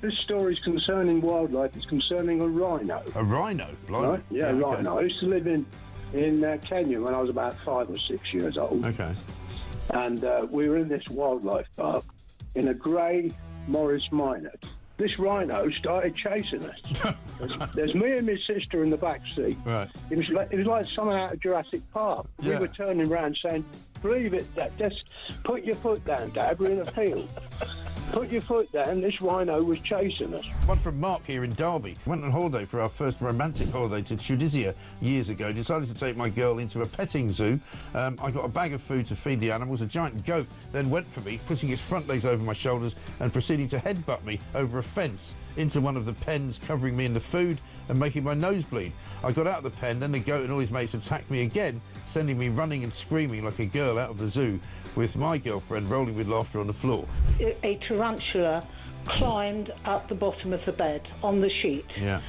This story is concerning wildlife. It's concerning a rhino. A rhino? Blimey. Right? Yeah, okay. rhino. I used to live in Kenya when I was about 5 or 6 years old. Okay. And we were in this wildlife park in a grey Morris Minor. This rhino started chasing us. There's me and my sister in the back seat. Right. It was like something out of Jurassic Park. Yeah. We were turning around saying, "Believe it, Dad. Just put your foot down, Dad. We're in a field. Put your foot down." This rhino was chasing us. One from Mark here in Derby. Went on holiday for our first romantic holiday to Tunisia years ago. Decided to take my girl into a petting zoo. I got a bag of food to feed the animals. A giant goat then went for me, putting its front legs over my shoulders and proceeding to headbutt me over a fence into one of the pens, covering me in the food and making my nose bleed. I got out of the pen, then the goat and all his mates attacked me again, sending me running and screaming like a girl out of the zoo, with my girlfriend rolling with laughter on the floor. A tarantula climbed up the bottom of the bed on the sheet. Yeah.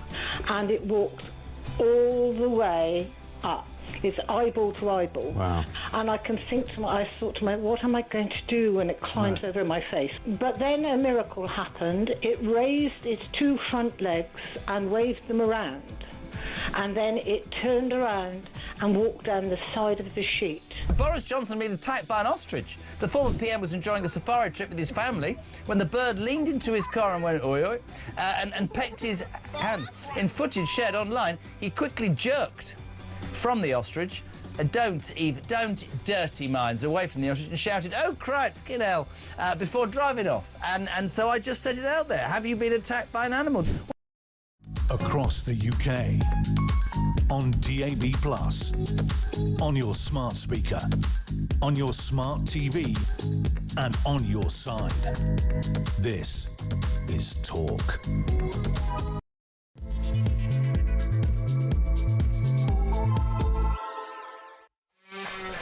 And it walked all the way up. It's eyeball to eyeball. Wow. And I thought to myself, what am I going to do when it climbs over my face? But then a miracle happened. It raised its 2 front legs and waved them around. And then it turned around and walked down the side of the sheet. Boris Johnson been attacked by an ostrich. The former PM was enjoying a safari trip with his family when the bird leaned into his car and went oi oi and pecked his hand. In footage shared online, he quickly jerked from the ostrich, don't dirty minds, away from the ostrich, and shouted, "Oh, Christ, get hell," before driving off. And so I just set it out there. Have you been attacked by an animal? Across the UK, on DAB+, on your smart speaker, on your smart TV, and on your side. This is Talk.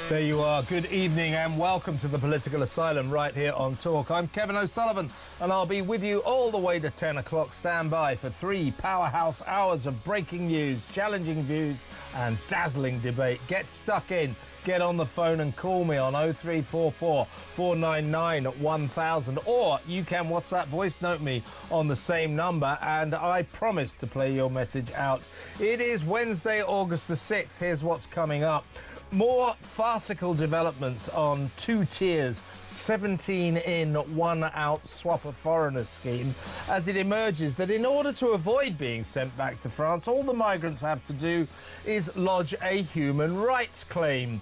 There you are. Good evening and welcome to the Political Asylum right here on Talk. I'm Kevin O'Sullivan and I'll be with you all the way to 10 o'clock. Stand by for 3 powerhouse hours of breaking news, challenging views and dazzling debate. Get stuck in. Get on the phone and call me on 0344 499 1000, or you can WhatsApp voice note me on the same number and I promise to play your message out. It is Wednesday, August the 6th. Here's what's coming up. More farcical developments on 2 tiers, 17 in, 1 out swap of foreigners scheme, as it emerges that in order to avoid being sent back to France, all the migrants have to do is lodge a human rights claim.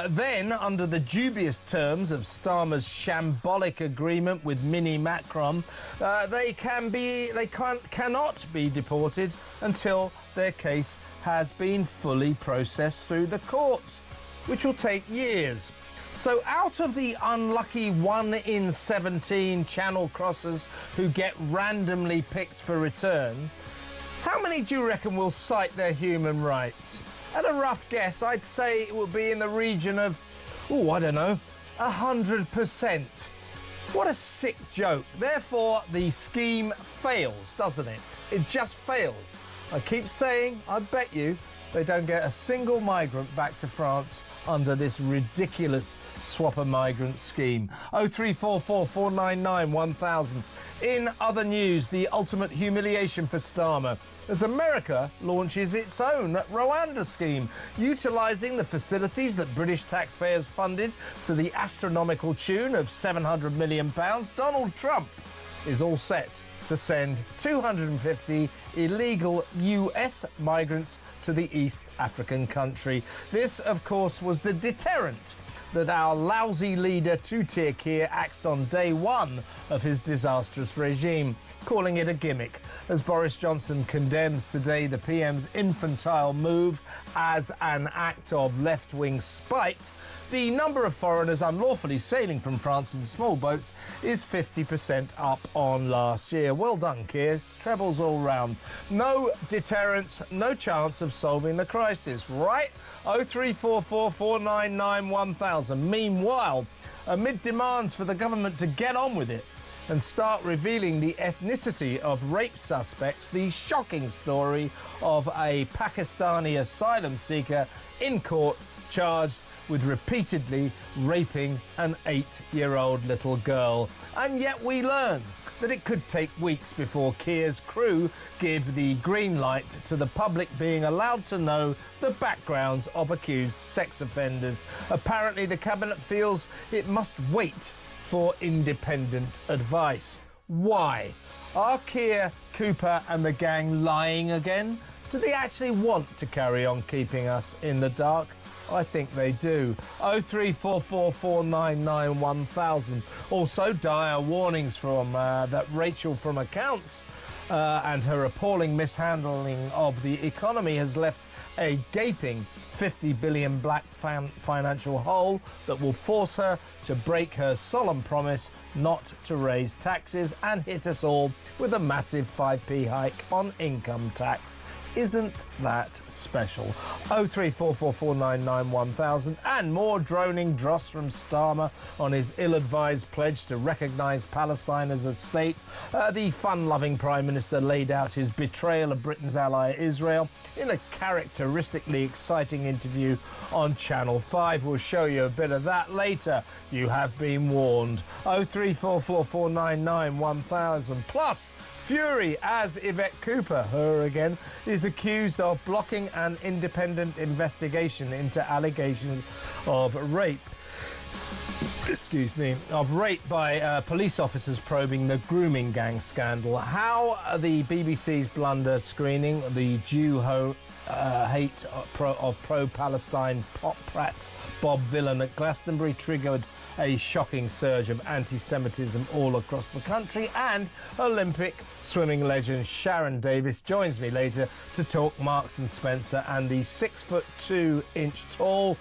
Then, under the dubious terms of Starmer's shambolic agreement with Mini Macron, they cannot be deported until their case has been fully processed through the courts, which will take years. So out of the unlucky 1 in 17 channel crossers who get randomly picked for return, how many do you reckon will cite their human rights? At a rough guess, I'd say it would be in the region of, I don't know, 100%. What a sick joke. Therefore, the scheme fails, doesn't it? It just fails. I keep saying, I bet you, they don't get a single migrant back to France under this ridiculous swap a migrant scheme. 0344 499 1000. In other news, the ultimate humiliation for Starmer as America launches its own Rwanda scheme, utilising the facilities that British taxpayers funded to the astronomical tune of £700 million. Donald Trump is all set to send 250 illegal US migrants to the East African country. This, of course, was the deterrent that our lousy leader Two-Tier Keir axed on day 1 of his disastrous regime, calling it a gimmick, as Boris Johnson condemns today the PM's infantile move as an act of left-wing spite. The number of foreigners unlawfully sailing from France in small boats is 50% up on last year. Well done, Keir. Trebles all round. No deterrents, no chance of solving the crisis, right? 0344 499 1000. Meanwhile, amid demands for the government to get on with it and start revealing the ethnicity of rape suspects, the shocking story of a Pakistani asylum seeker in court charged with repeatedly raping an 8-year-old little girl. And yet we learn that it could take weeks before Keir's crew give the green light to the public being allowed to know the backgrounds of accused sex offenders. Apparently, the Cabinet feels it must wait for independent advice. Why? Are Keir, Cooper and the gang lying again? Do they actually want to carry on keeping us in the dark? I think they do. 03444991000. Also, dire warnings from that Rachel from Accounts and her appalling mishandling of the economy has left a gaping 50 billion black financial hole that will force her to break her solemn promise not to raise taxes and hit us all with a massive 5p hike on income tax. Isn't that special? 03444991000 and more droning dross from Starmer on his ill-advised pledge to recognise Palestine as a state. The fun-loving Prime Minister laid out his betrayal of Britain's ally Israel in a characteristically exciting interview on Channel 5. We'll show you a bit of that later. You have been warned. 03444991000. Plus, fury as Yvette Cooper, her again, is accused of blocking an independent investigation into allegations of rape. By police officers probing the Grooming gang scandal. How the BBC's blunder screening the Jew hate of pro-Palestine pop prats Bob Villan at Glastonbury triggered a shocking surge of anti-Semitism all across the country, and Olympic swimming legend Sharon Davis joins me later to talk Marks and Spencer and the 6'2" tall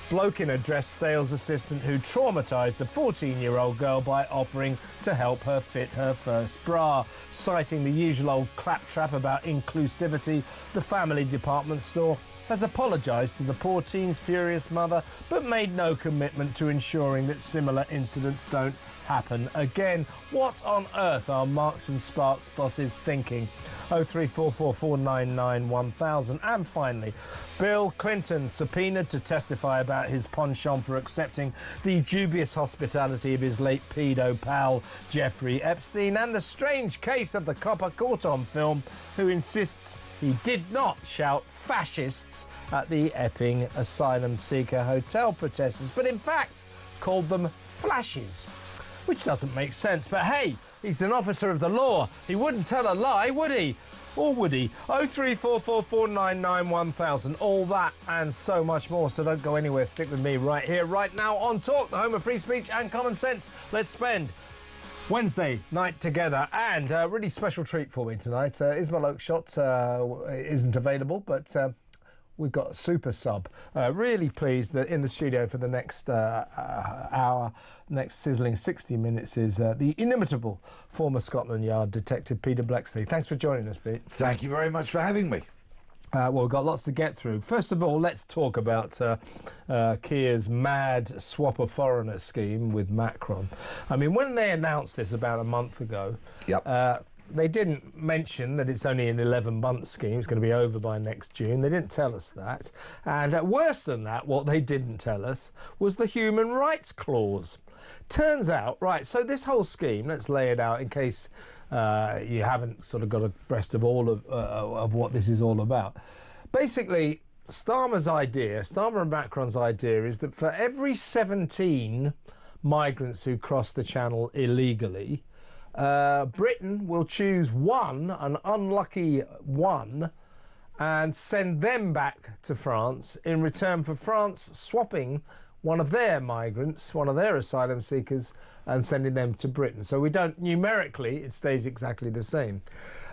bloke in a dress sales assistant who traumatised a 14-year-old girl by offering to help her fit her first bra. Citing the usual old claptrap about inclusivity, the family department store has apologised to the poor teen's furious mother, but made no commitment to ensuring that similar incidents don't happen again. What on earth are Marks and Sparks bosses thinking? 03444991000. And finally, Bill Clinton subpoenaed to testify about his penchant for accepting the dubious hospitality of his late pedo pal Jeffrey Epstein, and the strange case of the copper Corton film who insists he did not shout fascists at the Epping asylum seeker hotel protesters, but in fact called them flashes, which doesn't make sense. But hey, he's an officer of the law. He wouldn't tell a lie, would he? Or would he? 03444991000. All that and so much more. So don't go anywhere. Stick with me right here, right now on Talk, the home of free speech and common sense. Let's spend Wednesday night together, and a really special treat for me tonight. Ismail Oakeshott isn't available, but we've got a super sub. Really pleased that in the studio for the next hour, next sizzling 60 minutes is the inimitable former Scotland Yard detective Peter Bleksley. Thanks for joining us, Pete. Thank you very much for having me. Well, we've got lots to get through. First of all, let's talk about Keir's mad swap of foreigners scheme with Macron. I mean, when they announced this about a month ago, they didn't mention that it's only an 11-month scheme. It's going to be over by next June. They didn't tell us that. And worse than that, what they didn't tell us was the human rights clause. Turns out, right, so this whole scheme, let's lay it out in case you haven't sort of got abreast of all of what this is all about. Basically, Starmer and Macron's idea is that for every 17 migrants who cross the channel illegally, Britain will choose one, an unlucky one, and send them back to France in return for France swapping one of their migrants, one of their asylum seekers, and sending them to Britain. So we don't, numerically, it stays exactly the same.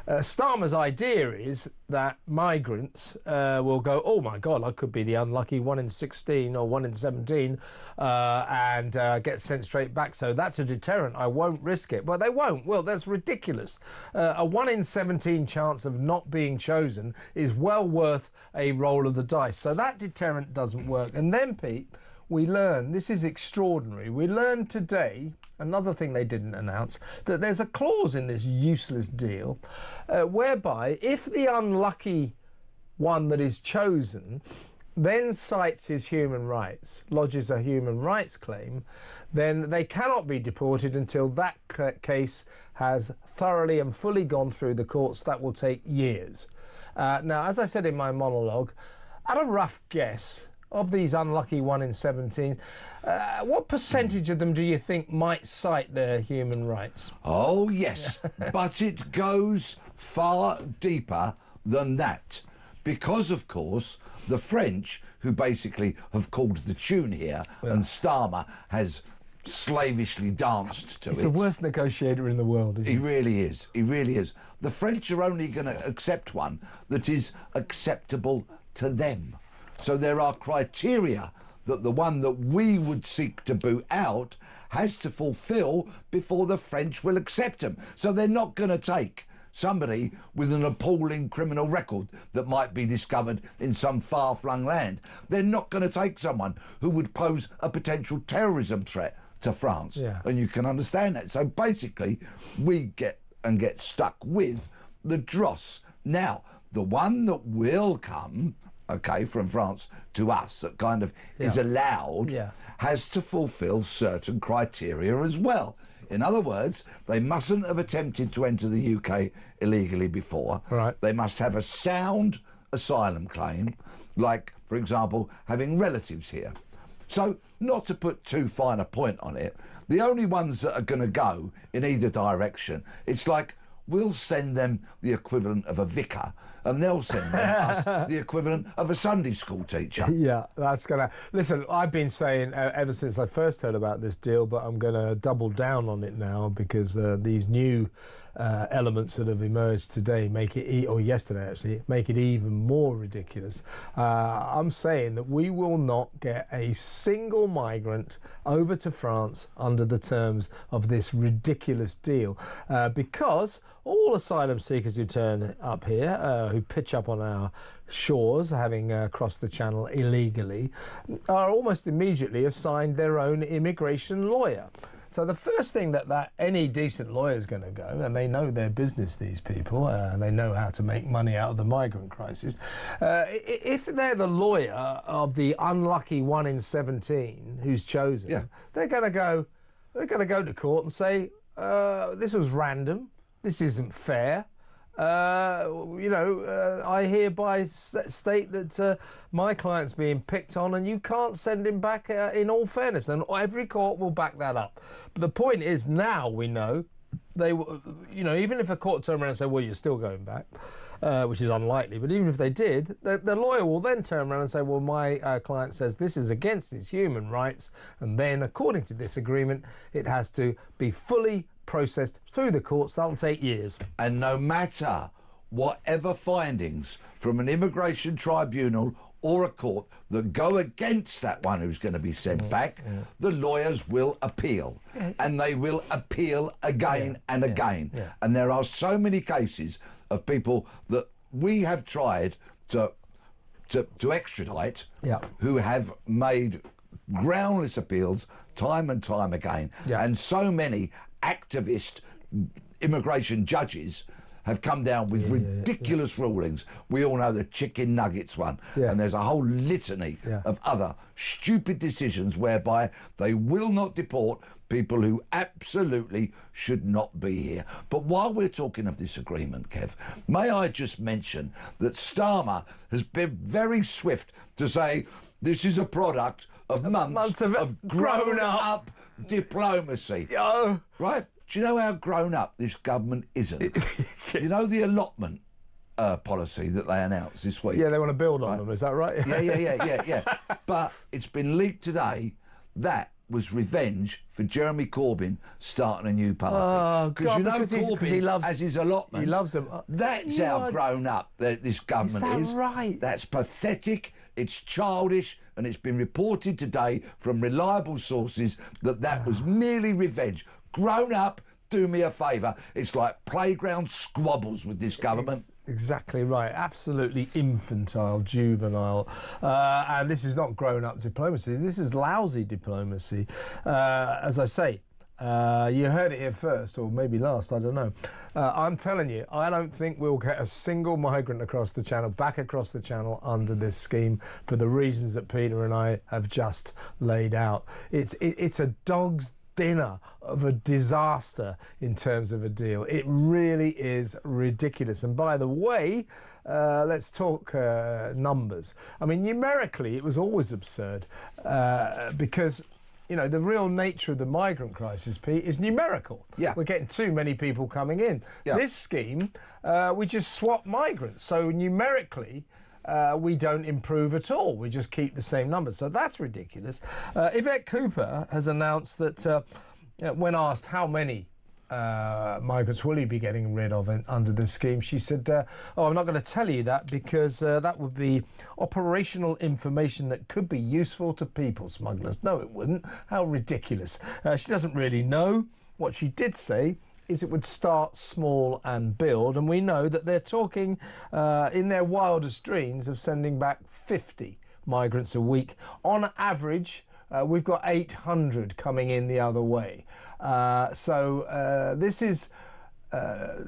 Starmer's idea is that migrants will go, oh my God, I could be the unlucky 1 in 16 or 1 in 17 and get sent straight back. So that's a deterrent. I won't risk it. But they won't. Well, that's ridiculous. A 1 in 17 chance of not being chosen is well worth a roll of the dice. So that deterrent doesn't work. And then, Pete, we learn, this is extraordinary, we learned today, another thing they didn't announce, that there's a clause in this useless deal whereby if the unlucky one that is chosen then cites his human rights, lodges a human rights claim, then they cannot be deported until that case has thoroughly and fully gone through the courts. That will take years. Now, as I said in my monologue, at a rough guess, of these unlucky 1 in 17, what percentage of them do you think might cite their human rights? Oh, yes, but it goes far deeper than that. Because, of course, the French, who basically have called the tune here, and Starmer has slavishly danced to it. He's the worst negotiator in the world, isn't he? He really is. He really is. The French are only going to accept one that is acceptable to them. So there are criteria that the one that we would seek to boot out has to fulfil before the French will accept him. So they're not going to take somebody with an appalling criminal record that might be discovered in some far-flung land. They're not going to take someone who would pose a potential terrorism threat to France. Yeah. And you can understand that. So basically, we get stuck with the dross. Now, the one that will come, okay, from France to us, that kind of is allowed, has to fulfil certain criteria as well. In other words, they mustn't have attempted to enter the UK illegally before. Right. They must have a sound asylum claim, like, for example, having relatives here. So, not to put too fine a point on it, the only ones that are going to go in either direction, it's like, we'll send them the equivalent of a vicar, and they'll send us the equivalent of a Sunday school teacher. Yeah, that's going to... Listen, I've been saying ever since I first heard about this deal, but I'm going to double down on it now because these new elements that have emerged today make it, or yesterday actually, make it even more ridiculous. I'm saying that we will not get a single migrant over to France under the terms of this ridiculous deal because all asylum seekers who turn up here, who pitch up on our shores, having crossed the channel illegally, are almost immediately assigned their own immigration lawyer. So the first thing that any decent lawyer is going to go, and they know their business, these people, and they know how to make money out of the migrant crisis, if they're the lawyer of the unlucky 1 in 17 who's chosen, they're going to go to court and say, this was random. This isn't fair. I hereby state that my client's being picked on and you can't send him back in all fairness. And every court will back that up. But the point is now we know they, even if a court turned around and said, well, you're still going back, which is unlikely, but even if they did, the lawyer will then turn around and say, well, my client says this is against his human rights. And then according to this agreement, it has to be fully processed through the courts. That'll take years. And no matter whatever findings from an immigration tribunal or a court that go against that one who's going to be sent back, the lawyers will appeal. And they will appeal again and again. And there are so many cases of people that we have tried to extradite who have made groundless appeals time and time again. And so many activist immigration judges have come down with ridiculous rulings. We all know the chicken nuggets one, and there's a whole litany of other stupid decisions whereby they will not deport people who absolutely should not be here. But while we're talking of this agreement, Kev, may I just mention that Starmer has been very swift to say this is a product of months of grown-up diplomacy. Right? Do you know how grown-up this government isn't? You know the allotment policy that they announced this week? Yeah, they want to build on them, is that right? Yeah. But it's been leaked today that was revenge for Jeremy Corbyn starting a new party. Because Corbyn has his allotment. He loves them. That's how grown up this government is. Right? That's pathetic, it's childish, and it's been reported today from reliable sources that was merely revenge. Grown up, do me a favour. It's like playground squabbles with this government. Exactly right. Absolutely infantile, juvenile. And this is not grown-up diplomacy. This is lousy diplomacy. As I say, You heard it here first, or maybe last, I don't know. I'm telling you, I don't think we'll get a single migrant back across the channel under this scheme for the reasons that Peter and I have just laid out. It's a dog's dinner of a disaster in terms of a deal. It really is ridiculous. And by the way, let's talk numbers. I mean, numerically, it was always absurd because, you know, the real nature of the migrant crisis, Pete, is numerical. Yeah. We're getting too many people coming in. Yeah. This scheme, we just swap migrants. So numerically, we don't improve at all. We just keep the same numbers. So that's ridiculous. Yvette Cooper has announced that when asked how many migrants will he be getting rid of under this scheme, she said, I'm not going to tell you that because that would be operational information that could be useful to people smugglers. No, it wouldn't. How ridiculous. She doesn't really know. What she did say is it would start small and build, and we know that they're talking in their wildest dreams of sending back 50 migrants a week. On average, we've got 800 coming in the other way. So this is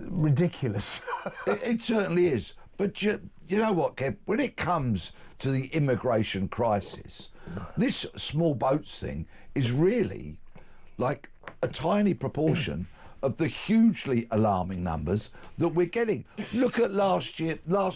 ridiculous. It certainly is. But you know what, Kev? When it comes to the immigration crisis, this small boats thing is really like a tiny proportion of the hugely alarming numbers that we're getting. Look at last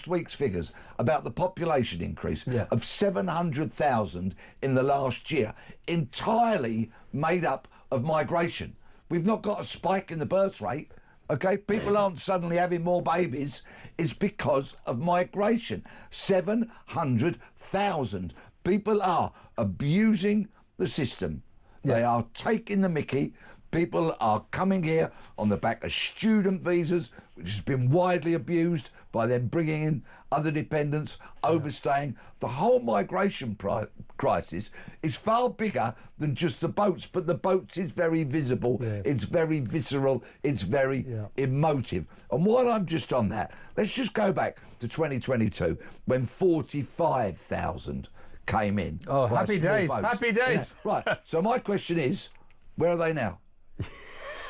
week's figures about the population increase of 700,000 in the last year, entirely made up of migration. We've not got a spike in the birth rate. Okay, people aren't suddenly having more babies. It's because of migration. 700,000 people are abusing the system. They are taking the mickey. People are coming here on the back of student visas, which has been widely abused by them bringing in other dependents, overstaying. The whole migration crisis is far bigger than just the boats, but the boats is very visible, it's very visceral, it's very emotive. And while I'm just on that, let's just go back to 2022 when 45,000 came in. Oh, happy days, happy days. Yeah. Right, so my question is, where are they now?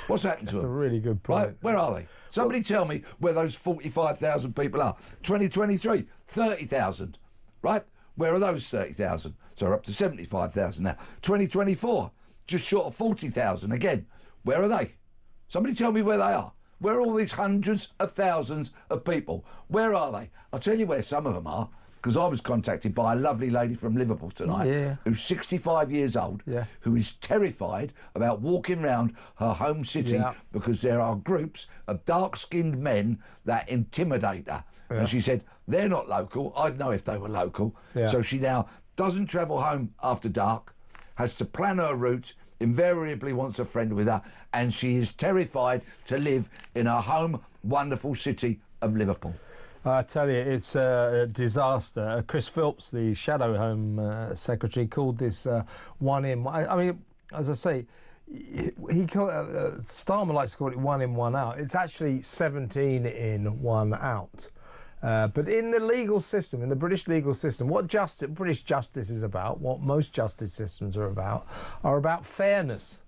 What's happened to them? That's a really good point. Right, where are they? Somebody tell me where those 45,000 people are. 2023, 30,000. Right? Where are those 30,000? So we're up to 75,000 now. 2024, just short of 40,000 again. Where are they? Somebody tell me where they are. Where are all these hundreds of thousands of people? Where are they? I'll tell you where some of them are, because I was contacted by a lovely lady from Liverpool tonight who's 65 years old, who is terrified about walking around her home city because there are groups of dark-skinned men that intimidate her. And she said, they're not local. I'd know if they were local. So she now doesn't travel home after dark, has to plan her route, invariably wants a friend with her, and she is terrified to live in her home, wonderful city of Liverpool. I tell you, it's a disaster. Chris Philps, the Shadow Home Secretary, called this one in. I mean, as I say, Starmer likes to call it one in, one out. It's actually 17 in, one out. But in the legal system, in the British legal system, what British justice is about, what most justice systems are about fairness.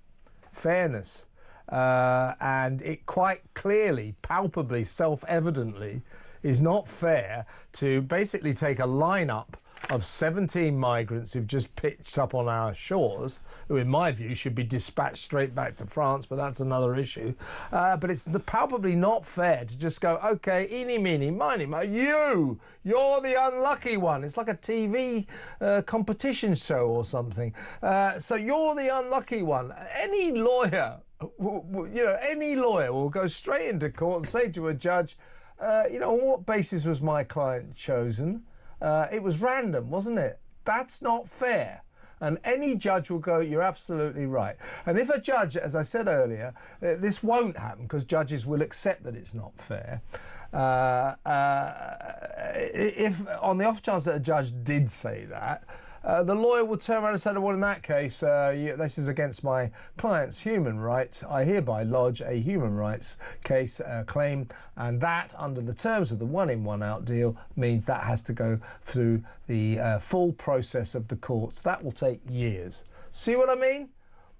Fairness. And it quite clearly, palpably, self-evidently, is not fair to basically take a lineup of 17 migrants who've just pitched up on our shores, who in my view should be dispatched straight back to France, but that's another issue. But it's palpably not fair to just go, OK, eeny, meeny, miny, you're the unlucky one. It's like a TV competition show or something. So you're the unlucky one. Any lawyer, any lawyer will go straight into court and say to a judge, on what basis was my client chosen? It was random, wasn't it? That's not fair. And any judge will go, you're absolutely right. And if a judge, as I said earlier, this won't happen because judges will accept that it's not fair. If on the off chance that a judge did say that, the lawyer will turn around and say, well, in that case, this is against my client's human rights. I hereby lodge a human rights case claim, and that, under the terms of the one in, one out deal, means that has to go through the full process of the courts. That will take years. See what I mean?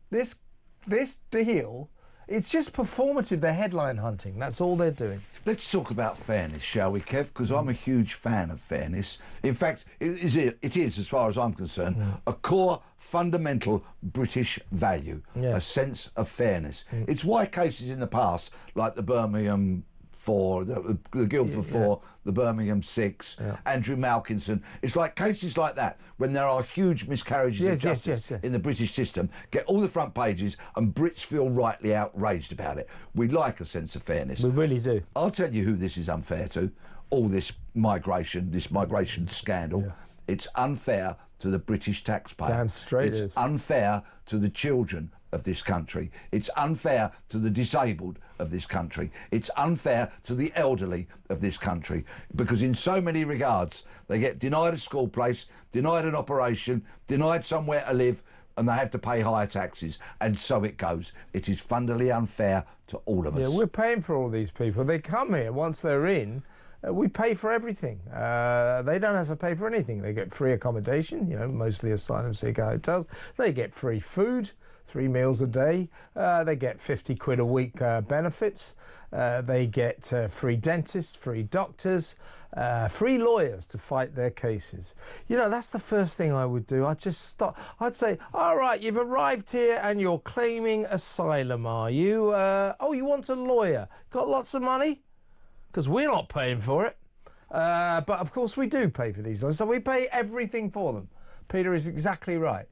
This this deal, it's just performative. They're headline hunting. That's all they're doing. Let's talk about fairness, shall we, Kev? Because I'm a huge fan of fairness. In fact, it is, as far as I'm concerned, a core, fundamental British value, a sense of fairness. It's why cases in the past, like the Birmingham 4, the Guildford 4, the Birmingham 6, Andrew Malkinson. It's like cases like that, when there are huge miscarriages of justice in the British system, get all the front pages and Brits feel rightly outraged about it. We like a sense of fairness. We really do. I'll tell you who this is unfair to. All this migration scandal. Yeah. It's unfair to the British taxpayer. Damn straight it's unfair to the children of this country. It's unfair to the disabled of this country. It's unfair to the elderly of this country, because in so many regards they get denied a school place, denied an operation, denied somewhere to live, and they have to pay higher taxes, and so it goes. It is fundamentally unfair to all of us. Yeah, we're paying for all these people. They come here, once they're in, we pay for everything. They don't have to pay for anything. They get free accommodation, mostly asylum seeker hotels. They get free food, 3 meals a day. They get 50 quid a week benefits. They get free dentists, free doctors, free lawyers to fight their cases. That's the first thing I would do. I'd just stop. I'd say, all right, you've arrived here and you're claiming asylum, are you? Oh, you want a lawyer? Got lots of money? Because we're not paying for it. But of course we do pay for these lawyers, so we pay everything for them. Peter is exactly right.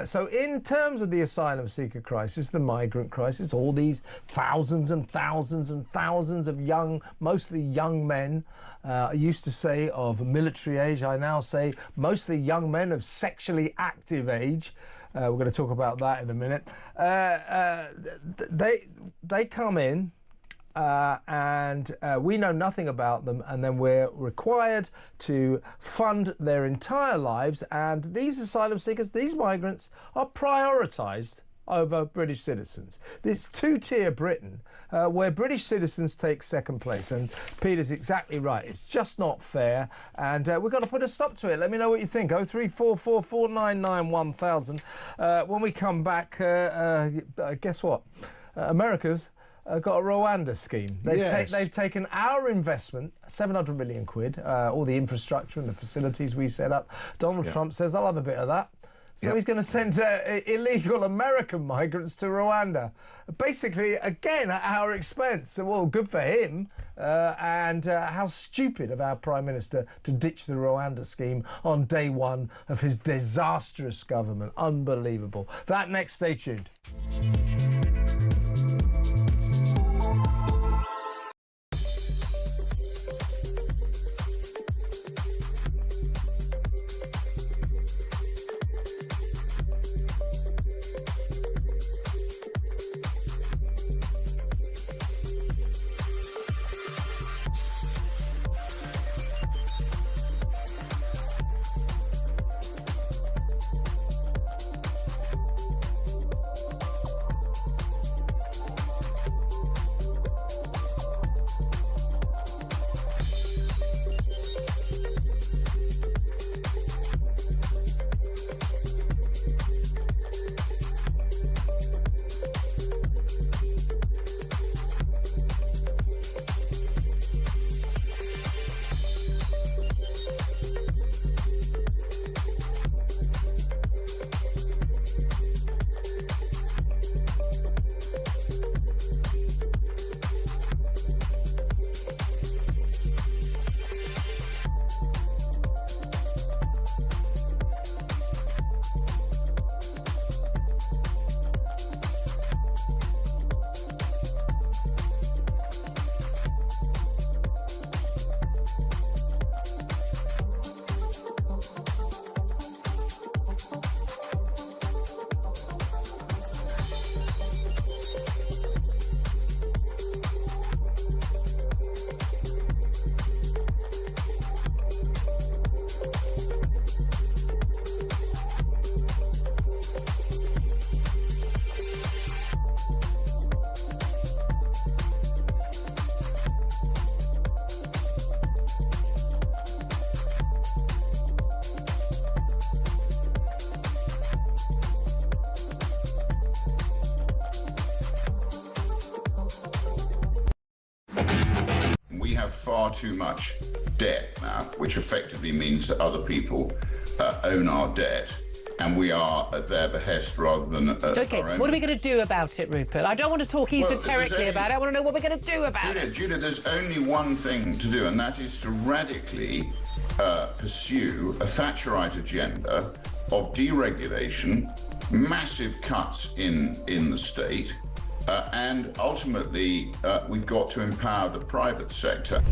So in terms of the asylum seeker crisis, the migrant crisis, all these thousands and thousands and thousands of mostly young men, I used to say of military age, I now say mostly young men of sexually active age. We're going to talk about that in a minute. They come in, and we know nothing about them, and then we're required to fund their entire lives, and these asylum seekers, these migrants, are prioritised over British citizens. This two-tier Britain, where British citizens take second place, and Peter's exactly right. It's just not fair, and we've got to put a stop to it. Let me know what you think. 03444 499 1000. When we come back, guess what? America's got a Rwanda scheme. They've taken our investment, 700 million quid, all the infrastructure and the facilities we set up. Donald Trump says, I'll have a bit of that. So he's going to send illegal American migrants to Rwanda. Basically, again, at our expense. Well, good for him. And how stupid of our Prime Minister to ditch the Rwanda scheme on day one of his disastrous government. Unbelievable. That next, stay tuned. have far too much debt now, which effectively means that other people own our debt, and we are at their behest rather than at OK, our own. What are we going to do about it, Rupert? I don't want to talk esoterically about it. I want to know what we're going to do about it. Julia, there's only one thing to do, and that is to radically pursue a Thatcherite agenda of deregulation, massive cuts in the state, and ultimately we've got to empower the private sector.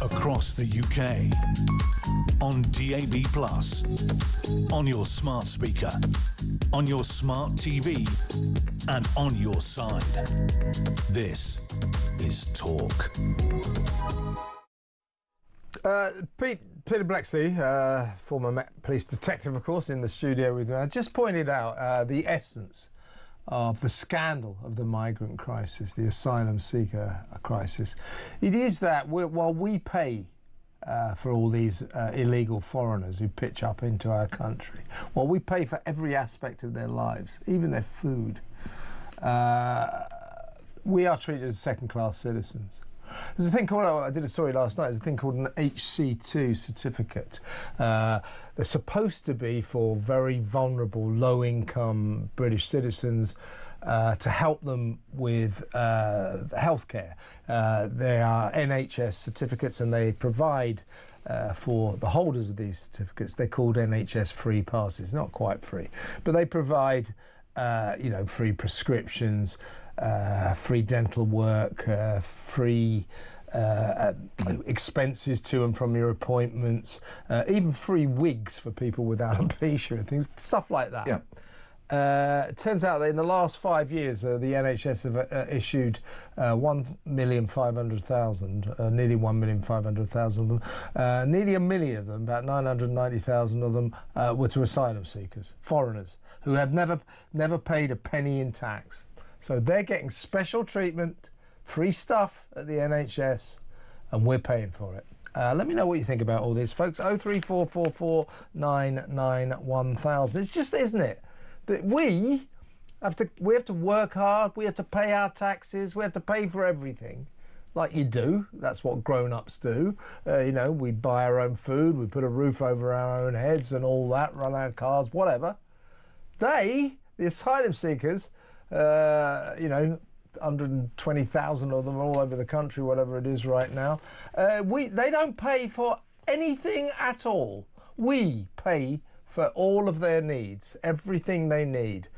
Across the UK, on DAB+, on your smart speaker, on your smart TV, and on your side. This is Talk. Peter Blexley, former police detective, of course, in the studio with me, just pointed out the essence of the scandal of the migrant crisis, the asylum seeker crisis. It is that while we pay for all these illegal foreigners who pitch up into our country, while we pay for every aspect of their lives, even their food, we are treated as second-class citizens. There's a thing called, I did a story last night, there's a thing called an HC2 certificate. They're supposed to be for very vulnerable, low-income British citizens to help them with healthcare. They are NHS certificates, and they provide for the holders of these certificates, they're called NHS free passes. Not quite free, but they provide free prescriptions, free dental work, free expenses to and from your appointments, even free wigs for people with alopecia and things, stuff like that. Yeah. It turns out that in the last 5 years, the NHS have issued 1,500,000, nearly 1,500,000 of them. Nearly 1 million of them, about 990,000 of them, were to asylum seekers, foreigners, who have never paid a penny in tax. So they're getting special treatment, free stuff at the NHS, and we're paying for it. Let me know what you think about all this, folks. 03444 991 It's just, isn't it, that we have to work hard, we have to pay our taxes, we have to pay for everything, like you do. That's what grown-ups do. We buy our own food, we put a roof over our own heads and all that, run our cars, whatever. They, the asylum seekers, 120,000 of them all over the country, whatever it is right now, they don't pay for anything at all. We pay for all of their needs, everything they need.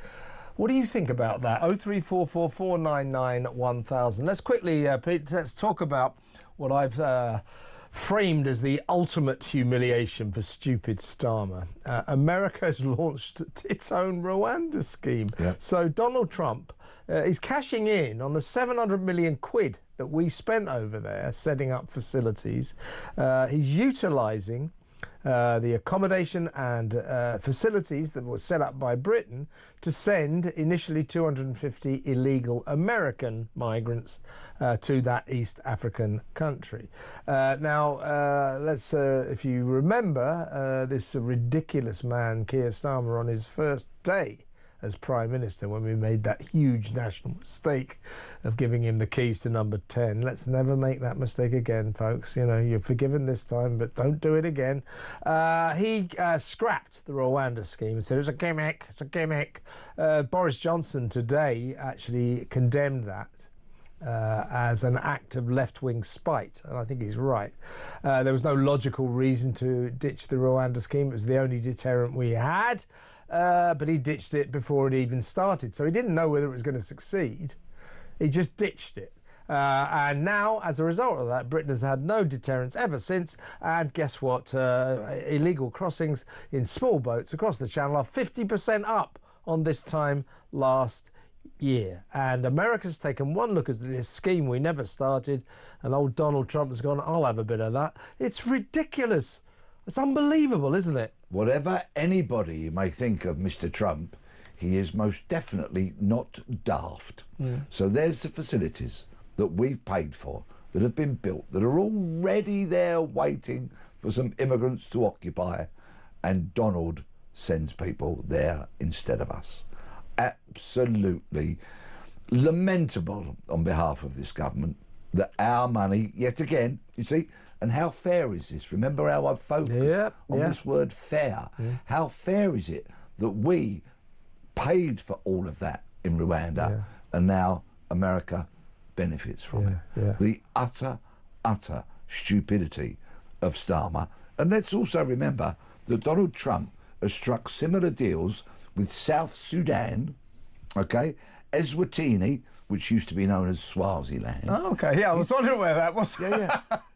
What do you think about that? 03444 991 Let's quickly, Pete, let's talk about what I've framed as the ultimate humiliation for stupid Starmer. America has launched its own Rwanda scheme. Yep. So Donald Trump is cashing in on the 700 million quid that we spent over there setting up facilities. He's utilising the accommodation and facilities that were set up by Britain to send initially 250 illegal American migrants to that East African country. Let's, if you remember, this ridiculous man, Keir Starmer, on his first day as Prime Minister, when we made that huge national mistake of giving him the keys to number 10. Let's never make that mistake again, folks. You're forgiven this time, but don't do it again. He scrapped the Rwanda scheme and said it's a gimmick. Boris Johnson today actually condemned that as an act of left-wing spite, and I think he's right. There was no logical reason to ditch the Rwanda scheme. It was the only deterrent we had. But he ditched it before it even started. So he didn't know whether it was going to succeed. He just ditched it. And now, as a result of that, Britain has had no deterrents ever since. And guess what? Illegal crossings in small boats across the Channel are 50% up on this time last year. And America's taken one look at this scheme we never started. And old Donald Trump has gone, I'll have a bit of that. It's ridiculous. It's unbelievable, isn't it? Whatever anybody you may think of Mr. Trump, he is most definitely not daft. So there's the facilities that we've paid for, that have been built, that are already there waiting for some immigrants to occupy, and Donald sends people there instead of us. Absolutely lamentable on behalf of this government that our money, yet again, you see, and how fair is this? Remember how I've focused on this word fair. How fair is it that we paid for all of that in Rwanda and now America benefits from it? The utter stupidity of Starmer. And let's also remember that Donald Trump has struck similar deals with South Sudan, okay, Eswatini, which used to be known as Swaziland. Oh, okay, yeah, I was wondering where that was.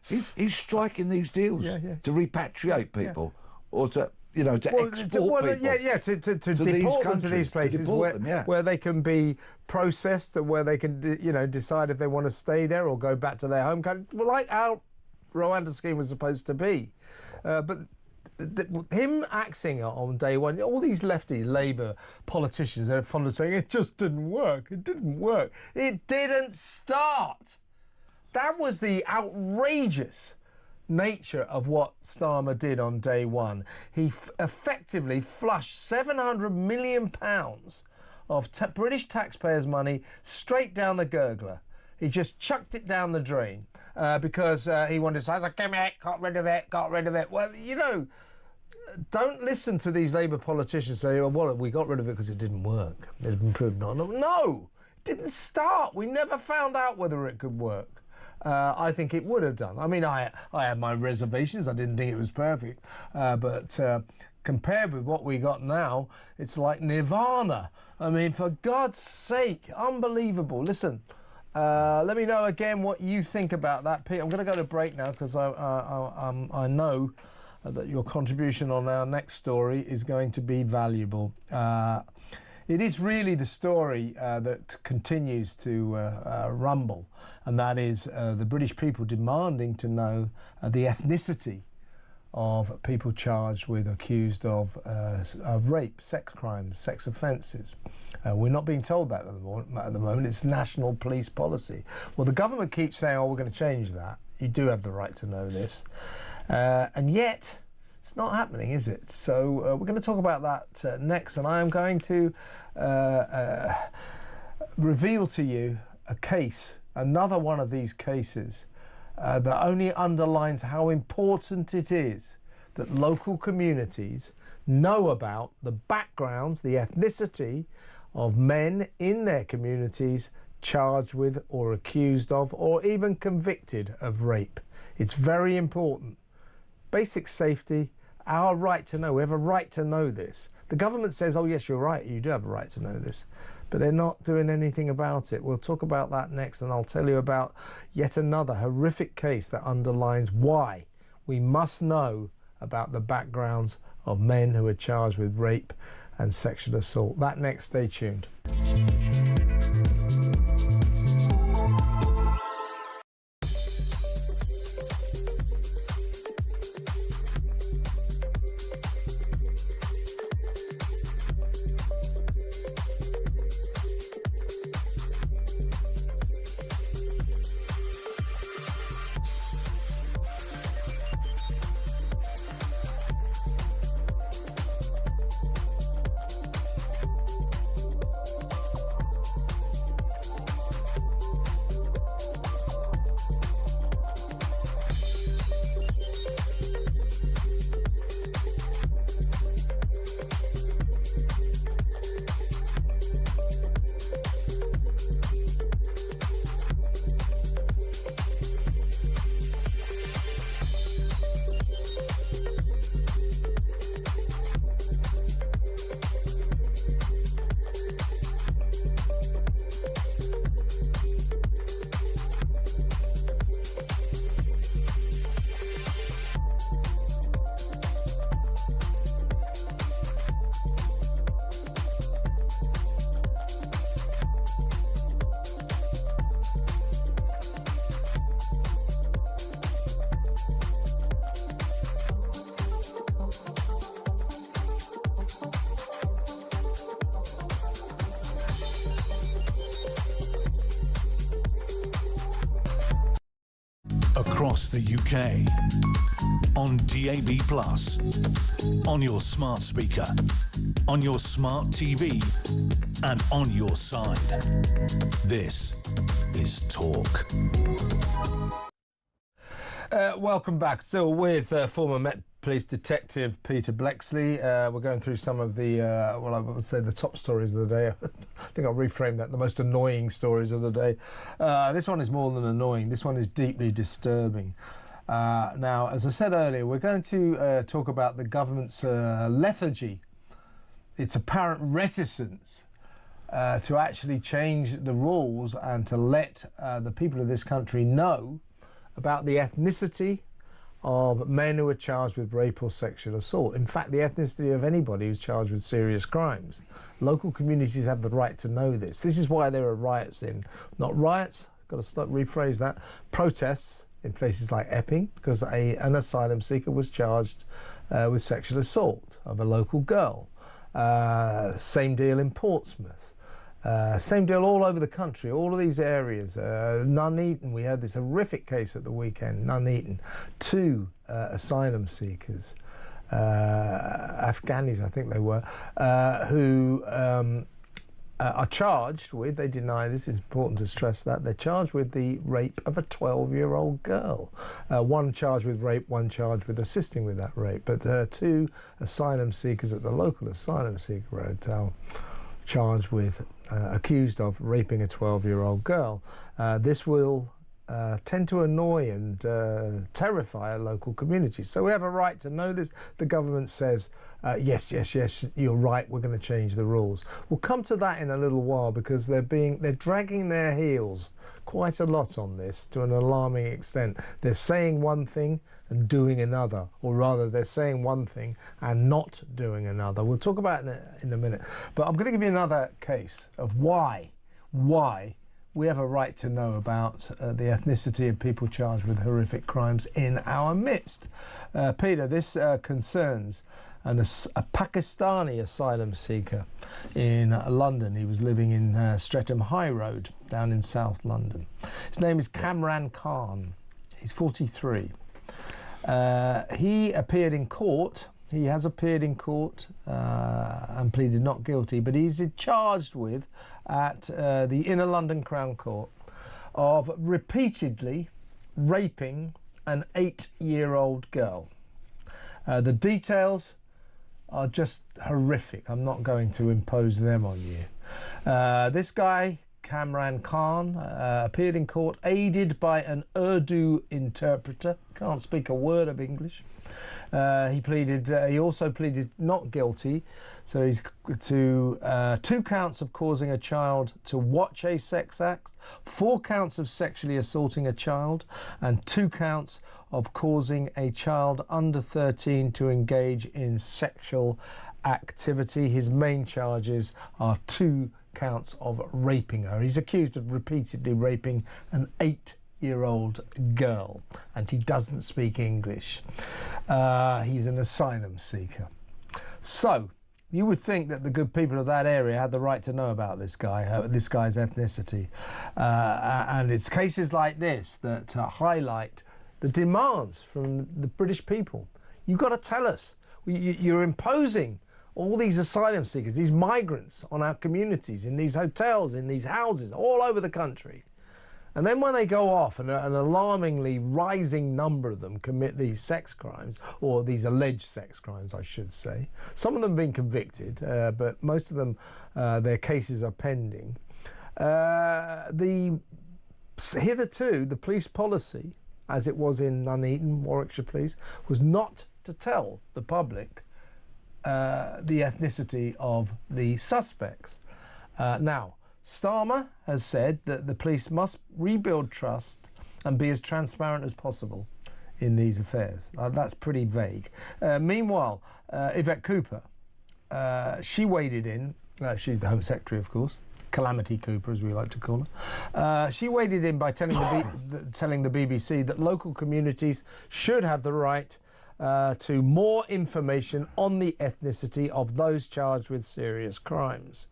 He's striking these deals to repatriate people or to, you know, to export people. To deport them to these places where they can be processed and where they can, you know, decide if they want to stay there or go back to their home country, like our Rwanda scheme was supposed to be. But him axing on day one, all these lefty Labour politicians are fond of saying it just didn't work. It didn't work. It didn't start. That was the outrageous nature of what Starmer did on day one. He effectively flushed £700 million of British taxpayers' money straight down the gurgler. He just chucked it down the drain because he wanted to say, give me it, got rid of it. Well, you know, don't listen to these Labour politicians say, well, we got rid of it because it didn't work. It had been proved not. No, it didn't start. We never found out whether it could work. I think it would have done. I mean, I had my reservations. I didn't think it was perfect. But compared with what we got now, it's like nirvana. I mean, for God's sake, unbelievable. Listen, let me know again what you think about that, Pete. I'm going to go to break now because I know that your contribution on our next story is going to be valuable. It is really the story that continues to rumble, and that is the British people demanding to know the ethnicity of people charged with, accused of rape, sex crimes, sex offences. We're not being told that at the moment. It's national police policy. Well, the government keeps saying, oh, we're going to change that. You do have the right to know this. And yet, it's not happening, is it? So we're going to talk about that next, and I am going to reveal to you a case, another one of these cases, that only underlines how important it is that local communities know about the backgrounds, the ethnicity of men in their communities charged with or accused of or even convicted of rape. It's very important. Basic safety, our right to know. We have a right to know this. The government says, oh, yes, you're right, you do have a right to know this. But they're not doing anything about it. We'll talk about that next, and I'll tell you about yet another horrific case that underlines why we must know about the backgrounds of men who are charged with rape and sexual assault. That next, stay tuned. across the UK, on DAB+, on your smart speaker, on your smart TV, and on your side. This is Talk. Welcome back. Still with former Met Police Detective Peter Blexley. We're going through some of the, well, I would say the top stories of the day. I think I'll reframe that, the most annoying stories of the day. This one is more than annoying. This one is deeply disturbing. Now, as I said earlier, we're going to talk about the government's lethargy, its apparent reticence to actually change the rules and to let the people of this country know about the ethnicity of men who are charged with rape or sexual assault. In fact, the ethnicity of anybody who's charged with serious crimes. Local communities have the right to know this. This is why there are riots not riots, got to rephrase that, protests in places like Epping, because an asylum seeker was charged with sexual assault of a local girl. Same deal in Portsmouth. Same deal all over the country, all of these areas. Nuneaton, we had this horrific case at the weekend, Nuneaton. 2 asylum seekers, Afghanis I think they were, who are charged with, they deny this, it's important to stress that, they're charged with the rape of a 12-year-old girl. One charged with rape, one charged with assisting with that rape. But 2 asylum seekers at the local asylum seeker hotel charged with, accused of raping a 12-year-old girl. This will tend to annoy and terrify our local communities. So we have a right to know this. The government says, yes, you're right, we're going to change the rules. We'll come to that in a little while, because they're dragging their heels quite a lot on this to an alarming extent. They're saying one thing and doing another, or rather they're saying one thing and not doing another. We'll talk about it in a minute. But I'm going to give you another case of why we have a right to know about the ethnicity of people charged with horrific crimes in our midst. Peter, this concerns a Pakistani asylum seeker in London. He was living in Streatham High Road down in South London. His name is Kamran Khan. He's 43. He appeared in court. He has appeared in court and pleaded not guilty, but he's charged with, at the Inner London Crown Court, of repeatedly raping an 8-year-old girl. The details are just horrific. I'm not going to impose them on you. This guy, Kamran Khan, appeared in court aided by an Urdu interpreter. Can't speak a word of English. He also pleaded not guilty, so he's to 2 counts of causing a child to watch a sex act, 4 counts of sexually assaulting a child, and 2 counts of causing a child under 13 to engage in sexual activity. His main charges are 2 counts of raping her. He's accused of repeatedly raping an 8-year-old girl, and he doesn't speak English. He's an asylum seeker. So you would think that the good people of that area had the right to know about this guy, this guy's ethnicity, and it's cases like this that highlight the demands from the British people. You've got to tell us. You're imposing all these asylum seekers, these migrants, on our communities, in these hotels, in these houses, all over the country. And then when they go off, and an alarmingly rising number of them commit these sex crimes, or these alleged sex crimes, I should say. Some of them have been convicted, but most of them, their cases are pending. Hitherto, the police policy, as it was in Nuneaton, Warwickshire Police, was not to tell the public the ethnicity of the suspects. Now, Starmer has said that the police must rebuild trust and be as transparent as possible in these affairs. That's pretty vague. Meanwhile, Yvette Cooper, she waded in. She's the Home Secretary, of course. Calamity Cooper, as we like to call her. She waded in by telling the BBC that local communities should have the right to more information on the ethnicity of those charged with serious crimes.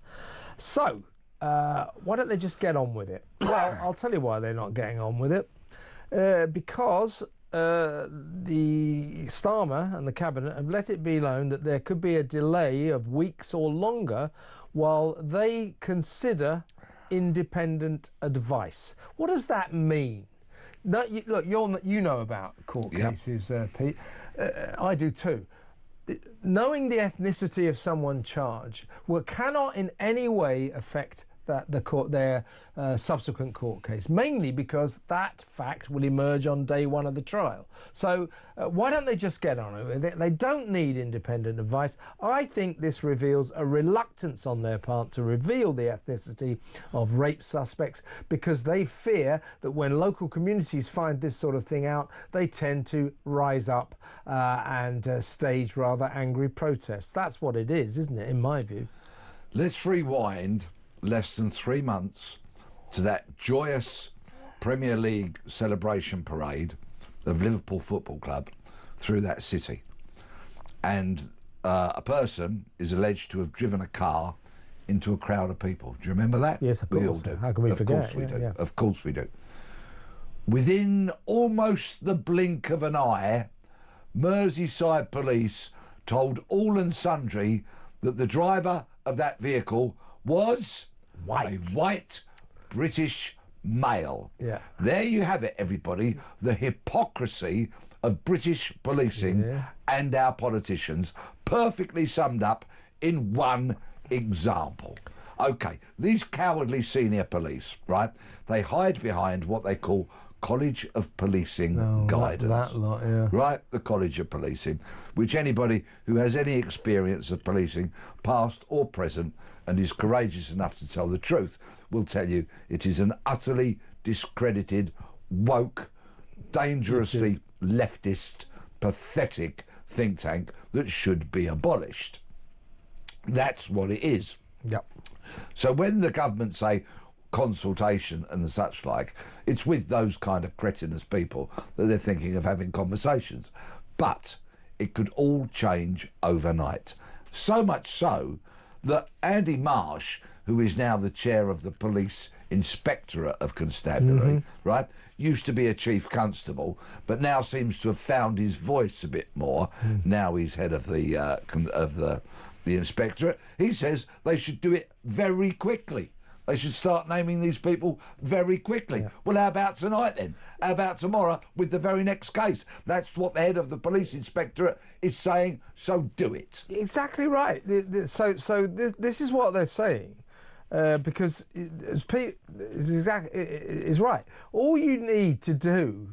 So, why don't they just get on with it? Well, I'll tell you why they're not getting on with it. Because the Starmer and the Cabinet have let it be known that there could be a delay of weeks or longer while they consider independent advice. What does that mean? No, look, you know about court cases, Pete. I do too. Knowing the ethnicity of someone charged cannot in any way affect their subsequent court case, mainly because that fact will emerge on day one of the trial. So why don't they just get on with it? They don't need independent advice. I think this reveals a reluctance on their part to reveal the ethnicity of rape suspects because they fear that when local communities find this sort of thing out, they tend to rise up and stage rather angry protests. That's what it is, isn't it, in my view? Let's rewind less than 3 months to that joyous Premier League celebration parade of Liverpool Football Club through that city. And a person is alleged to have driven a car into a crowd of people. Do you remember that? Yes, of course. We all do. How can we forget? Of course we do. Of course we do. Within almost the blink of an eye, Merseyside police told all and sundry that the driver of that vehicle was a white British male. Yeah. There you have it, everybody. The hypocrisy of British policing and our politicians, perfectly summed up in one example. Okay, these cowardly senior police, right, they hide behind what they call College of Policing guidance. That lot, yeah. Right, the College of Policing, which anybody who has any experience of policing, past or present, and is courageous enough to tell the truth, will tell you it is an utterly discredited, woke, dangerously leftist, pathetic think tank that should be abolished. That's what it is. Yep. So when the government say consultation and the such like, it's with those kind of cretinous people that they're thinking of having conversations. But it could all change overnight. So much so that Andy Marsh, who is now the chair of the Police Inspectorate of Constabulary, right, used to be a chief constable, but now seems to have found his voice a bit more. Now he's head of the inspectorate. He says they should do it very quickly. They should start naming these people very quickly. Yeah. Well, how about tonight then? How about tomorrow with the very next case? That's what the head of the police inspectorate is saying, so do it. Exactly right. So this is what they're saying. Because Pete is right. All you need to do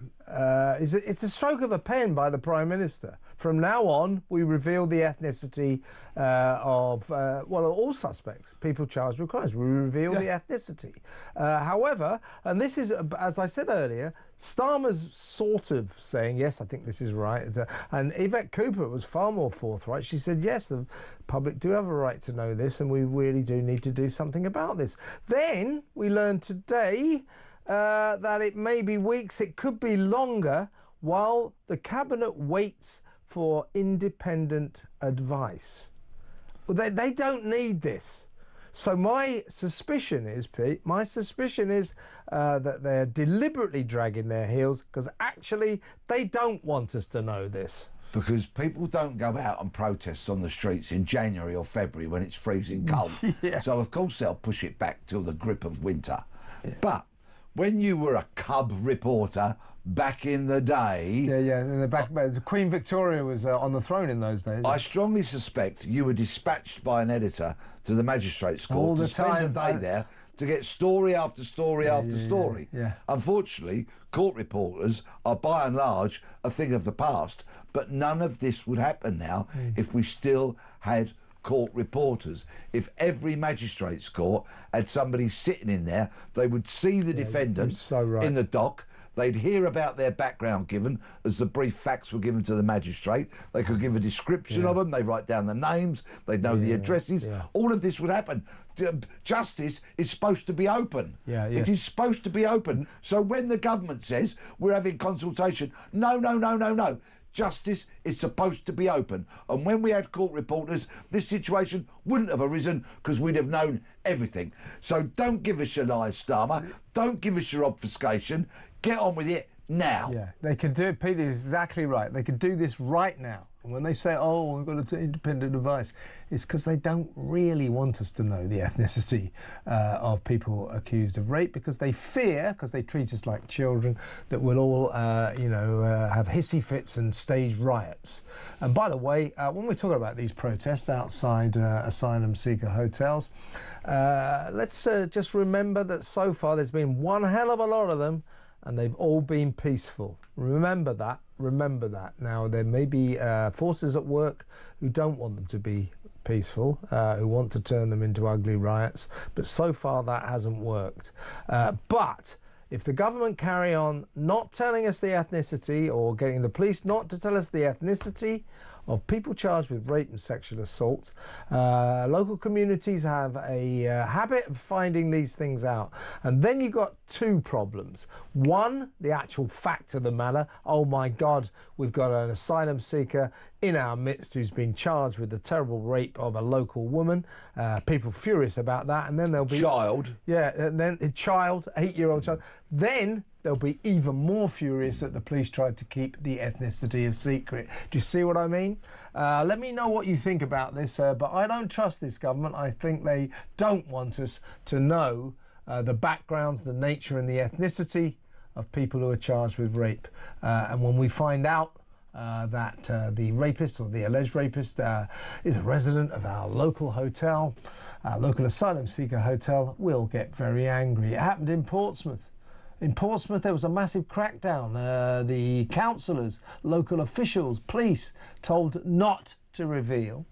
is it's a stroke of a pen by the Prime Minister. From now on, we reveal the ethnicity of all suspects, people charged with crimes. We reveal the ethnicity. However, and this is, as I said earlier, Starmer's sort of saying, yes, I think this is right. And Yvette Cooper was far more forthright. She said, yes, the public do have a right to know this, and we really do need to do something about this. Then we learned today that it may be weeks, it could be longer, while the Cabinet waits for independent advice. Well, they don't need this. So my suspicion is, Pete, that they're deliberately dragging their heels because actually they don't want us to know this. Because people don't go out and protest on the streets in January or February when it's freezing cold. So of course they'll push it back till the grip of winter. But when you were a cub reporter back in the day... Queen Victoria was on the throne in those days. I strongly suspect you were dispatched by an editor to the magistrates' court to spend a day there to get story after story after story. Unfortunately, court reporters are by and large a thing of the past, but none of this would happen now if we still had court reporters. If every magistrates' court had somebody sitting in there, they would see the defendant in the dock. They'd hear about their background given as the brief facts were given to the magistrate. They could give a description of them. They'd write down the names. They'd know the addresses. All of this would happen. Justice is supposed to be open. It is supposed to be open. So when the government says we're having consultation, no. Justice is supposed to be open. And when we had court reporters, this situation wouldn't have arisen because we'd have known everything. So don't give us your lies, Starmer. Don't give us your obfuscation. Get on with it now. Yeah, they can do it. Peter is exactly right. They can do this right now. And when they say, oh, we've got an independent advice, it's because they don't really want us to know the ethnicity of people accused of rape, because they fear, because they treat us like children, that we'll all, have hissy fits and stage riots. And by the way, when we're talking about these protests outside asylum seeker hotels, let's just remember that so far there's been one hell of a lot of them, and they've all been peaceful. Remember that. Remember that. Now, there may be forces at work who don't want them to be peaceful, who want to turn them into ugly riots, but so far that hasn't worked. But if the government carry on not telling us the ethnicity, or getting the police not to tell us the ethnicity of people charged with rape and sexual assault, local communities have a habit of finding these things out. And then you've got two problems. One, the actual fact of the matter. Oh my God, we've got an asylum seeker in our midst who's been charged with the terrible rape of a local woman. People furious about that. And then there'll be... Child. Yeah, and then a child, 8-year-old child. Then they'll be even more furious that the police tried to keep the ethnicity a secret. Do you see what I mean? Let me know what you think about this, but I don't trust this government. I think they don't want us to know the backgrounds, the nature and the ethnicity of people who are charged with rape. And when we find out that the rapist, or the alleged rapist, is a resident of our local hotel, our local asylum seeker hotel, we'll get very angry. It happened in Portsmouth. In Portsmouth, there was a massive crackdown. The councillors, local officials, police told not to reveal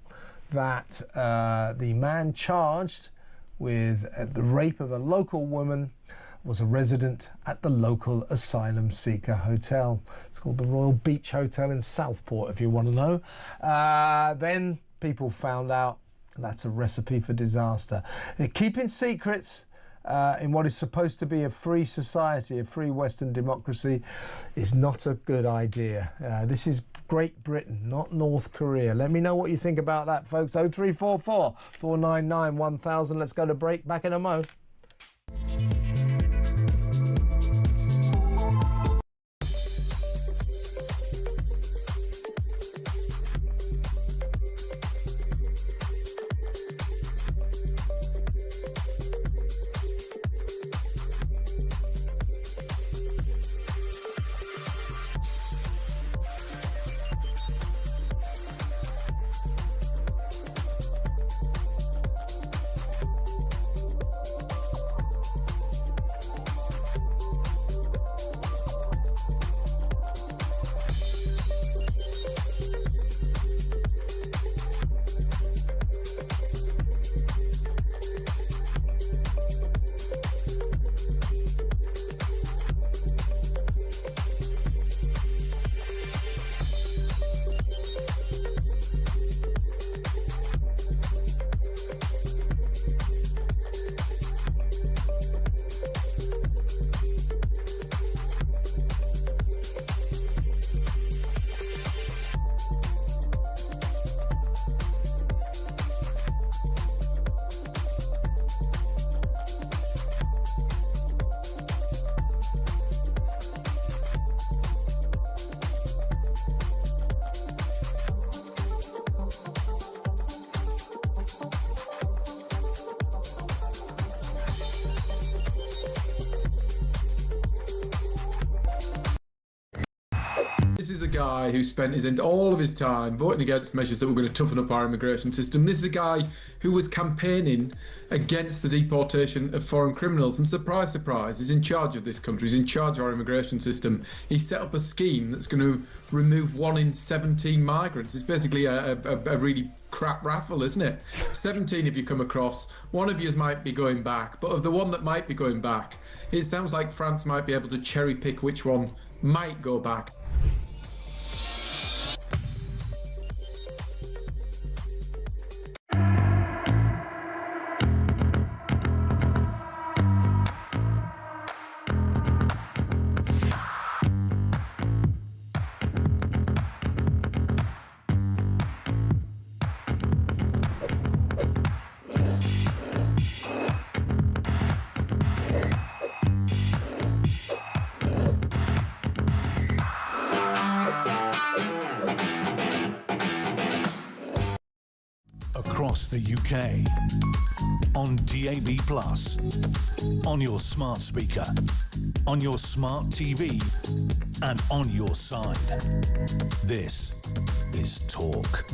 that the man charged with the rape of a local woman was a resident at the local asylum seeker hotel. It's called the Royal Beach Hotel in Southport, if you want to know. Then people found out that's a recipe for disaster. Keeping secrets in what is supposed to be a free society, a free Western democracy, is not a good idea. This is Great Britain, not North Korea. Let me know what you think about that, folks. 0344 499 1000. Let's go to break. Back in a mo. This is a guy who spent all of his time voting against measures that were going to toughen up our immigration system. This is a guy who was campaigning against the deportation of foreign criminals. And surprise, surprise, he's in charge of this country. He's in charge of our immigration system. He set up a scheme that's going to remove 1 in 17 migrants. It's basically a really crap raffle, isn't it? 17 if you come across. One of you might be going back. But of the one that might be going back, it sounds like France might be able to cherry pick which one might go back. across the UK. On DAB+, on your smart speaker, on your smart TV, and on your side. This is Talk.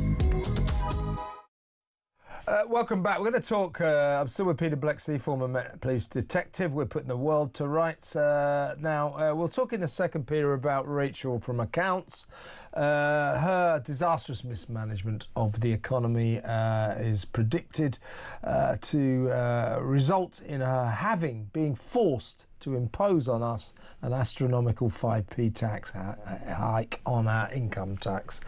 Welcome back. We're going to talk. I'm still with Peter Blexley, former Met Police detective. We're putting the world to rights now. We'll talk in a second, Peter, about Rachel from Accounts. Her disastrous mismanagement of the economy is predicted to result in her being forced to impose on us an astronomical 5p tax hike on our income tax.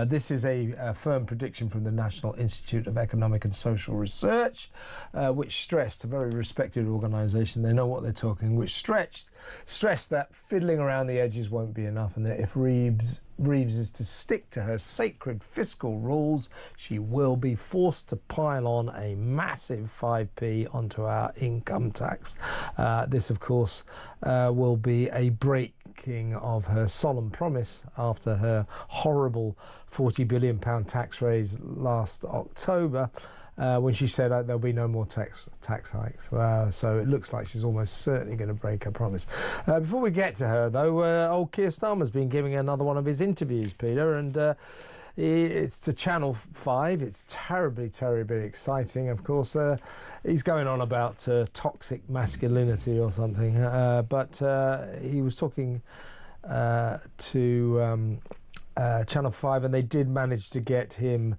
This is a firm prediction from the National Institute of Economic and Social Research, which stressed, a very respected organisation, they know what they're talking, which stressed that fiddling around the edges won't be enough, and that if Reeves is to stick to her sacred fiscal rules, she will be forced to pile on a massive 5p onto our income tax. This, of course, will be a breaking of her solemn promise after her horrible £40 billion tax raise last October, when she said there'll be no more tax hikes. So it looks like she's almost certainly going to break her promise. Before we get to her, though, old Keir Starmer's been giving another one of his interviews, Peter, and it's to Channel 5. It's terribly, terribly exciting. Of course, he's going on about toxic masculinity or something, but he was talking to Channel 5, and they did manage to get him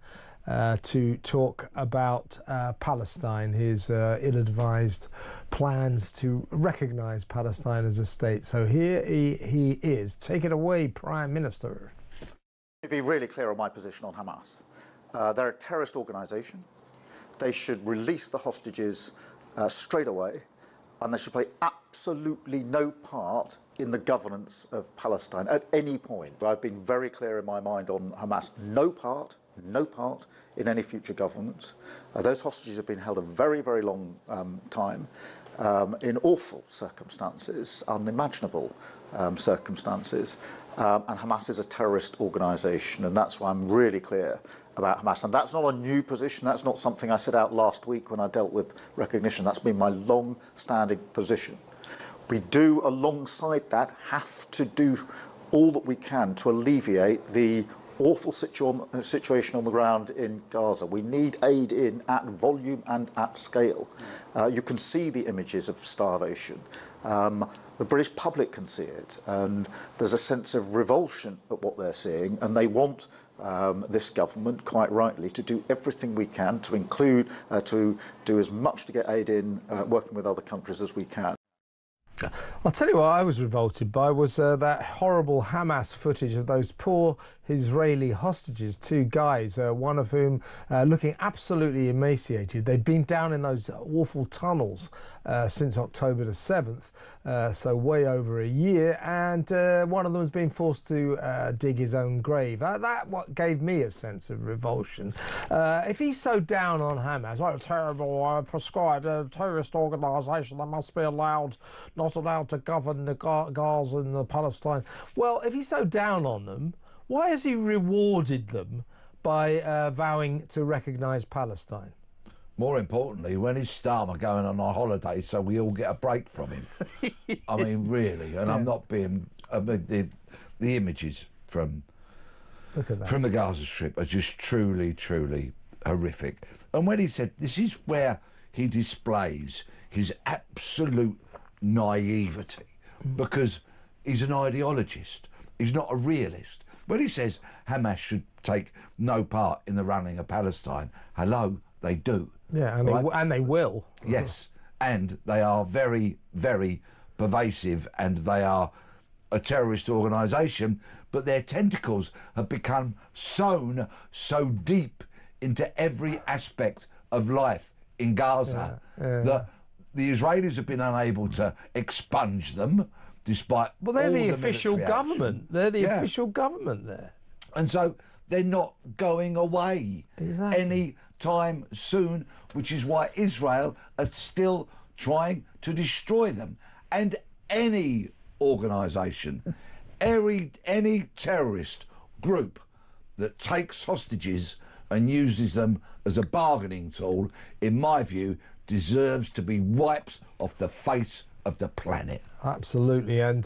to talk about Palestine, his ill-advised plans to recognise Palestine as a state. So here he is. Take it away, Prime Minister. To be really clear on my position on Hamas. They're a terrorist organisation. They should release the hostages straight away, and they should play absolutely no part in the governance of Palestine at any point. I've been very clear in my mind on Hamas. No part in any future government. Those hostages have been held a very, very long time in awful circumstances, unimaginable circumstances. And Hamas is a terrorist organisation, and that's why I'm really clear about Hamas. And that's not a new position. That's not something I set out last week when I dealt with recognition. That's been my long-standing position. We do, alongside that, have to do all that we can to alleviate the awful situation on the ground in Gaza. We need aid in at volume and at scale. You can see the images of starvation. The British public can see it, and there's a sense of revulsion at what they're seeing, and they want this government, quite rightly, to do everything we can to include, to do as much to get aid in, working with other countries as we can. I'll tell you what I was revolted by was that horrible Hamas footage of those poor Israeli hostages, two guys, one of whom looking absolutely emaciated. They'd been down in those awful tunnels since October the 7th, so way over a year, and one of them has been forced to dig his own grave. That what gave me a sense of revulsion. If he's so down on Hamas, like a terrible, prescribed terrorist organisation that must be allowed, not allowed to govern the Gaza and the Palestine. Well, if he's so down on them, why has he rewarded them by vowing to recognise Palestine? More importantly, when is Starmer going on our holiday so we all get a break from him? I mean, really, and I'm not being... the images from the Gaza Strip are just truly, truly horrific. And when he said, this is where he displays his absolute naivety, because he's an ideologist, he's not a realist. When he says Hamas should take no part in the running of Palestine, hello, they do. Yeah, and, right? And they will. Yes, and they are very, very pervasive, and they are a terrorist organisation, but their tentacles have become sown so deep into every aspect of life in Gaza that the Israelis have been unable to expunge them, despite well, they're the official government. They're the official government there, and so they're not going away any time soon. Which is why Israel are still trying to destroy them. And any organisation, any terrorist group that takes hostages and uses them as a bargaining tool, in my view, deserves to be wiped off the face of the planet. Absolutely. And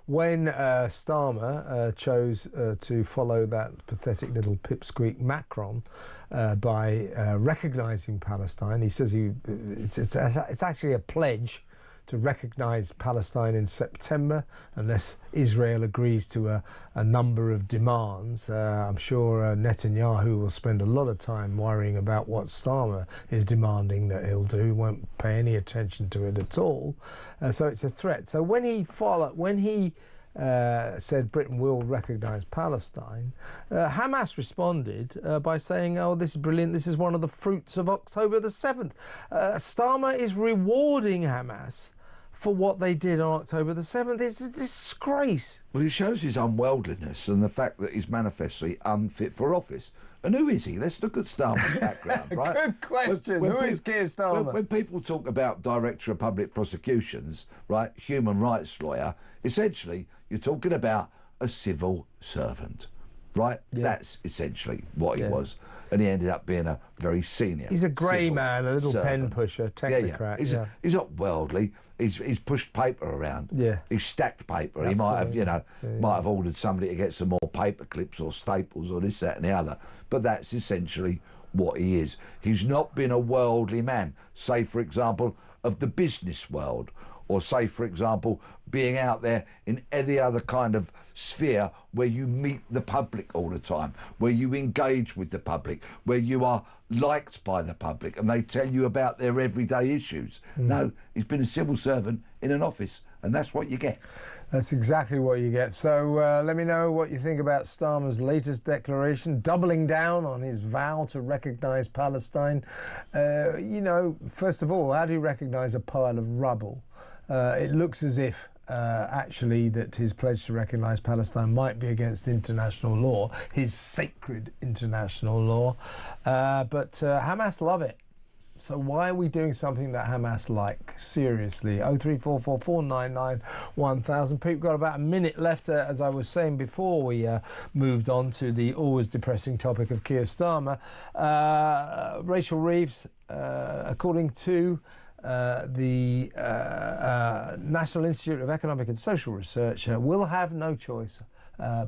when Starmer chose to follow that pathetic little pipsqueak Macron by recognising Palestine, he says it's actually a pledge to recognise Palestine in September unless Israel agrees to a number of demands. I'm sure Netanyahu will spend a lot of time worrying about what Starmer is demanding that he'll do. He won't pay any attention to it at all. So it's a threat. So when he said Britain will recognise Palestine, Hamas responded by saying, oh, this is brilliant, this is one of the fruits of October the 7th. Starmer is rewarding Hamas for what they did on October the 7th. It's a disgrace. Well, he shows his unworldliness and the fact that he's manifestly unfit for office. And who is he? Let's look at Starmer's background, right? Good question. Who is Keir Starmer? When people talk about Director of Public Prosecutions, right, human rights lawyer, essentially you're talking about a civil servant, right? Yeah. That's essentially what he was. And he ended up being a very senior. He's a grey man, a little servant. pen pusher, technocrat. He's not worldly. He's pushed paper around. Yeah. He's stacked paper. Absolutely. He might have, might have ordered somebody to get some more paper clips or staples or this, that and the other. But that's essentially what he is. He's not been a worldly man, say, for example, of the business world, or say, for example, being out there in any other kind of sphere where you meet the public all the time, where you engage with the public, where you are liked by the public and they tell you about their everyday issues. No, he's been a civil servant in an office, and that's what you get. That's exactly what you get. So let me know what you think about Starmer's latest declaration, doubling down on his vow to recognise Palestine. You know, first of all, how do you recognise a pile of rubble? It looks as if actually that his pledge to recognise Palestine might be against international law, his sacred international law. But Hamas love it. So why are we doing something that Hamas like? Seriously. 0344 499 1000. People got about a minute left, as I was saying before we moved on to the always depressing topic of Keir Starmer. Rachel Reeves, according to the National Institute of Economic and Social Research, will have no choice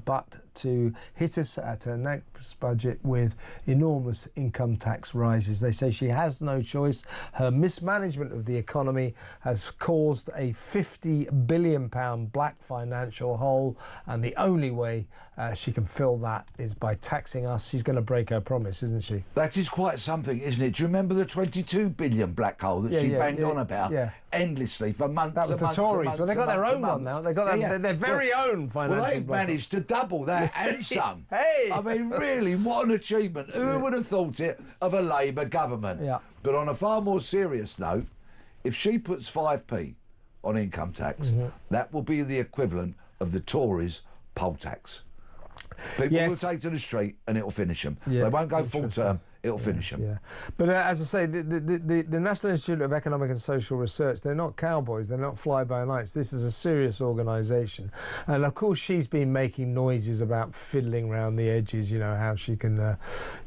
but to hit us at her next budget with enormous income tax rises. They say she has no choice. Her mismanagement of the economy has caused a £50 billion black financial hole, and the only way she can fill that is by taxing us. She's going to break her promise, isn't she? That is quite something, isn't it? Do you remember the 22 billion black hole that she banged on about endlessly for months? That was the Tories. Well, they got their own one now. They got their very own financial. Well, they've managed to double that and some. Hey! I mean, really, what an achievement. Who would have thought it of a Labour government? Yeah. But on a far more serious note, if she puts 5p on income tax, that will be the equivalent of the Tories' poll tax. People will take to the street and it'll finish them. They won't go full term. It'll finish them. Yeah. But as I say, the National Institute of Economic and Social Research, they're not cowboys, they're not fly-by-nights. This is a serious organisation. And of course she's been making noises about fiddling around the edges, you know, how she can,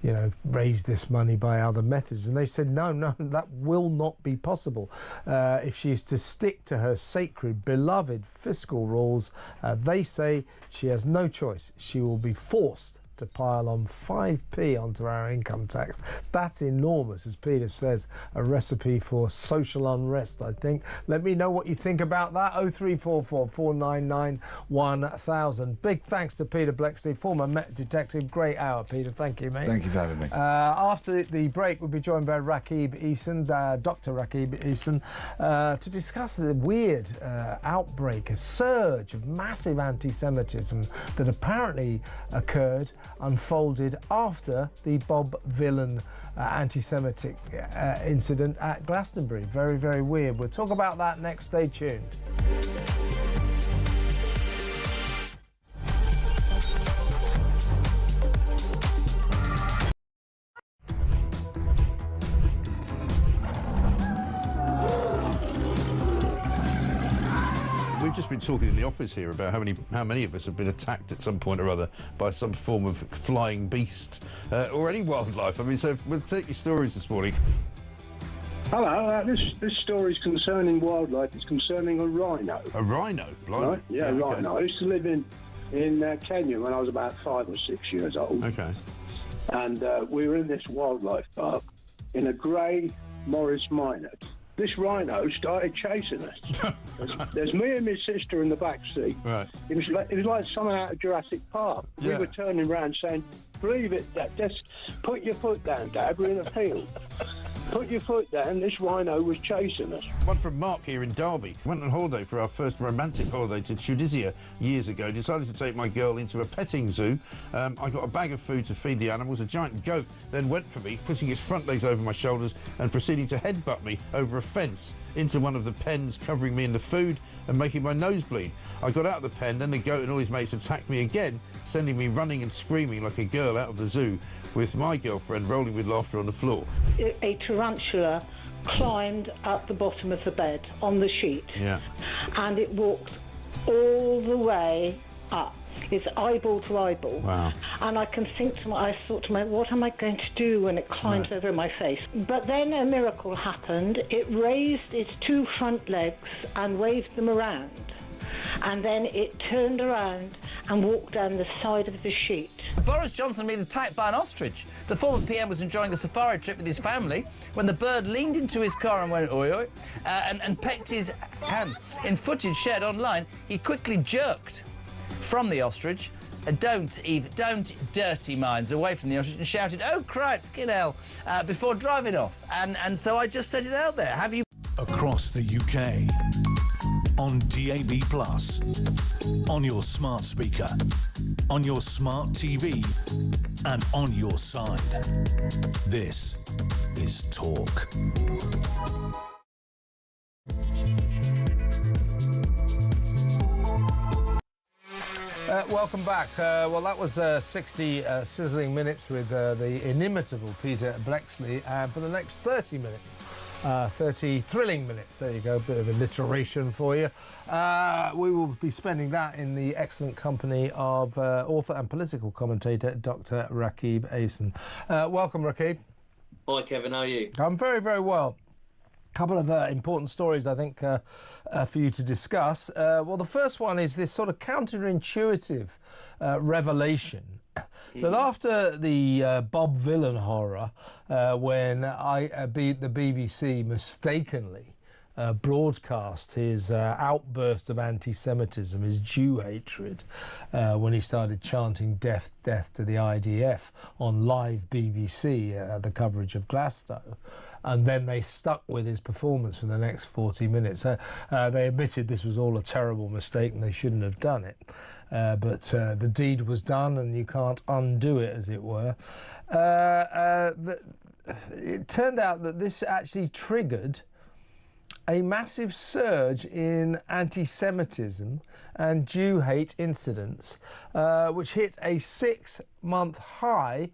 you know, raise this money by other methods. And they said, no, that will not be possible. If she's to stick to her sacred, beloved fiscal rules, they say she has no choice. She will be forced to pile on 5p onto our income tax. That's enormous, as Peter says, a recipe for social unrest, I think. Let me know what you think about that. 0344 499 1000. Big thanks to Peter Blexley, former Met detective. Great hour, Peter. Thank you, mate. Thank you for having me. After the break, we'll be joined by Rakib Eason, Dr. Rakib Eason, to discuss the weird outbreak, a surge of massive anti-Semitism that apparently occurred, unfolded after the Bob Villan anti-Semitic incident at Glastonbury. Very, very weird. We'll talk about that next. Stay tuned. just been talking in the office here about how many of us have been attacked at some point or other by some form of flying beast or any wildlife. I mean, so we'll take your stories this morning. Hello, this story is concerning wildlife. It's concerning a rhino. A rhino? Blimey. Right? Yeah, okay. rhino. I used to live in Kenya when I was about 5 or 6 years old. Okay. And we were in this wildlife park in a grey Morris Minor. This rhino started chasing us. There's me and my sister in the back seat. Right. It was like something out of Jurassic Park. Yeah. We were turning around saying, "Believe it, Dad. Just put your foot down, Dad. We're in a field. Put your foot down." This rhino was chasing us. One from Mark here in Derby. Went on holiday for our first romantic holiday to Tunisia years ago. Decided to take my girl into a petting zoo. I got a bag of food to feed the animals. A giant goat then went for me, putting its front legs over my shoulders and proceeding to headbutt me over a fence into one of the pens, covering me in the food and making my nose bleed. I got out of the pen, then the goat and all his mates attacked me again, sending me running and screaming like a girl out of the zoo, with my girlfriend rolling with laughter on the floor. A tarantula climbed up the bottom of the bed on the sheet. Yeah. And it walked all the way up. It's eyeball to eyeball. Wow. And I thought to myself, what am I going to do when it climbs over my face? But then a miracle happened. It raised its two front legs and waved them around. And then it turned around and walked down the side of the sheet. Boris Johnson been attacked by an ostrich. The former PM was enjoying a safari trip with his family when the bird leaned into his car and went oi oi and pecked his hand. In footage shared online, he quickly jerked from the ostrich. Don't dirty minds away from the ostrich, and shouted, "Oh, Christ, get hell," before driving off. And so I just set it out there. Have you... Across the UK, on DAB+, on your smart speaker, on your smart TV, and on your side. This is Talk. Welcome back. Well, that was 60 sizzling minutes with the inimitable Peter Bleksley, and for the next 30 minutes, 30 thrilling minutes, there you go, a bit of alliteration for you. We will be spending that in the excellent company of author and political commentator Dr. Rakib Ahsan. Welcome, Rakib. Hi, Kevin, how are you? I'm very, very well. Couple of important stories, I think, for you to discuss. Well, the first one is this sort of counterintuitive revelation that after the Bob Villain horror, when the BBC mistakenly broadcast his outburst of anti-Semitism, his Jew hatred, when he started chanting death, death to the IDF on live BBC, the coverage of Glasgow. And then they stuck with his performance for the next 40 minutes. They admitted this was all a terrible mistake and they shouldn't have done it. But the deed was done and you can't undo it, as it were. It turned out that this actually triggered a massive surge in anti-Semitism and Jew hate incidents, which hit a 6-month high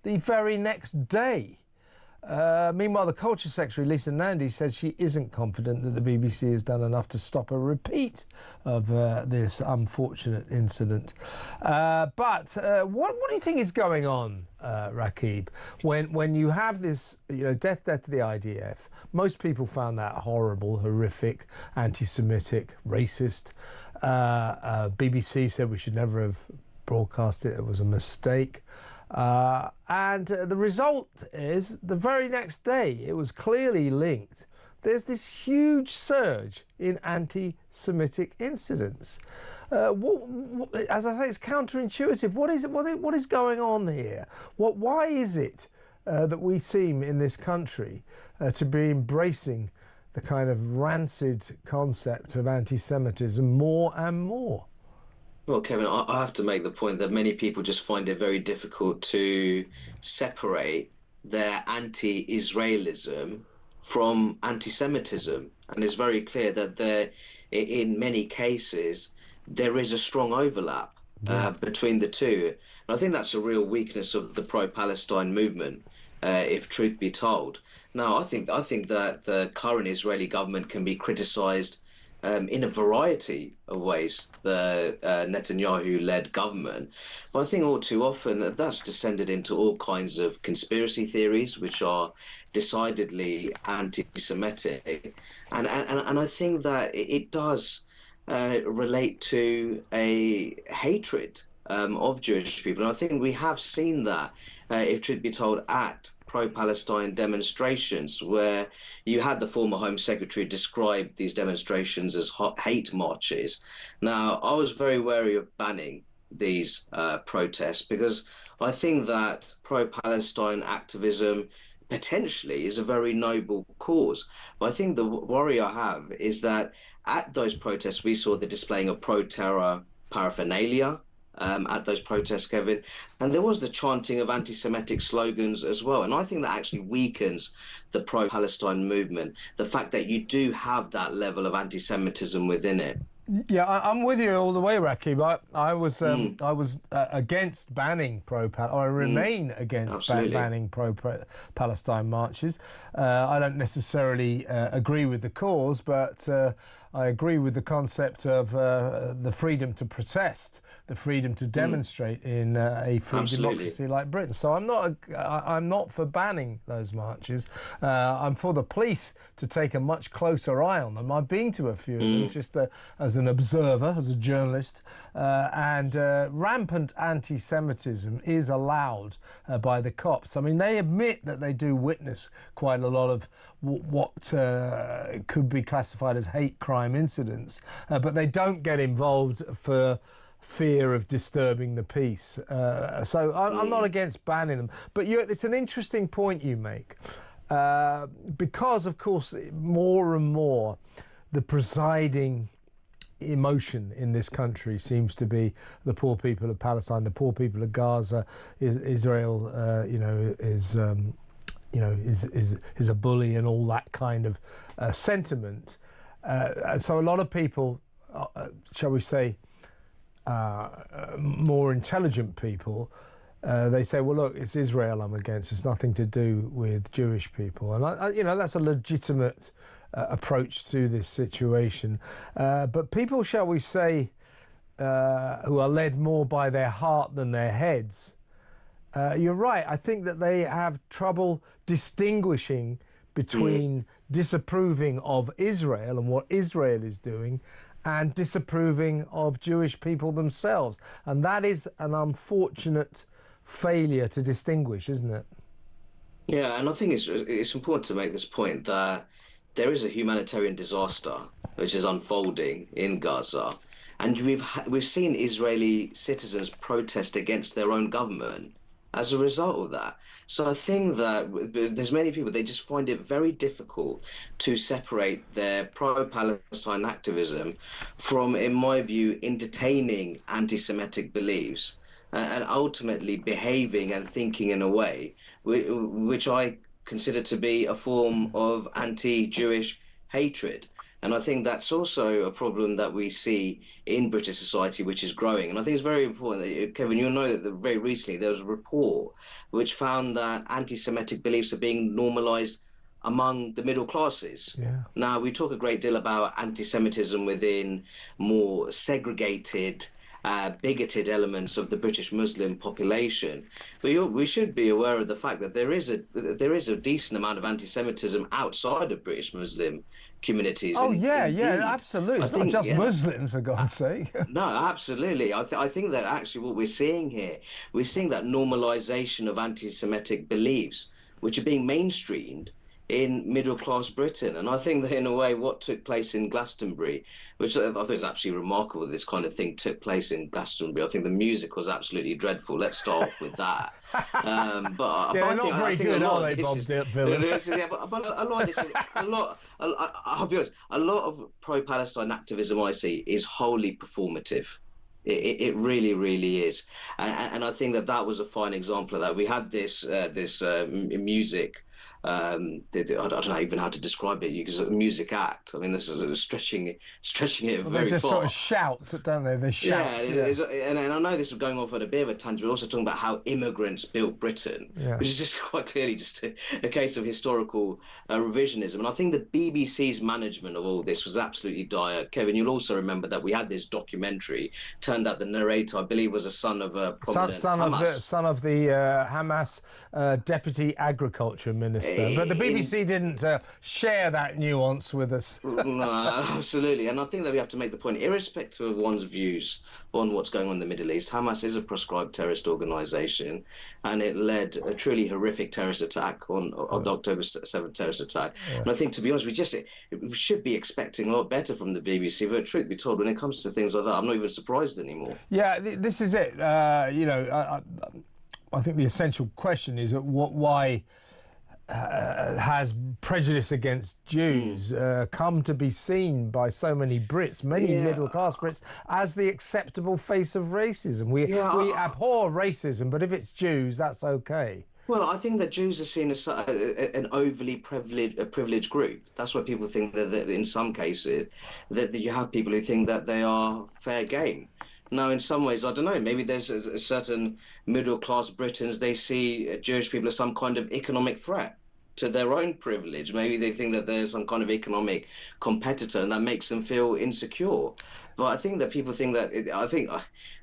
the very next day. Meanwhile, the Culture Secretary, Lisa Nandy, says she isn't confident that the BBC has done enough to stop a repeat of this unfortunate incident. But what do you think is going on, Rakib, when you have this, death to the IDF? Most people found that horrible, horrific, anti-Semitic, racist. BBC said we should never have broadcast it. It was a mistake. And the result is, the very next day, it was clearly linked. There's this huge surge in anti-Semitic incidents. As I say, it's counterintuitive. What is going on here? Why is it that we seem in this country to be embracing the kind of rancid concept of anti-Semitism more and more? Well, Kevin, I have to make the point that many people just find it very difficult to separate their anti-Israelism from anti-Semitism. And it's very clear that in many cases, there is a strong overlap between the two. And I think that's a real weakness of the pro-Palestine movement, if truth be told. Now, I think that the current Israeli government can be criticised in a variety of ways, the Netanyahu-led government. But I think all too often that's descended into all kinds of conspiracy theories, which are decidedly anti-Semitic. And I think that it does relate to a hatred of Jewish people. And I think we have seen that, if truth be told, at pro-Palestine demonstrations, where you had the former Home Secretary describe these demonstrations as hate marches. Now, I was very wary of banning these protests because I think that pro-Palestine activism potentially is a very noble cause. But I think the worry I have is that at those protests, we saw the displaying of pro-terror paraphernalia at those protests, Kevin. And there was the chanting of anti-Semitic slogans as well. And I think that actually weakens the pro-Palestine movement, the fact that you do have that level of anti-Semitism within it. Yeah, I'm with you all the way, Rakib. I was against banning I remain against banning pro-Palestine marches. I don't necessarily agree with the cause, but I agree with the concept of the freedom to protest, the freedom to demonstrate in a free democracy like Britain. So I'm not for banning those marches. I'm for the police to take a much closer eye on them. I've been to a few of them just as an observer, as a journalist, and rampant anti-Semitism is allowed by the cops. I mean, they admit that they do witness quite a lot of what could be classified as hate crime incidents, but they don't get involved for fear of disturbing the peace. So I'm not against banning them, but it's an interesting point you make, because of course more and more the presiding emotion in this country seems to be the poor people of Palestine, the poor people of Gaza. Israel is a bully and all that kind of sentiment. So a lot of people, shall we say, more intelligent people, they say, well, look, it's Israel I'm against. It's nothing to do with Jewish people. And, that's a legitimate approach to this situation. But people, shall we say, who are led more by their heart than their heads, you're right. I think that they have trouble distinguishing between disapproving of Israel and what Israel is doing and disapproving of Jewish people themselves. And that is an unfortunate failure to distinguish, isn't it? Yeah, and I think it's important to make this point that there is a humanitarian disaster which is unfolding in Gaza, and we've seen Israeli citizens protest against their own government as a result of that. So I think that there's many people, they just find it very difficult to separate their pro-Palestine activism from, in my view, entertaining anti-Semitic beliefs and ultimately behaving and thinking in a way which I consider to be a form of anti-Jewish hatred. And I think that's also a problem that we see in British society, which is growing. And I think it's very important that, Kevin, you'll know that very recently there was a report which found that anti-Semitic beliefs are being normalised among the middle classes. Yeah. Now, we talk a great deal about anti-Semitism within more segregated, bigoted elements of the British Muslim population, but we should be aware of the fact that there is a decent amount of anti-Semitism outside of British Muslim communities. Oh, absolutely. It's not just Muslims, for God's sake. No, absolutely. I think that actually what we're seeing here, we're seeing that normalisation of anti-Semitic beliefs, which are being mainstreamed in middle-class Britain. And I think that in a way what took place in Glastonbury, which I think is absolutely remarkable, this kind of thing took place in Glastonbury. I think the music was absolutely dreadful. Let's start off with that. But they're not very good, are they, Bob Dylan? But a lot of this, I'll be honest, a lot of pro-Palestine activism I see is wholly performative. It really, really is. And I think that was a fine example of that. We had this music I don't know even how to describe it. Because a music act. I mean, this is stretching it very they just far. sort of shout, don't they? They shout. And I know this is going off at a bit of a tangent, but also talking about how immigrants built Britain, which is just quite clearly just a case of historical revisionism. And I think the BBC's management of all this was absolutely dire. Kevin, you'll also remember that we had this documentary. Turned out the narrator, I believe, was a son of a prominent son of the Hamas deputy agriculture minister. But the BBC didn't share that nuance with us. No, absolutely. And I think that we have to make the point, irrespective of one's views on what's going on in the Middle East, Hamas is a proscribed terrorist organisation, and it led a truly horrific terrorist attack on the October 7th terrorist attack. Yeah. And I think, to be honest, we should be expecting a lot better from the BBC, but truth be told, when it comes to things like that, I'm not even surprised anymore. Yeah, this is it. I think the essential question is why has prejudice against Jews come to be seen by so many Brits, many middle-class Brits, as the acceptable face of racism? We abhor racism, but if it's Jews, that's okay. Well, I think that Jews are seen as an overly privileged group. That's why people think that in some cases that you have people who think that they are fair game. Now, in some ways, I don't know, maybe there's a certain middle-class Britons, they see Jewish people as some kind of economic threat to their own privilege. Maybe they think that there's some kind of economic competitor, and that makes them feel insecure. But I think that people think that,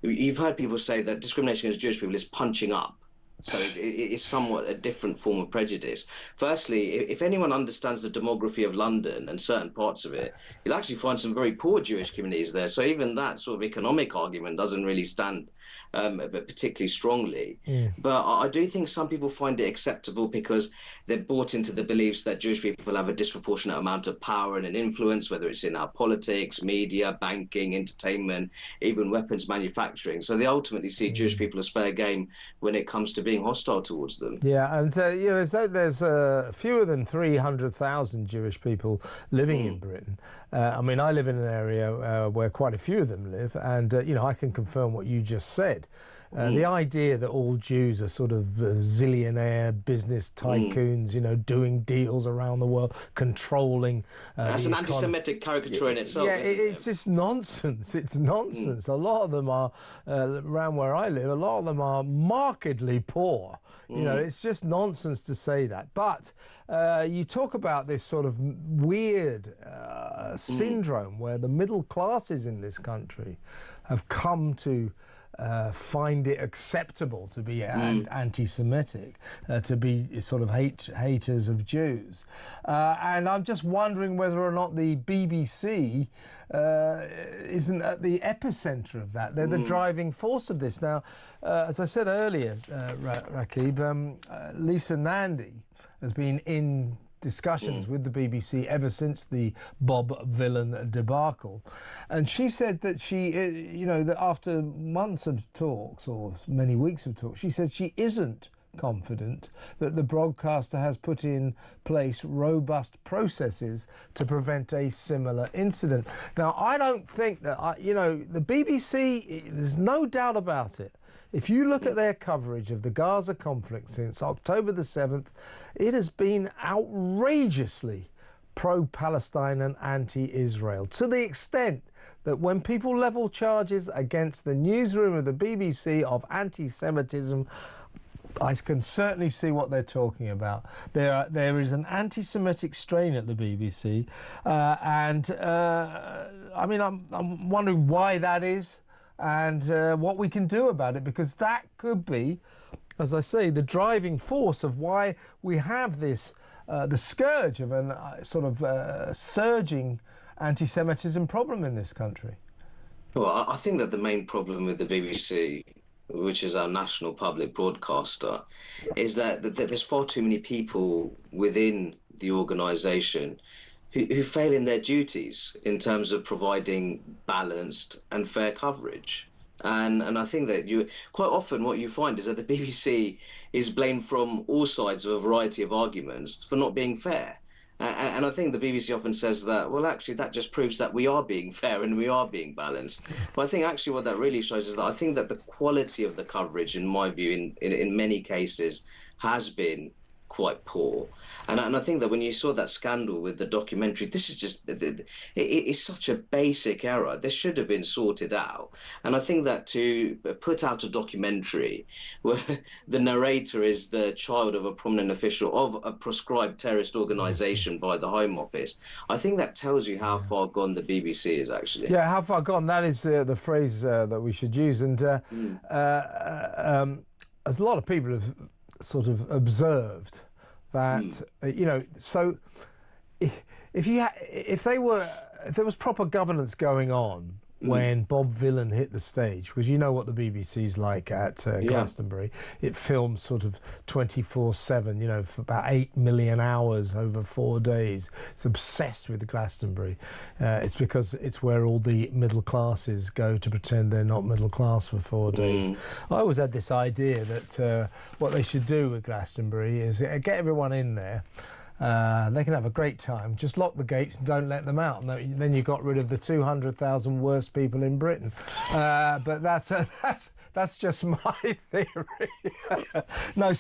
you've heard people say that discrimination against Jewish people is punching up. So it's somewhat a different form of prejudice. Firstly, if anyone understands the demography of London and certain parts of it, you'll actually find some very poor Jewish communities there. So even that sort of economic argument doesn't really stand particularly strongly. But I do think some people find it acceptable because they're bought into the beliefs that Jewish people have a disproportionate amount of power and an influence, whether it's in our politics, media, banking, entertainment, even weapons manufacturing. So they ultimately see Jewish people as fair game when it comes to being hostile towards them. Yeah, and there's fewer than 300,000 Jewish people living in Britain. I mean, I live in an area where quite a few of them live, and I can confirm what you just said. The idea that all Jews are sort of zillionaire business tycoons, doing deals around the world, controlling. That's an anti-Semitic caricature in itself. Yeah, it's just nonsense. It's nonsense. A lot of them are, around where I live, a lot of them are markedly poor. It's just nonsense to say that. But you talk about this sort of weird syndrome where the middle classes in this country have come to find it acceptable to be anti-Semitic, to be sort of haters of Jews. And I'm just wondering whether or not the BBC isn't at the epicenter of that. They're the driving force of this. Now, as I said earlier, Rakib, Lisa Nandy has been in discussions with the BBC ever since the Bob Villan debacle, and she said that that after months of talks or many weeks of talks, she said she isn't confident that the broadcaster has put in place robust processes to prevent a similar incident. Now, I don't think that the BBC, there's no doubt about it. If you look at their coverage of the Gaza conflict since October the 7th, it has been outrageously pro-Palestine and anti-Israel, to the extent that when people level charges against the newsroom of the BBC of anti-Semitism, I can certainly see what they're talking about. There is an anti-Semitic strain at the BBC, and I'm wondering why that is, and what we can do about it, because that could be, as I say, the driving force of why we have this, the scourge of a sort of surging anti-Semitism problem in this country. Well, I think that the main problem with the BBC, which is our national public broadcaster, is that there's far too many people within the organisation who fail in their duties in terms of providing balanced and fair coverage. And I think that quite often what you find is that the BBC is blamed from all sides of a variety of arguments for not being fair. And I think the BBC often says that, well, actually, that just proves that we are being fair and we are being balanced. But I think actually what that really shows is that I think that the quality of the coverage, in my view, in many cases, has been quite poor. And I think that when you saw that scandal with the documentary, this is just, it's such a basic error. This should have been sorted out. And I think that to put out a documentary where the narrator is the child of a prominent official of a proscribed terrorist organisation by the Home Office, I think that tells you how far gone the BBC is, actually. Yeah, how far gone. That is the phrase that we should use. And as a lot of people have sort of observed, that so if there was proper governance going on when Bob Vylan hit the stage, because you know what the BBC's like at Glastonbury, it films sort of 24/7, for about 8 million hours over 4 days. It's obsessed with Glastonbury. It's because it's where all the middle classes go to pretend they're not middle class for 4 days. I always had this idea that what they should do with Glastonbury is get everyone in there. They can have a great time. Just lock the gates and don't let them out. And then you got rid of the 200,000 worst people in Britain. But that's just my theory. No,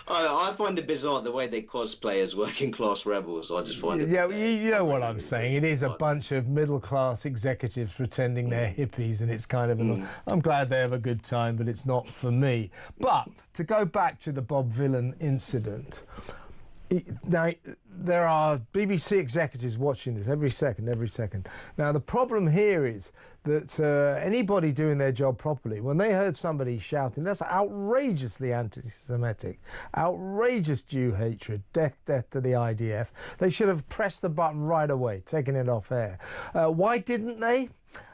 I find it bizarre the way they cosplay as working class rebels. I just find it. Yeah, you know what I'm saying. It is a bunch of middle class executives pretending they're hippies, and it's kind of. I'm glad they have a good time, but it's not for me. But to go back to the Bob Vylan incident. Now, there are BBC executives watching this every second. Now, the problem here is that anybody doing their job properly, when they heard somebody shouting, that's outrageously anti-Semitic, outrageous Jew hatred, death to the IDF, they should have pressed the button right away, taken it off air. Why didn't they?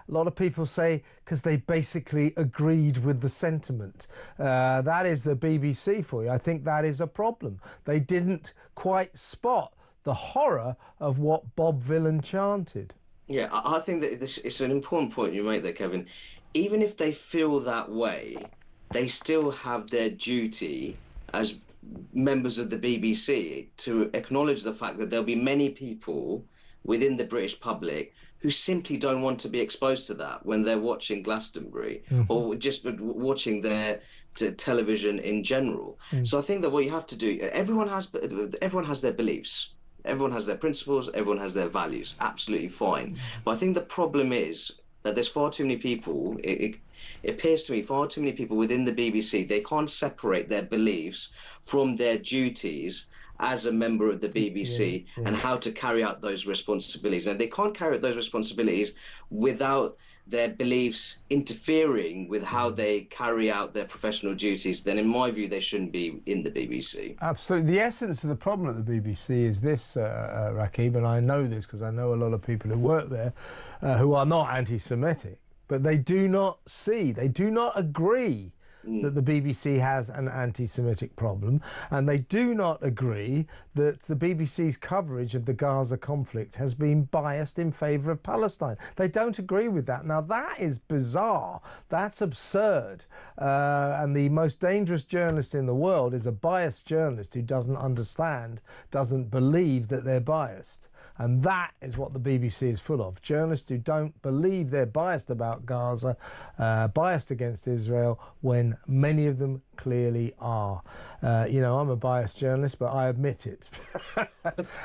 A lot of people say because they basically agreed with the sentiment. That is the BBC for you. I think that is a problem. They didn't quite spot the horror of what Bob Vylan chanted. Yeah, I think that it's an important point you make there, Kevin. Even if they feel that way, they still have their duty as members of the BBC to acknowledge the fact that there'll be many people within the British public who simply don't want to be exposed to that when they're watching Glastonbury or just watching their television in general. So I think that what you have to do, everyone has their beliefs, everyone has their principles, everyone has their values, absolutely fine. But I think the problem is that there's far too many people, it appears to me, far too many people within the BBC, they can't separate their beliefs from their duties as a member of the BBC and how to carry out those responsibilities. And they can't carry out those responsibilities without their beliefs interfering with how they carry out their professional duties. Then in my view, they shouldn't be in the BBC. Absolutely. The essence of the problem at the BBC is this, Rakib, and I know this because I know a lot of people who work there who are not anti-Semitic, but they do not see, they do not agree that the BBC has an anti-Semitic problem, and they do not agree that the BBC's coverage of the Gaza conflict has been biased in favour of Palestine. They don't agree with that. Now, that is bizarre. That's absurd. And the most dangerous journalist in the world is a biased journalist who doesn't understand, doesn't believe that they're biased. And that is what the BBC is full of. Journalists who don't believe they're biased about Gaza, biased against Israel, when many of them clearly are. I'm a biased journalist, but I admit it. Well,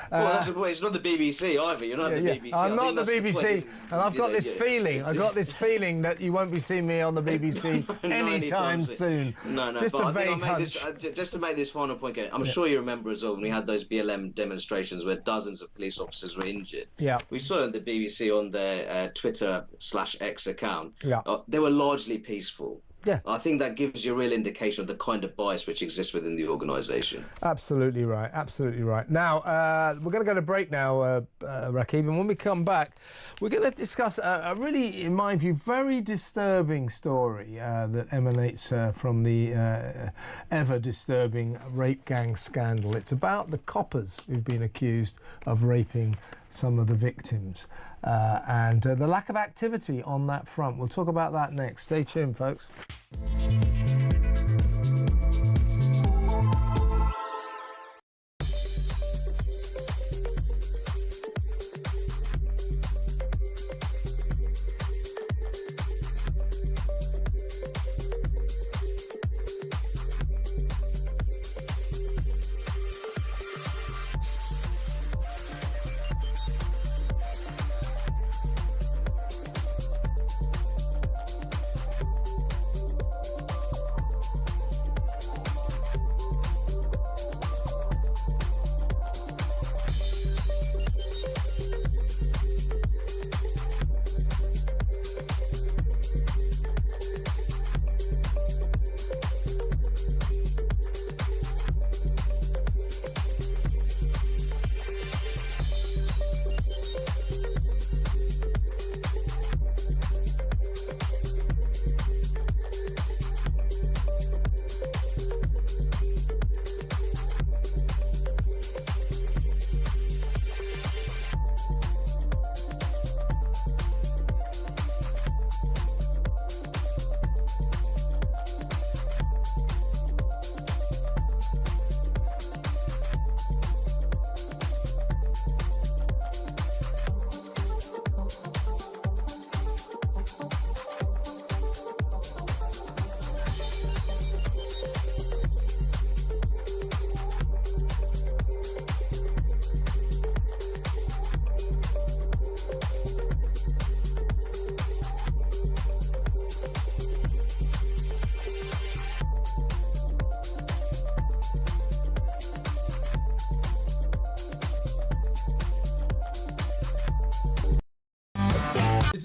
that's the point. It's not the BBC either. You're not the BBC. I'm not the BBC, and I've got this feeling. I've got this feeling that you won't be seeing me on the BBC anytime soon. No. Just but a vague hunch. Just to make this final point, I'm sure you remember as well when we had those BLM demonstrations where dozens of police officers were injured. Yeah. We saw it at the BBC on their Twitter/X account. Yeah. They were largely peaceful. Yeah. I think that gives you a real indication of the kind of bias which exists within the organisation. Absolutely right. Absolutely right. Now, we're going to go to break now, Rakib, and when we come back, we're going to discuss a really, in my view, very disturbing story that emanates from the ever-disturbing rape gang scandal. It's about the coppers who've been accused of raping some of the victims and the lack of activity on that front. We'll talk about that next. Stay tuned, folks.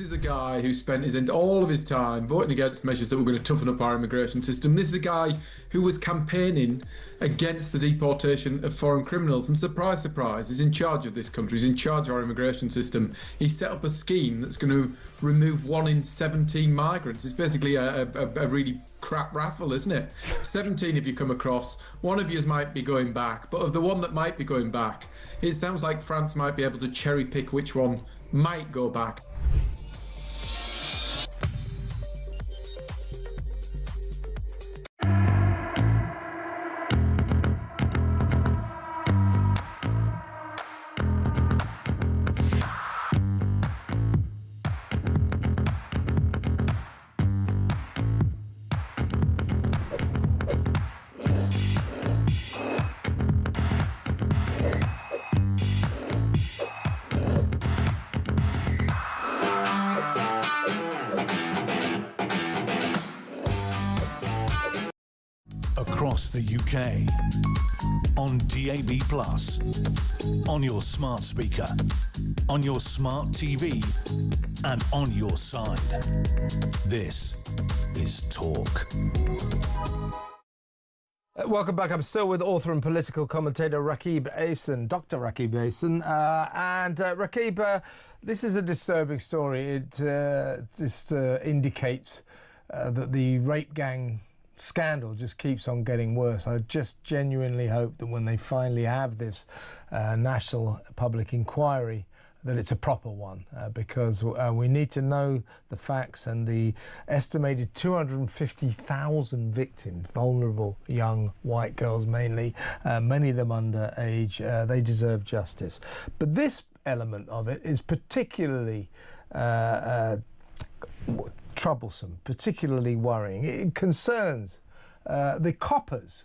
This is a guy who spent all of his time voting against measures that were going to toughen up our immigration system. This is a guy who was campaigning against the deportation of foreign criminals. And surprise, surprise, he's in charge of this country. He's in charge of our immigration system. He set up a scheme that's going to remove 1 in 17 migrants. It's basically a really crap raffle, isn't it? 17 if you come across. One of you might be going back. But of the one that might be going back, it sounds like France might be able to cherry pick which one might go back. Across the UK, on DAB+, on your smart speaker, on your smart TV, and on your side. This is Talk. Welcome back. I'm still with author and political commentator Rakib Ehsan, Dr. Rakib Ehsan. Rakib, this is a disturbing story. It just indicates that the rape gang scandal just keeps on getting worse. I just genuinely hope that when they finally have this national public inquiry, that it's a proper one, because we need to know the facts, and the estimated 250,000 victims, vulnerable young white girls mainly, many of them underage, they deserve justice. But this element of it is particularly troublesome, particularly worrying. It concerns the coppers,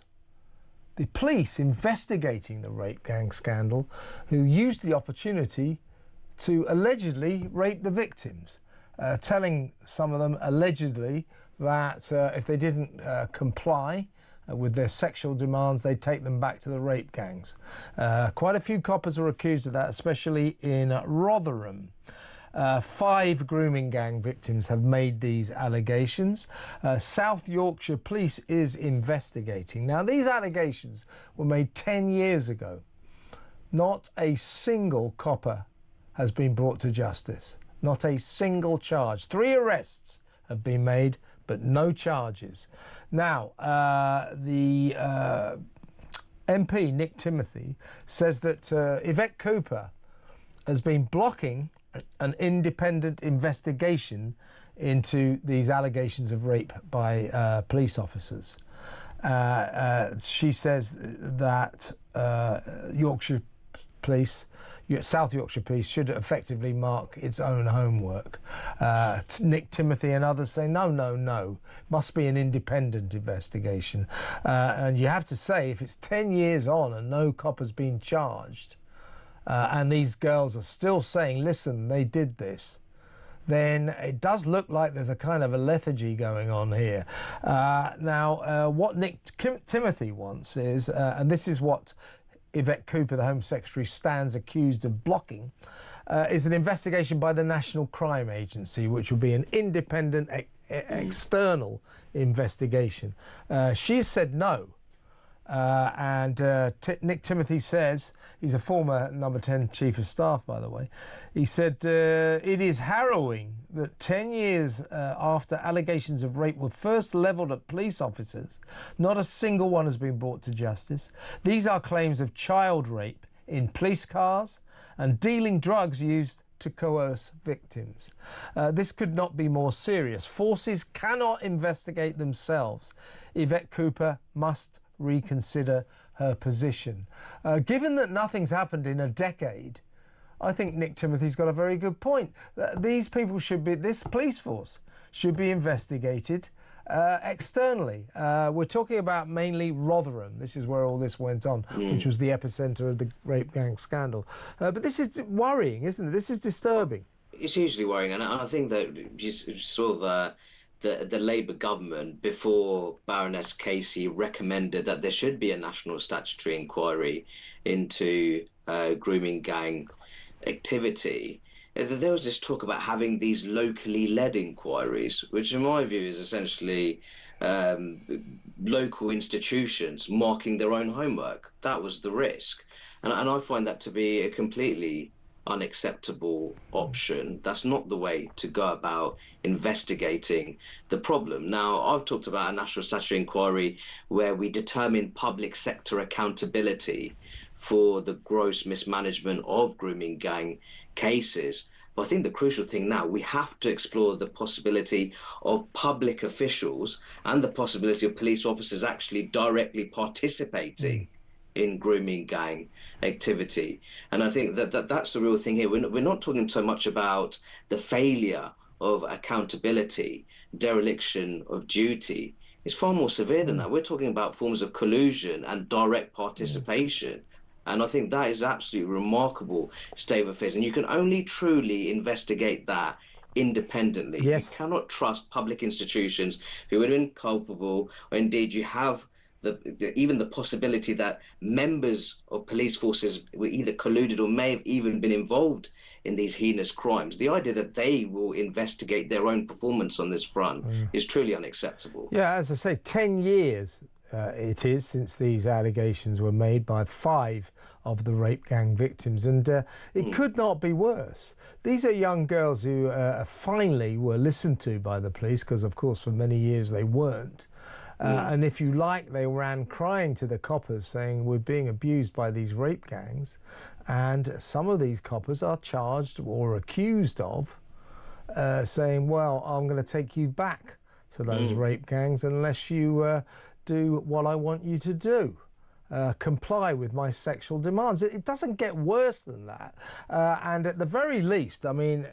the police investigating the rape gang scandal, who used the opportunity to allegedly rape the victims, telling some of them allegedly that if they didn't comply with their sexual demands, they'd take them back to the rape gangs. Quite a few coppers were accused of that, especially in Rotherham. 5 grooming gang victims have made these allegations. South Yorkshire Police is investigating. Now, these allegations were made 10 years ago. Not a single copper has been brought to justice. Not a single charge. 3 arrests have been made, but no charges. Now, the MP, Nick Timothy, says that Yvette Cooper has been blocking an independent investigation into these allegations of rape by police officers. She says that South Yorkshire Police should effectively mark its own homework. Nick Timothy and others say, no, must be an independent investigation. And you have to say, if it's 10 years on and no cop has been charged, and these girls are still saying, listen, they did this, then it does look like there's a kind of a lethargy going on here. What Nick Timothy wants is, and this is what Yvette Cooper, the Home Secretary, stands accused of blocking, is an investigation by the National Crime Agency, which will be an independent, external investigation. She said no. Nick Timothy says, he's a former number 10 chief of staff, by the way, he said, it is harrowing that 10 years after allegations of rape were first levelled at police officers, not a single one has been brought to justice. These are claims of child rape in police cars and dealing drugs used to coerce victims. This could not be more serious. Forces cannot investigate themselves. Yvette Cooper must reconsider her position. Given that nothing's happened in a decade, I think Nick Timothy's got a very good point. These people this police force should be investigated externally. We're talking about mainly Rotherham. This is where all this went on, which was the epicentre of the rape gang scandal. But this is worrying, isn't it? This is disturbing. It's hugely worrying, and I think that you saw the Labour government, before Baroness Casey recommended that there should be a national statutory inquiry into grooming gang activity, there was this talk about having these locally led inquiries, which in my view is essentially local institutions marking their own homework. That was the risk. And I find that to be a completely unacceptable option. That's not the way to go about investigating the problem. Now, I've talked about a national statutory inquiry where we determine public sector accountability for the gross mismanagement of grooming gang cases. But I think the crucial thing now, we have to explore the possibility of public officials and the possibility of police officers actually directly participating in grooming gang activity. And I think that's the real thing here. We're not talking so much about the failure of accountability, dereliction of duty. It's far more severe than that. We're talking about forms of collusion and direct participation. And I think that is absolutely remarkable state of affairs. And you can only truly investigate that independently. Yes. You cannot trust public institutions who would have been culpable, or indeed you have even the possibility that members of police forces were either colluded or may have even been involved in these heinous crimes. The idea that they will investigate their own performance on this front is truly unacceptable. Yeah, as I say, 10 years it is since these allegations were made by 5 of the rape gang victims, and it could not be worse. These are young girls who finally were listened to by the police, because of course for many years they weren't. And if you like, they ran crying to the coppers saying, we're being abused by these rape gangs. And some of these coppers are charged or accused of saying, well, I'm going to take you back to those rape gangs unless you do what I want you to do. Comply with my sexual demands. It doesn't get worse than that. And at the very least, I mean,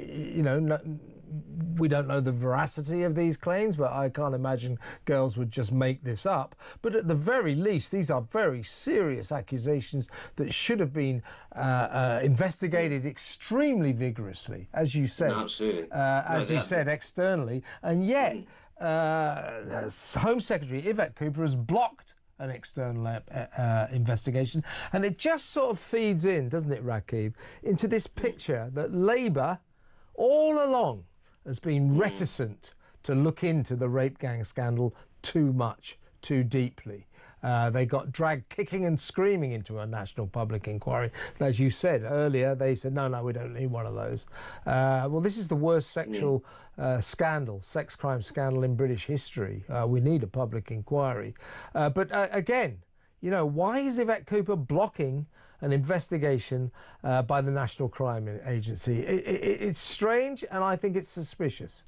you know, we don't know the veracity of these claims, but I can't imagine girls would just make this up. But at the very least, these are very serious accusations that should have been investigated extremely vigorously, as you said. Absolutely. As you said, externally. And yet, Home Secretary Yvette Cooper has blocked an external investigation. And it just sort of feeds in, doesn't it, Rakib, into this picture that Labour all along has been reticent to look into the rape gang scandal too much, too deeply. They got dragged kicking and screaming into a national public inquiry. As you said earlier, they said, no, we don't need one of those. Well, this is the worst sexual scandal, sex crime scandal in British history. We need a public inquiry. But again, you know, why is Yvette Cooper blocking an investigation by the National Crime Agency? It's strange, and I think it's suspicious.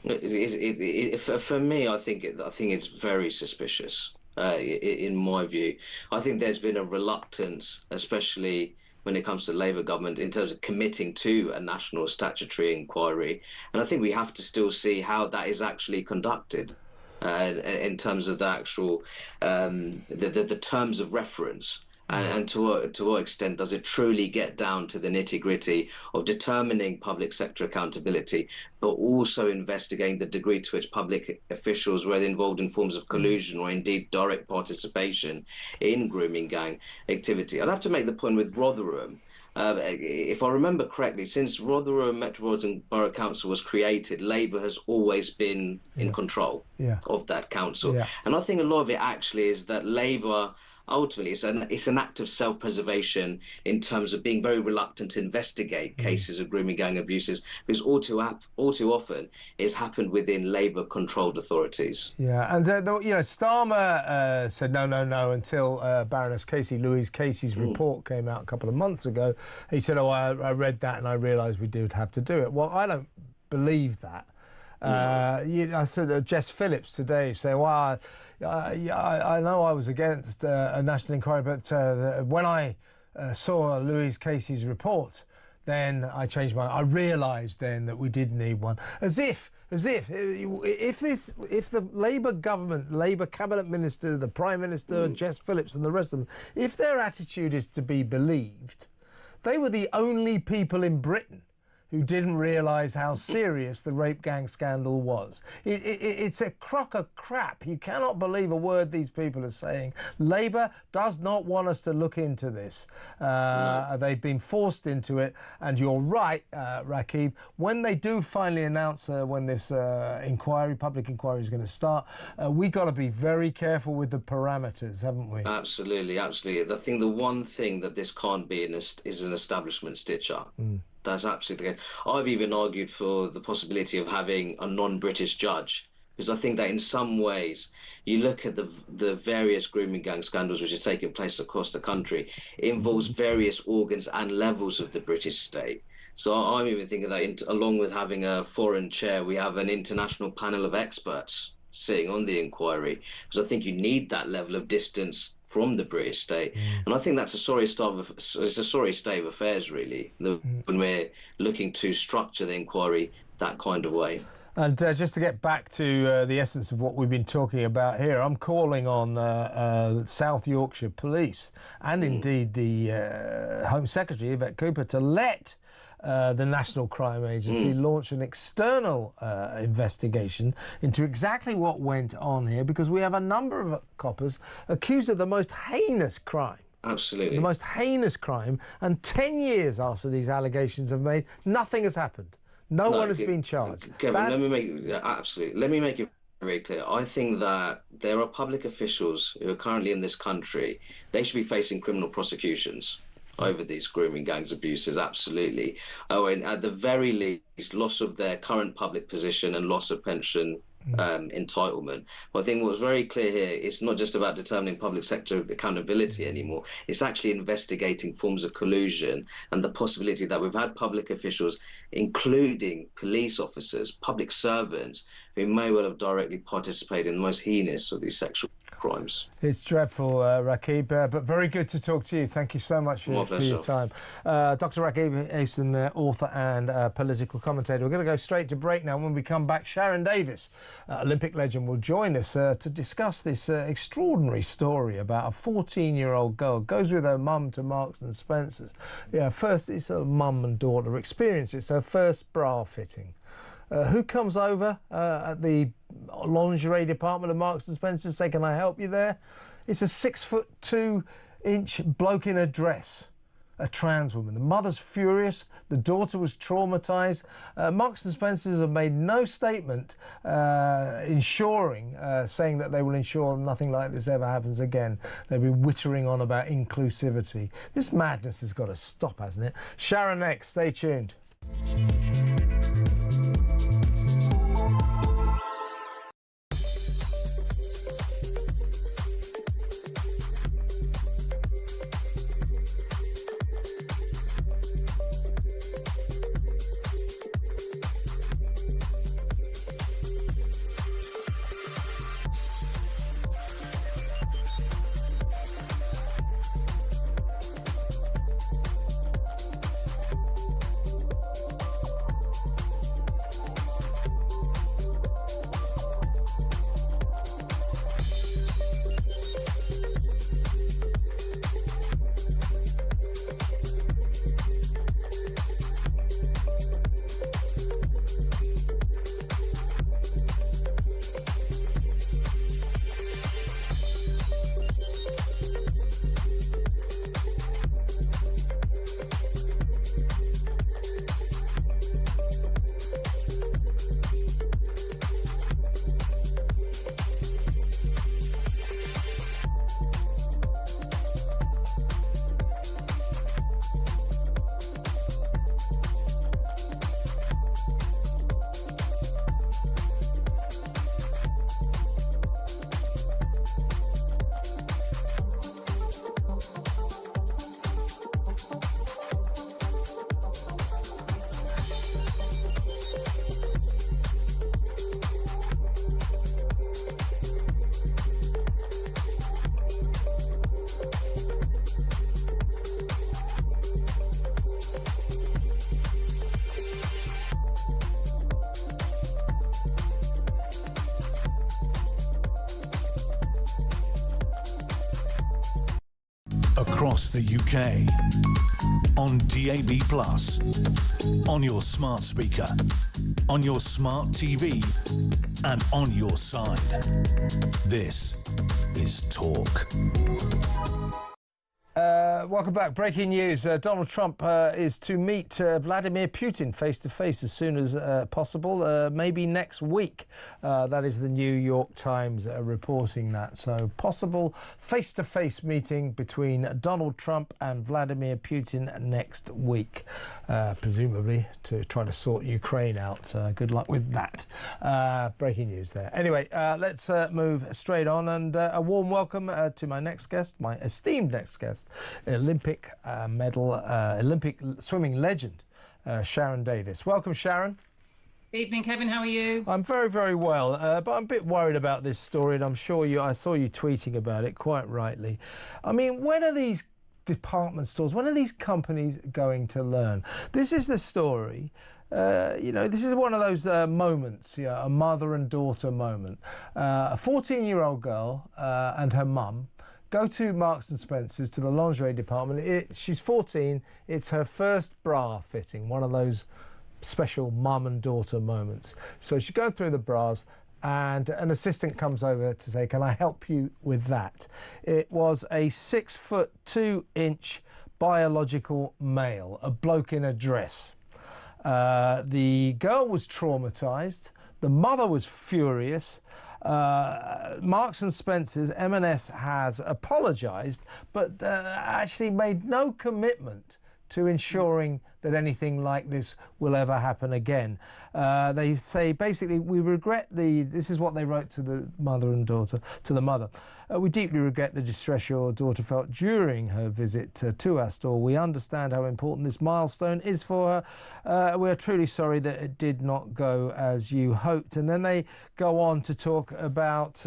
For me, I think it's very suspicious. In my view, I think there's been a reluctance, especially when it comes to the Labour government, in terms of committing to a national statutory inquiry. And I think we have to still see how that is actually conducted in terms of the actual the terms of reference. And to what extent does it truly get down to the nitty-gritty of determining public sector accountability, but also investigating the degree to which public officials were involved in forms of collusion or indeed direct participation in grooming gang activity? I'd have to make the point with Rotherham. If I remember correctly, since Rotherham Metropolitan Borough Council was created, Labour has always been in control of that council. And I think a lot of it actually is that Labour, ultimately, it's an act of self-preservation in terms of being very reluctant to investigate cases of grooming gang abuses, because all too often it's happened within Labour-controlled authorities. Yeah, and you know, Starmer said no until Baroness Louise Casey's report came out a couple of months ago. He said, oh, I read that and I realised we did have to do it. Well, I don't believe that. I said Jess Phillips today saying, well, I know I was against a national inquiry, but when I saw Louise Casey's report, then I changed my mind. I realised then that we did need one. As if the Labour government, Labour cabinet minister, the Prime Minister, Jess Phillips and the rest of them, if their attitude is to be believed, they were the only people in Britain who didn't realise how serious the rape gang scandal was. It's a crock of crap. You cannot believe a word these people are saying. Labour does not want us to look into this. No. They've been forced into it, and you're right, Rakib, when they do finally announce when this public inquiry is going to start, we got to be very careful with the parameters, haven't we? Absolutely, absolutely. I think the one thing that this can't be is an establishment stitch-up. That's absolutely the case. I've even argued for the possibility of having a non-British judge, because I think that in some ways, you look at the various grooming gang scandals which are taking place across the country, it involves various organs and levels of the British state. So I'm even thinking that along with having a foreign chair, we have an international panel of experts sitting on the inquiry, because I think you need that level of distance from the British state. And I think that's a sorry state of affairs, really, when we're looking to structure the inquiry that kind of way. And just to get back to the essence of what we've been talking about here, I'm calling on South Yorkshire Police and indeed the Home Secretary, Yvette Cooper, to let the National Crime Agency launch an external investigation into exactly what went on here, because we have a number of coppers accused of the most heinous crime. Absolutely. The most heinous crime, and 10 years after these allegations have made, nothing has happened. No one has been charged. Kevin, let me make it very clear. I think that there are public officials who are currently in this country, they should be facing criminal prosecutions over these grooming gangs abuses, absolutely. And at the very least, loss of their current public position and loss of pension entitlement. But I think what's very clear here, it's not just about determining public sector accountability anymore. It's actually investigating forms of collusion and the possibility that we've had public officials, including police officers, public servants, who may well have directly participated in the most heinous of these sexual crimes. It's dreadful, Rakib, but very good to talk to you. Thank you so much for your time. Dr. Rakib Ahsan, author and political commentator. We're going to go straight to break now. When we come back, Sharon Davis, Olympic legend, will join us to discuss this extraordinary story about a 14-year-old girl goes with her mum to Marks and Spencer's. Yeah, first it's a mum and daughter experience. It's her first bra fitting. Who comes over at the lingerie department of Marks and Spencer say, "Can I help you there?" It's a 6'2" bloke in a dress, a trans woman. The mother's furious. The daughter was traumatised. Marks and Spencer's have made no statement saying that they will ensure nothing like this ever happens again. They'll be wittering on about inclusivity. This madness has got to stop, hasn't it? Sharon next. Stay tuned. across the UK. On DAB+, on your smart speaker, on your smart TV, and on your side. This is Talk. Welcome back. Breaking news. Donald Trump is to meet Vladimir Putin face-to-face as soon as possible, maybe next week. That is the New York Times reporting that. So possible face-to-face meeting between Donald Trump and Vladimir Putin next week, presumably to try to sort Ukraine out. Good luck with that. Breaking news there. Anyway, let's move straight on, and a warm welcome to my next guest, my esteemed next guest, Olympic Olympic swimming legend, Sharon Davis. Welcome, Sharon. Evening, Kevin. How are you? I'm very, very well, but I'm a bit worried about this story, and I'm sure I saw you tweeting about it quite rightly. I mean, when are these department stores, when are these companies going to learn? This is the story. This is one of those moments, a mother and daughter moment. A 14-year-old girl and her mum go to Marks and Spencer's, to the lingerie department. She's 14. It's her first bra fitting, one of those special mum and daughter moments. So she goes through the bras, and an assistant comes over to say, "Can I help you with that?" It was a 6'2" biological male, a bloke in a dress. The girl was traumatised. The mother was furious. Marks and Spencer's, M&S, has apologised, but actually made no commitment to ensuring that anything like this will ever happen again. They say, basically, we regret this is what they wrote to the mother and daughter, to the mother. We deeply regret the distress your daughter felt during her visit to our store. We understand how important this milestone is for her. We are truly sorry that it did not go as you hoped. And then they go on to talk about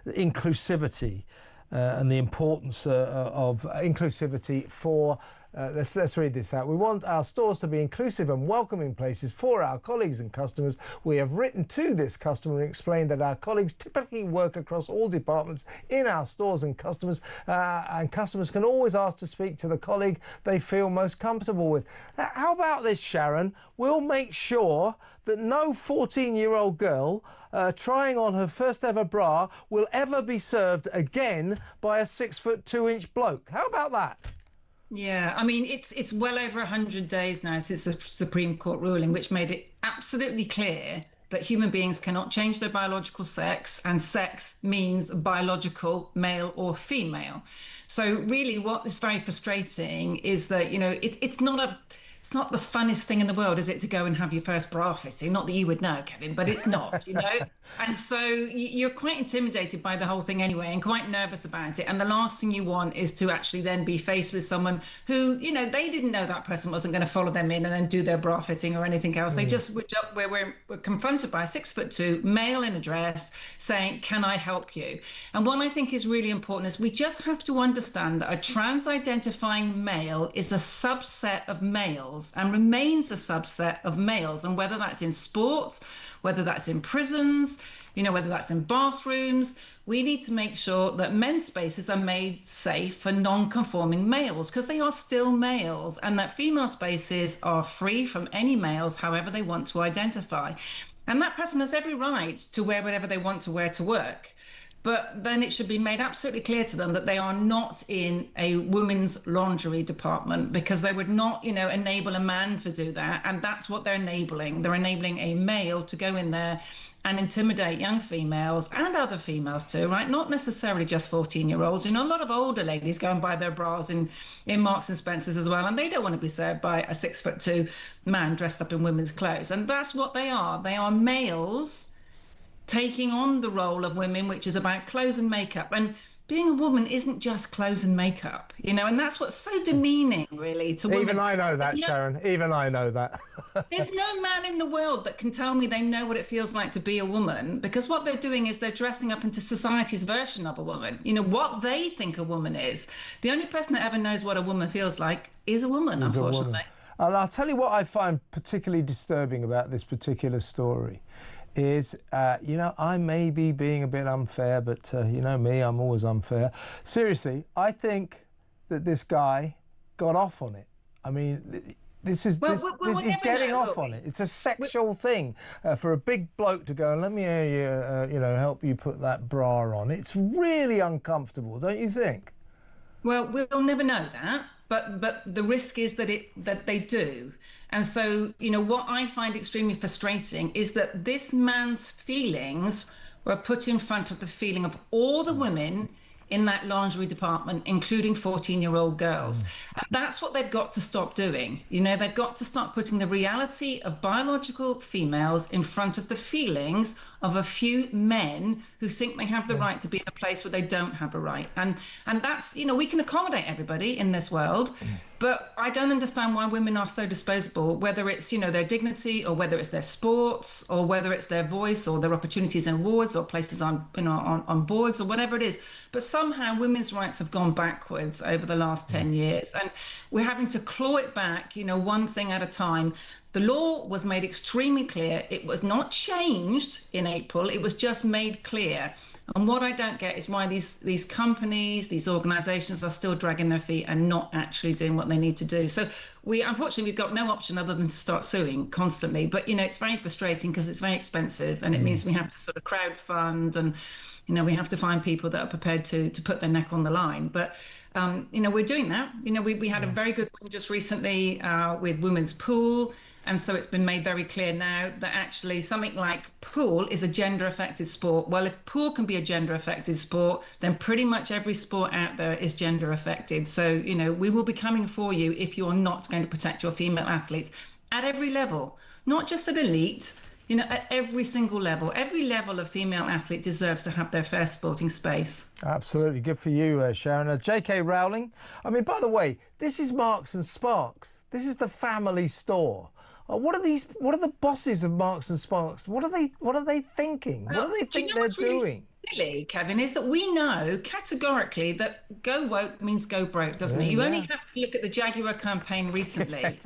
inclusivity. And the importance of inclusivity for, let's read this out. We want our stores to be inclusive and welcoming places for our colleagues and customers. We have written to this customer and explained that our colleagues typically work across all departments in our stores, and customers can always ask to speak to the colleague they feel most comfortable with. How about this, Sharon? We'll make sure that no 14-year-old girl trying on her first ever bra will ever be served again by a 6'2" bloke. How about that? Yeah, I mean, it's well over 100 days now since the Supreme Court ruling, which made it absolutely clear that human beings cannot change their biological sex, and sex means biological, male or female. So really what is very frustrating is that, it's not the funnest thing in the world, is it, to go and have your first bra fitting? Not that you would know, Kevin, but it's not, And so you're quite intimidated by the whole thing anyway, and quite nervous about it. And the last thing you want is to actually then be faced with someone who, they didn't know that person wasn't going to follow them in and then do their bra fitting or anything else. They just we're confronted by a 6'2" male in a dress saying, "Can I help you?" And what I think is really important is we just have to understand that a trans-identifying male is a subset of males and remains a subset of males. And whether that's in sports, whether that's in prisons, whether that's in bathrooms, we need to make sure that men's spaces are made safe for non-conforming males, because they are still males, and that female spaces are free from any males, however they want to identify. And that person has every right to wear whatever they want to wear to work. But then it should be made absolutely clear to them that they are not in a women's lingerie department, because they would not, enable a man to do that. And that's what they're enabling. They're enabling a male to go in there and intimidate young females and other females too, right? Not necessarily just 14-year-olds. A lot of older ladies go and buy their bras in Marks and Spencer's as well, and they don't want to be served by a 6'2" man dressed up in women's clothes. And that's what they are. They are males taking on the role of women, which is about clothes and makeup. And being a woman isn't just clothes and makeup, and that's what's so demeaning, really, to women. Even I know that, Sharon. Even I know that. There's no man in the world that can tell me they know what it feels like to be a woman, because what they're doing is they're dressing up into society's version of a woman, what they think a woman is. The only person that ever knows what a woman feels like is a woman, unfortunately. And I'll tell you what I find particularly disturbing about this particular story is, you know, I may be being a bit unfair, but you know me, I'm always unfair. Seriously, I think that this guy got off on it. I mean, he's getting off on it. It's a sexual thing for a big bloke to go, let me you know, help you put that bra on. It's really uncomfortable, don't you think? Well, we'll never know that, but the risk is that they do. And so, you know, what I find extremely frustrating is that this man's feelings were put in front of the feeling of all the women in that lingerie department, including 14-year-old girls. And that's what they've got to stop doing. You know, they've got to start putting the reality of biological females in front of the feelings of a few men who think they have the right to be in a place where they don't have a right. And that's, you know, we can accommodate everybody in this world, but I don't understand why women are so disposable, whether it's, you know, their dignity or whether it's their sports or whether it's their voice or their opportunities and awards or places on, you know, on boards or whatever it is. But somehow women's rights have gone backwards over the last 10 years, and we're having to claw it back, you know, one thing at a time. The law was made extremely clear. It was not changed in April. It was just made clear. And what I don't get is why these companies, these organisations are still dragging their feet and not actually doing what they need to do. So unfortunately, we've got no option other than to start suing constantly. But, you know, it's very frustrating because it's very expensive, and it means we have to sort of crowdfund, and, you know, we have to find people that are prepared to put their neck on the line. But, you know, we're doing that. You know, we had a very good one just recently with women's pool. And so it's been made very clear now that actually something like pool is a gender-affected sport. Well, if pool can be a gender-affected sport, then pretty much every sport out there is gender-affected. So, you know, we will be coming for you if you're not going to protect your female athletes at every level, not just at elite, you know, at every single level. Every level of female athlete deserves to have their fair sporting space. Absolutely. Good for you, Sharon. J.K. Rowling. I mean, by the way, this is Marks and Sparks. This is the family store. What are the bosses of Marks and Sparks? What are they thinking? What do they think they're doing? Silly, Kevin, is that we know categorically that go woke means go broke, doesn't it? You only have to look at the Jaguar campaign recently.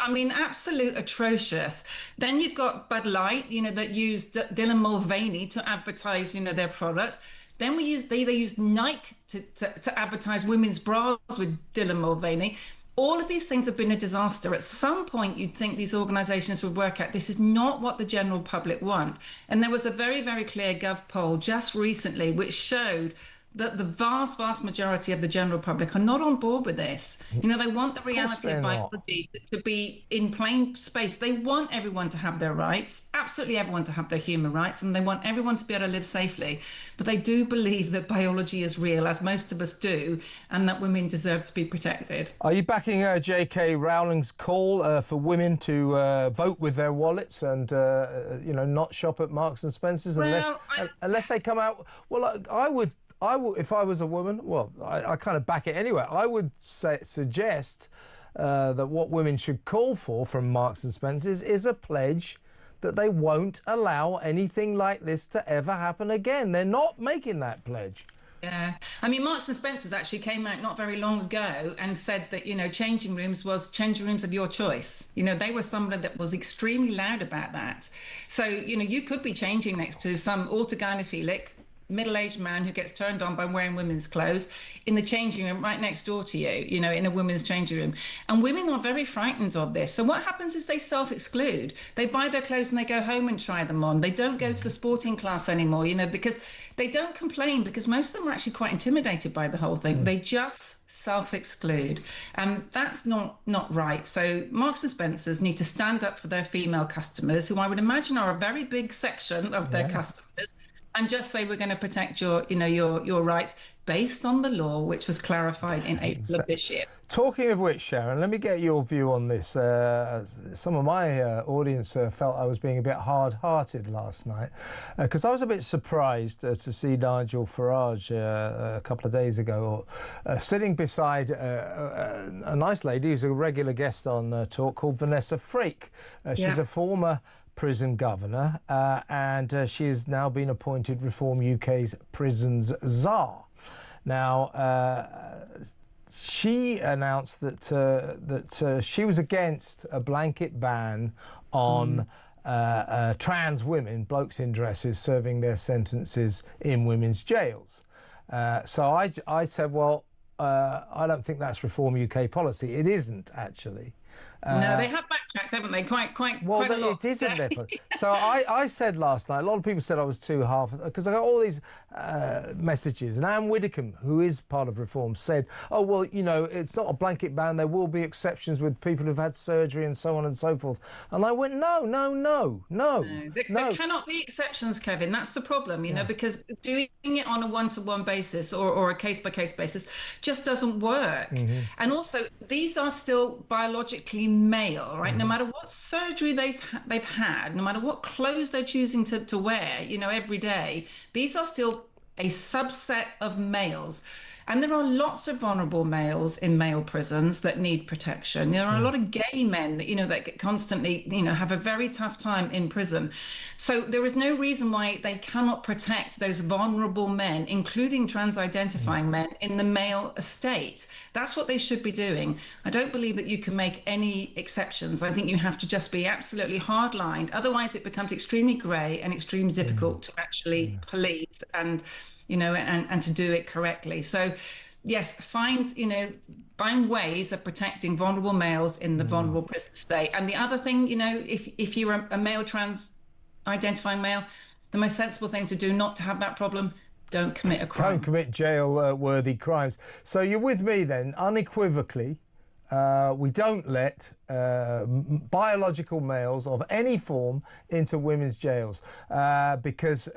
I mean, absolute atrocious. Then you've got Bud Light, you know, that used Dylan Mulvaney to advertise, you know, their product. Then they used Nike to advertise women's bras with Dylan Mulvaney. All of these things have been a disaster. At some point, you'd think these organisations would work out this is not what the general public want. And there was a very, very clear Gov poll just recently which showed that the vast, vast majority of the general public are not on board with this. You know, they want the reality of biology to be in plain space. They want everyone to have their rights, absolutely everyone to have their human rights, and they want everyone to be able to live safely. But they do believe that biology is real, as most of us do, and that women deserve to be protected. Are you backing J.K. Rowling's call for women to vote with their wallets and, you know, not shop at Marks and Spencer's unless they come out? Well, I would, if I was a woman, well, I kind of back it anyway. I would suggest that what women should call for from Marks and Spencer's is a pledge that they won't allow anything like this to ever happen again. They're not making that pledge. Yeah, I mean, Marks and Spencer's actually came out not very long ago and said that, you know, changing rooms of your choice. You know, they were somebody that was extremely loud about that. So, you know, you could be changing next to some autogynephilic middle-aged man who gets turned on by wearing women's clothes in the changing room right next door to you, you know, in a women's changing room. And women are very frightened of this. So what happens is they self-exclude. They buy their clothes and they go home and try them on. They don't go to the sporting class anymore, you know, because they don't complain, because most of them are actually quite intimidated by the whole thing. They just self-exclude, and that's not right. So Marks and Spencer's need to stand up for their female customers, who I would imagine are a very big section of their customers, and just say we're going to protect your rights based on the law, which was clarified in April of this year. Talking of which, Sharon, let me get your view on this. Some of my audience felt I was being a bit hard-hearted last night because I was a bit surprised to see Nigel Farage a couple of days ago sitting beside a nice lady who's a regular guest on Talk called Vanessa Frake. She's a former prison governor, and she has now been appointed Reform UK's prisons czar. Now, she announced that she was against a blanket ban on trans women, blokes in dresses, serving their sentences in women's jails. So I said, well, I don't think that's Reform UK policy. It isn't, actually. No, they have backtracked, haven't they? Quite a lot. It isn't there. So I said last night, a lot of people said I was too half, because I got all these messages. And Anne Widdecombe, who is part of Reform, said, oh, well, you know, it's not a blanket ban. There will be exceptions with people who've had surgery and so on and so forth. And I went, no. There cannot be exceptions, Kevin. That's the problem, you know, because doing it on a one-to-one basis or a case-by-case basis just doesn't work. And also, these are still biologically male, right? No matter what surgery they've had, no matter what clothes they're choosing to wear, you know, every day, these are still a subset of males. And there are lots of vulnerable males in male prisons that need protection. There are a lot of gay men that, you know, that constantly, you know, have a very tough time in prison. So there is no reason why they cannot protect those vulnerable men, including trans-identifying men, in the male estate. That's what they should be doing. I don't believe that you can make any exceptions. I think you have to just be absolutely hard-lined. Otherwise, it becomes extremely grey and extremely difficult to actually police and, you know, and to do it correctly. So, yes, find ways of protecting vulnerable males in the vulnerable prison state. And the other thing, you know, if you're a male trans-identifying male, the most sensible thing to do not to have that problem, don't commit a crime. Don't commit jail-worthy crimes. So you're with me then, unequivocally. We don't let biological males of any form into women's jails because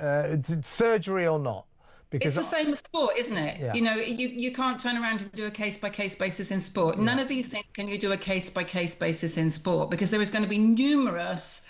surgery or not. It's the same with sport, isn't it? Yeah. You know, you can't turn around and do a case-by-case basis in sport. None of these things can you do a case-by-case basis in sport, because there is going to be numerous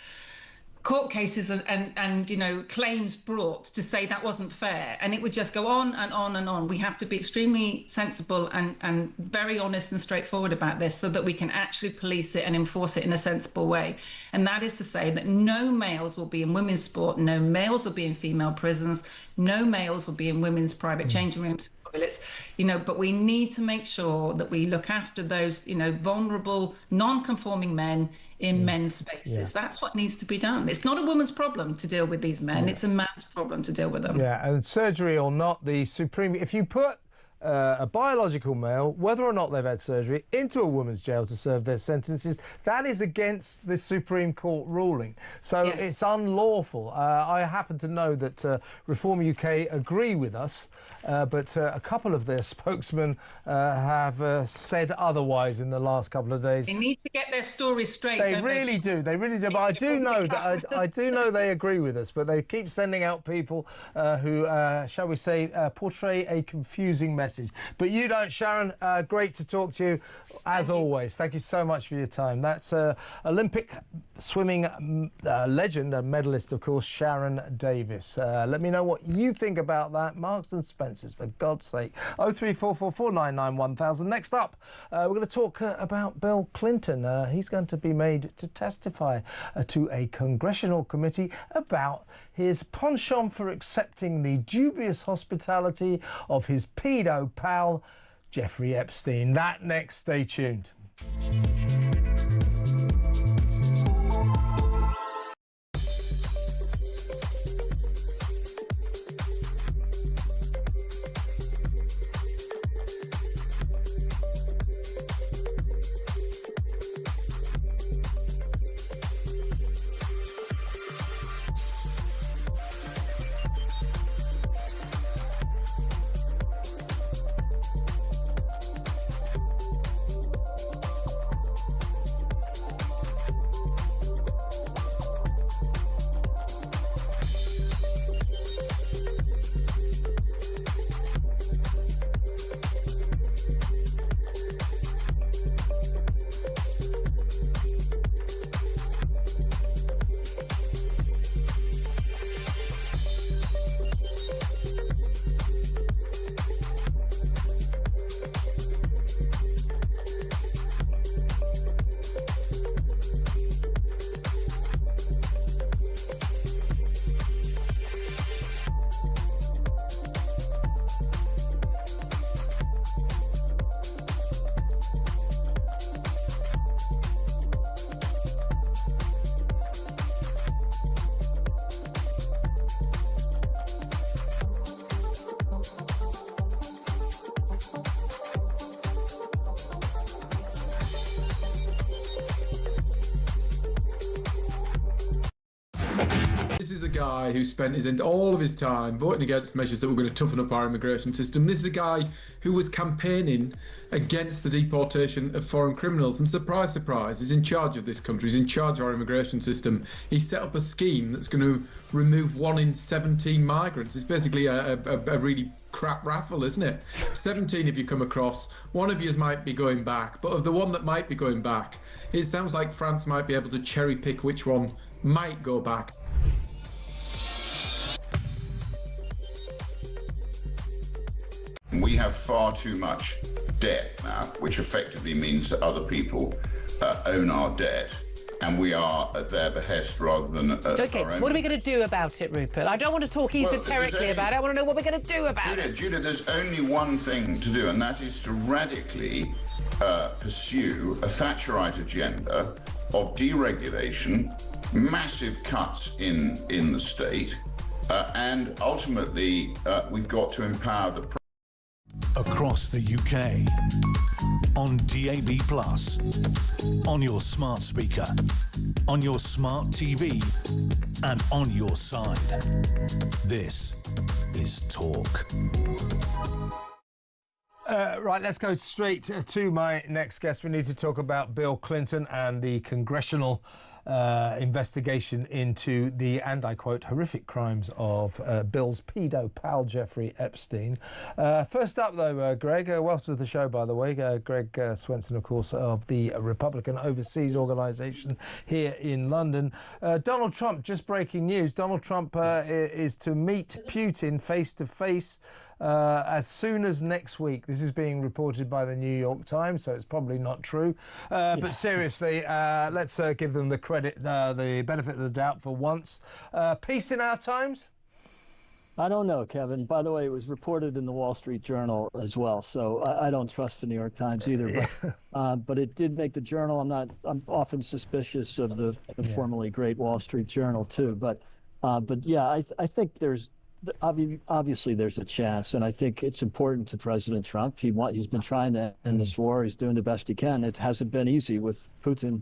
court cases and you know, claims brought to say that wasn't fair, and it would just go on and on and on. We have to be extremely sensible and very honest and straightforward about this, so that we can actually police it and enforce it in a sensible way. And that is to say that no males will be in women's sport, no males will be in female prisons, no males will be in women's private changing rooms, toilets, you know, but we need to make sure that we look after those, you know, vulnerable, non-conforming men in men's spaces. That's what needs to be done. It's not a woman's problem to deal with these men. It's a man's problem to deal with them. Yeah, and surgery or not, the Supreme... If you put a biological male, whether or not they've had surgery, into a woman's jail to serve their sentences, that is against the Supreme Court ruling. So it's unlawful. I happen to know that Reform UK agree with us, but a couple of their spokesmen have said otherwise in the last couple of days. They need to get their story straight. They really do. They really do. But I do know that I do know they agree with us. But they keep sending out people who, shall we say, portray a confusing message. But you don't, Sharon. Great to talk to you, as always. Thank you so much for your time. That's Olympic swimming legend and medalist, of course, Sharon Davis. Let me know what you think about that. Marks and Spencers, for God's sake. 03444991000. Next up, we're going to talk about Bill Clinton. He's going to be made to testify to a congressional committee about his penchant for accepting the dubious hospitality of his pedo pal, Jeffrey Epstein. That next. Stay tuned. This is a guy who spent all of his time voting against measures that were going to toughen up our immigration system. This is a guy who was campaigning against the deportation of foreign criminals. And surprise, surprise, he's in charge of this country. He's in charge of our immigration system. He set up a scheme that's going to remove 1 in 17 migrants. It's basically a really crap raffle, isn't it? 17 if you come across. One of you might be going back. But of the one that might be going back, it sounds like France might be able to cherry pick which one might go back. We have far too much debt now, which effectively means that other people own our debt, and we are at their behest rather than at OK, our own. what are we going to do about it, Rupert? I don't want to talk esoterically about it. I want to know what we're going to do about it. Julia, there's only one thing to do, and that is to radically pursue a Thatcherite agenda of deregulation, massive cuts in the state, and ultimately we've got to empower the across the UK, on DAB+, on your smart speaker, on your smart TV, and on your side. This is Talk. Right, let's go straight to my next guest. We need to talk about Bill Clinton and the congressional investigation into the, and I quote, horrific crimes of Bill's pedo pal Jeffrey Epstein. First up, though, Greg, welcome to the show, by the way. Greg Swenson, of course, of the Republican Overseas Organisation here in London. Donald Trump, just breaking news, Donald Trump is to meet Putin face-to-face as soon as next week. This is being reported by the New York Times, so it's probably not true. But seriously, let's give them the credit, the benefit of the doubt for once. Peace in our times? I don't know, Kevin. By the way, it was reported in the Wall Street Journal as well, so I don't trust the New York Times either. But it did make the Journal. I'm often suspicious of the formerly great Wall Street Journal too. But yeah, I think there's obviously there's a chance, and I think it's important to President Trump. He's been trying to end this war. He's doing the best he can. It hasn't been easy with Putin,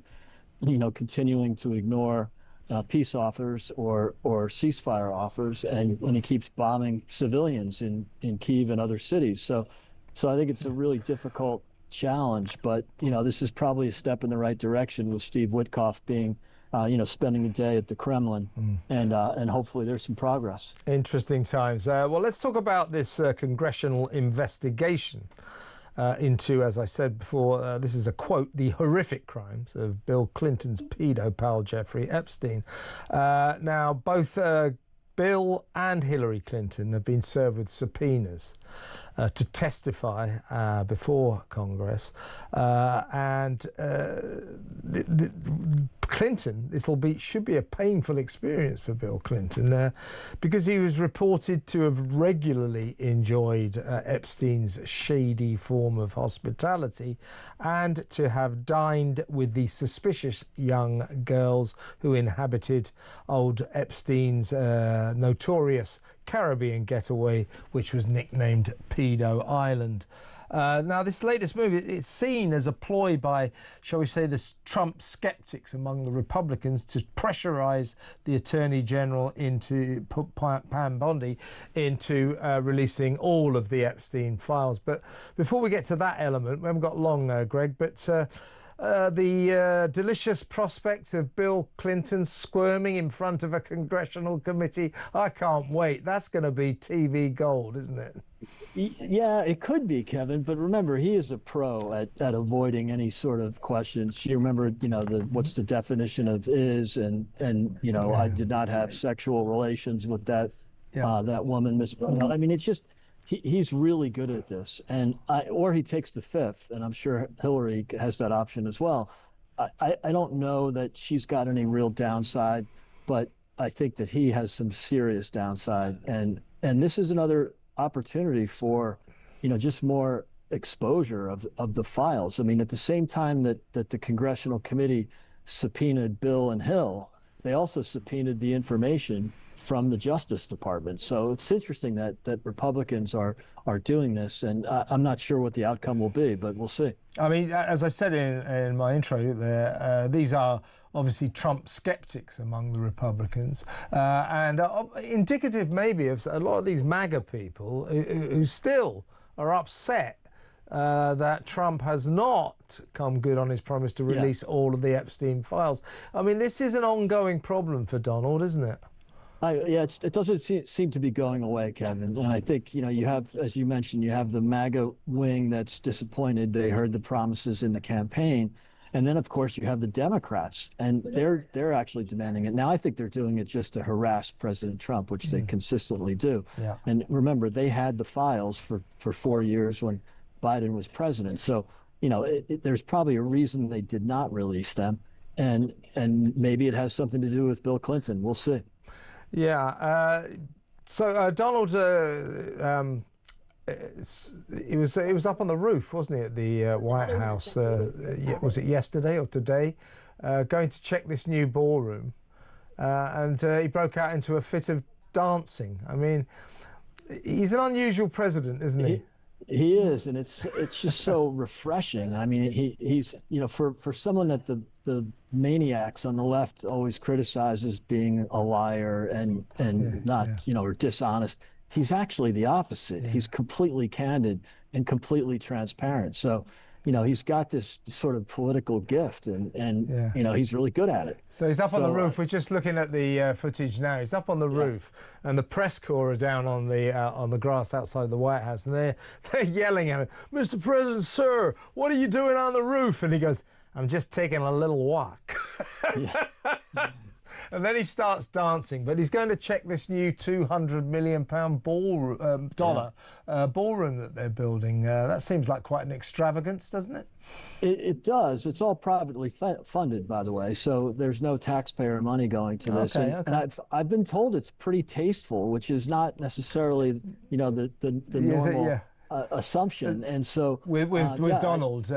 continuing to ignore peace offers or ceasefire offers, and when he keeps bombing civilians in Kyiv and other cities. So I think it's a really difficult challenge, but this is probably a step in the right direction with Steve Witkoff being spending the day at the Kremlin, and hopefully there's some progress. Interesting times. Well, let's talk about this congressional investigation into, as I said before, this is a quote, the horrific crimes of Bill Clinton's pedo pal Jeffrey Epstein. Now, both Bill and Hillary Clinton have been served with subpoenas to testify before Congress, and Clinton, should be a painful experience for Bill Clinton, because he was reported to have regularly enjoyed Epstein's shady form of hospitality and to have dined with the suspicious young girls who inhabited old Epstein's notorious Caribbean getaway, which was nicknamed Pedo Island. Now, this latest move, it's seen as a ploy by, shall we say, the Trump skeptics among the Republicans to pressurise the Attorney General into Pam Bondi into releasing all of the Epstein files. But before we get to that element, we haven't got long, Greg, but the delicious prospect of Bill Clinton squirming in front of a congressional committee, I can't wait. That's going to be TV gold, isn't it? Yeah, it could be, Kevin. But remember, he is a pro at avoiding any sort of questions. You remember, what's the definition of is, and I did not have sexual relations with that woman, Miss. I mean, it's just. He's really good at this, or he takes the fifth, and I'm sure Hillary has that option as well. I don't know that she's got any real downside, but I think that he has some serious downside, and this is another opportunity for, just more exposure of the files. I mean, at the same time that the congressional committee subpoenaed Bill and Hill, they also subpoenaed the information from the Justice Department. So it's interesting that Republicans are doing this, and I'm not sure what the outcome will be, but we'll see. I mean, as I said in my intro there, these are obviously Trump skeptics among the Republicans, and indicative maybe of a lot of these MAGA people who still are upset that Trump has not come good on his promise to release all of the Epstein files. I mean, this is an ongoing problem for Donald, isn't it? It doesn't seem to be going away, Kevin. And I think, you have, as you mentioned, you have the MAGA wing that's disappointed. They heard the promises in the campaign. And then, of course, you have the Democrats, and they're actually demanding it. Now, I think they're doing it just to harass President Trump, which they consistently do. Yeah. And remember, they had the files for 4 years when Biden was president. So, there's probably a reason they did not release them. And maybe it has something to do with Bill Clinton. We'll see. Yeah. So Donald, he was up on the roof, wasn't he, at the White House? Was it yesterday or today? Going to check this new ballroom, and he broke out into a fit of dancing. I mean, he's an unusual president, isn't he? He is, and it's just so refreshing. I mean, he's for someone that the maniacs on the left always criticize as being a liar and not or dishonest. He's actually the opposite. He's completely candid and completely transparent. So, he's got this sort of political gift, and he's really good at it. So he's up on the roof. We're just looking at the footage now. He's up on the roof, and the press corps are down on the grass outside the White House, and they're yelling at him, "Mr. President, sir, what are you doing on the roof?" And he goes, "I'm just taking a little walk." And then he starts dancing, but he's going to check this new $200 million ballroom that they're building. That seems like quite an extravagance, doesn't it? It does. It's all privately funded, by the way, so there's no taxpayer money going to this. And I've been told it's pretty tasteful, which is not necessarily, the normal assumption. And so with Donald,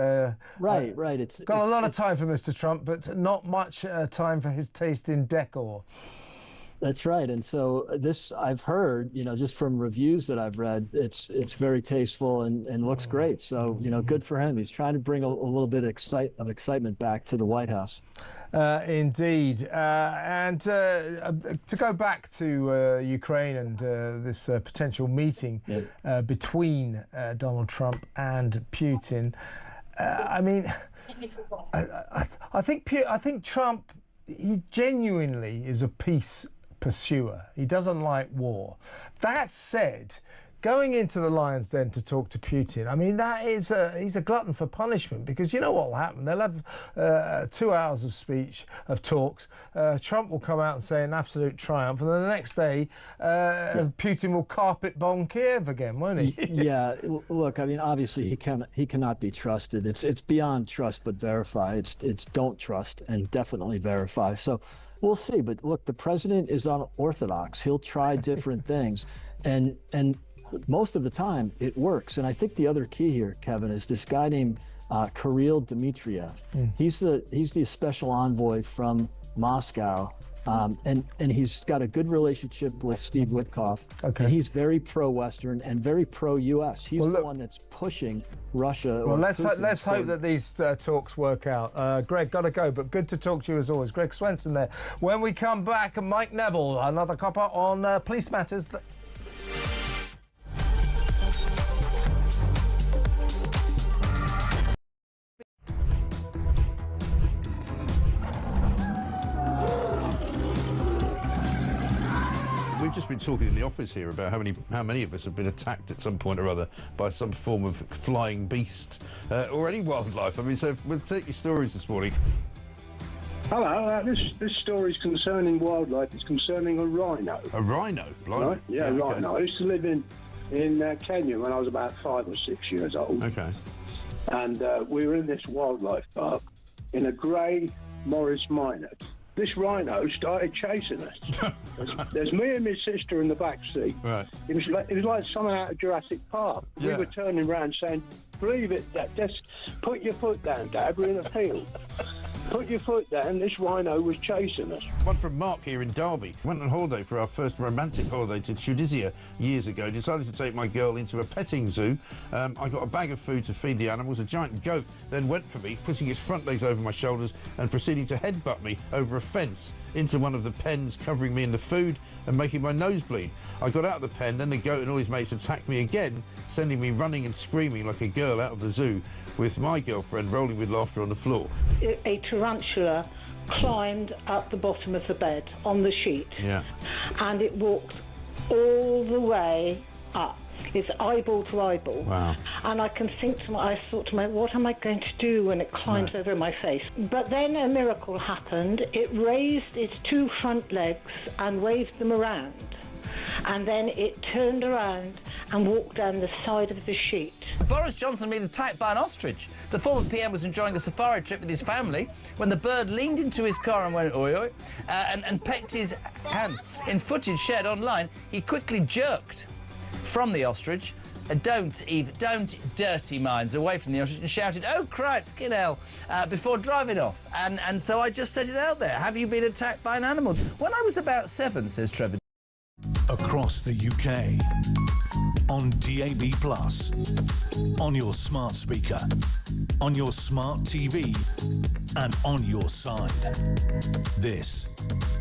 right, it's got a lot of time for Mr. Trump, but not much time for his taste in decor. That's right. And so this, I've heard, just from reviews that I've read, it's very tasteful and looks great. So, good for him. He's trying to bring a little bit of excitement back to the White House. Indeed. And to go back to Ukraine and this potential meeting between Donald Trump and Putin, I mean, I think Trump, he genuinely is a peace pursuer. He doesn't like war. That said, going into the lion's den to talk to Putin, I mean, he's a glutton for punishment, because you know what will happen? They'll have 2 hours of speech, of talks. Trump will come out and say an absolute triumph, and then the next day, Putin will carpet bomb Kiev again, won't he? Yeah. Look, I mean, obviously he cannot be trusted. It's beyond trust but verify. It's don't trust and definitely verify. So we'll see. But look, the president is unorthodox. He'll try different things, and most of the time it works. And I think the other key here, Kevin, is this guy named Kirill Dmitriev. He's the special envoy from Moscow, and he's got a good relationship with Steve Witkoff. Okay. And he's very pro-Western and very pro-U.S. He's the one that's pushing Russia. Well, let's hope that these talks work out. Greg, got to go, but good to talk to you as always. Greg Swenson there. When we come back, Mike Neville, another copper on police matters. We've just been talking in the office here about how many of us have been attacked at some point or other by some form of flying beast or any wildlife. I mean, so we'll take your stories this morning. Hello, this story is concerning wildlife. It's concerning a rhino. A rhino? Right? Yeah, okay. rhino. I used to live in Kenya when I was about 5 or 6 years old. Okay. And we were in this wildlife park in a grey Morris Minor. This rhino started chasing us. There's me and my sister in the back seat. Right. It was like something out of Jurassic Park. Yeah. We were turning around saying, "Believe it, Dad. Just put your foot down, Dad. We're in a field. put your foot down, this rhino was chasing us. One from Mark here in Derby. Went on holiday for our first romantic holiday to Tunisia years ago. Decided to take my girl into a petting zoo. I got a bag of food to feed the animals. A giant goat then went for me, putting its front legs over my shoulders and proceeding to headbutt me over a fence into one of the pens, covering me in the food and making my nose bleed. I got out of the pen, then the goat and all his mates attacked me again, sending me running and screaming like a girl out of the zoo, with my girlfriend rolling with laughter on the floor. A tarantula climbed up the bottom of the bed on the sheet. Yeah. And it walked all the way up. It's eyeball to eyeball. Wow. And I thought to myself, what am I going to do when it climbs over my face? But then a miracle happened. It raised its two front legs and waved them around. And then it turned around and walked down the side of the sheet. Boris Johnson been attacked by an ostrich. The former PM was enjoying a safari trip with his family when the bird leaned into his car and went oi oi and pecked his hand. In footage shared online, he quickly jerked from the ostrich, don't dirty minds away from the ostrich, and shouted, "Oh, Christ, get hell," before driving off. And so I just set it out there. Have you been attacked by an animal? When I was about 7, says Trevor. Across the UK, on DAB+, on your smart speaker, on your smart TV, and on your side. This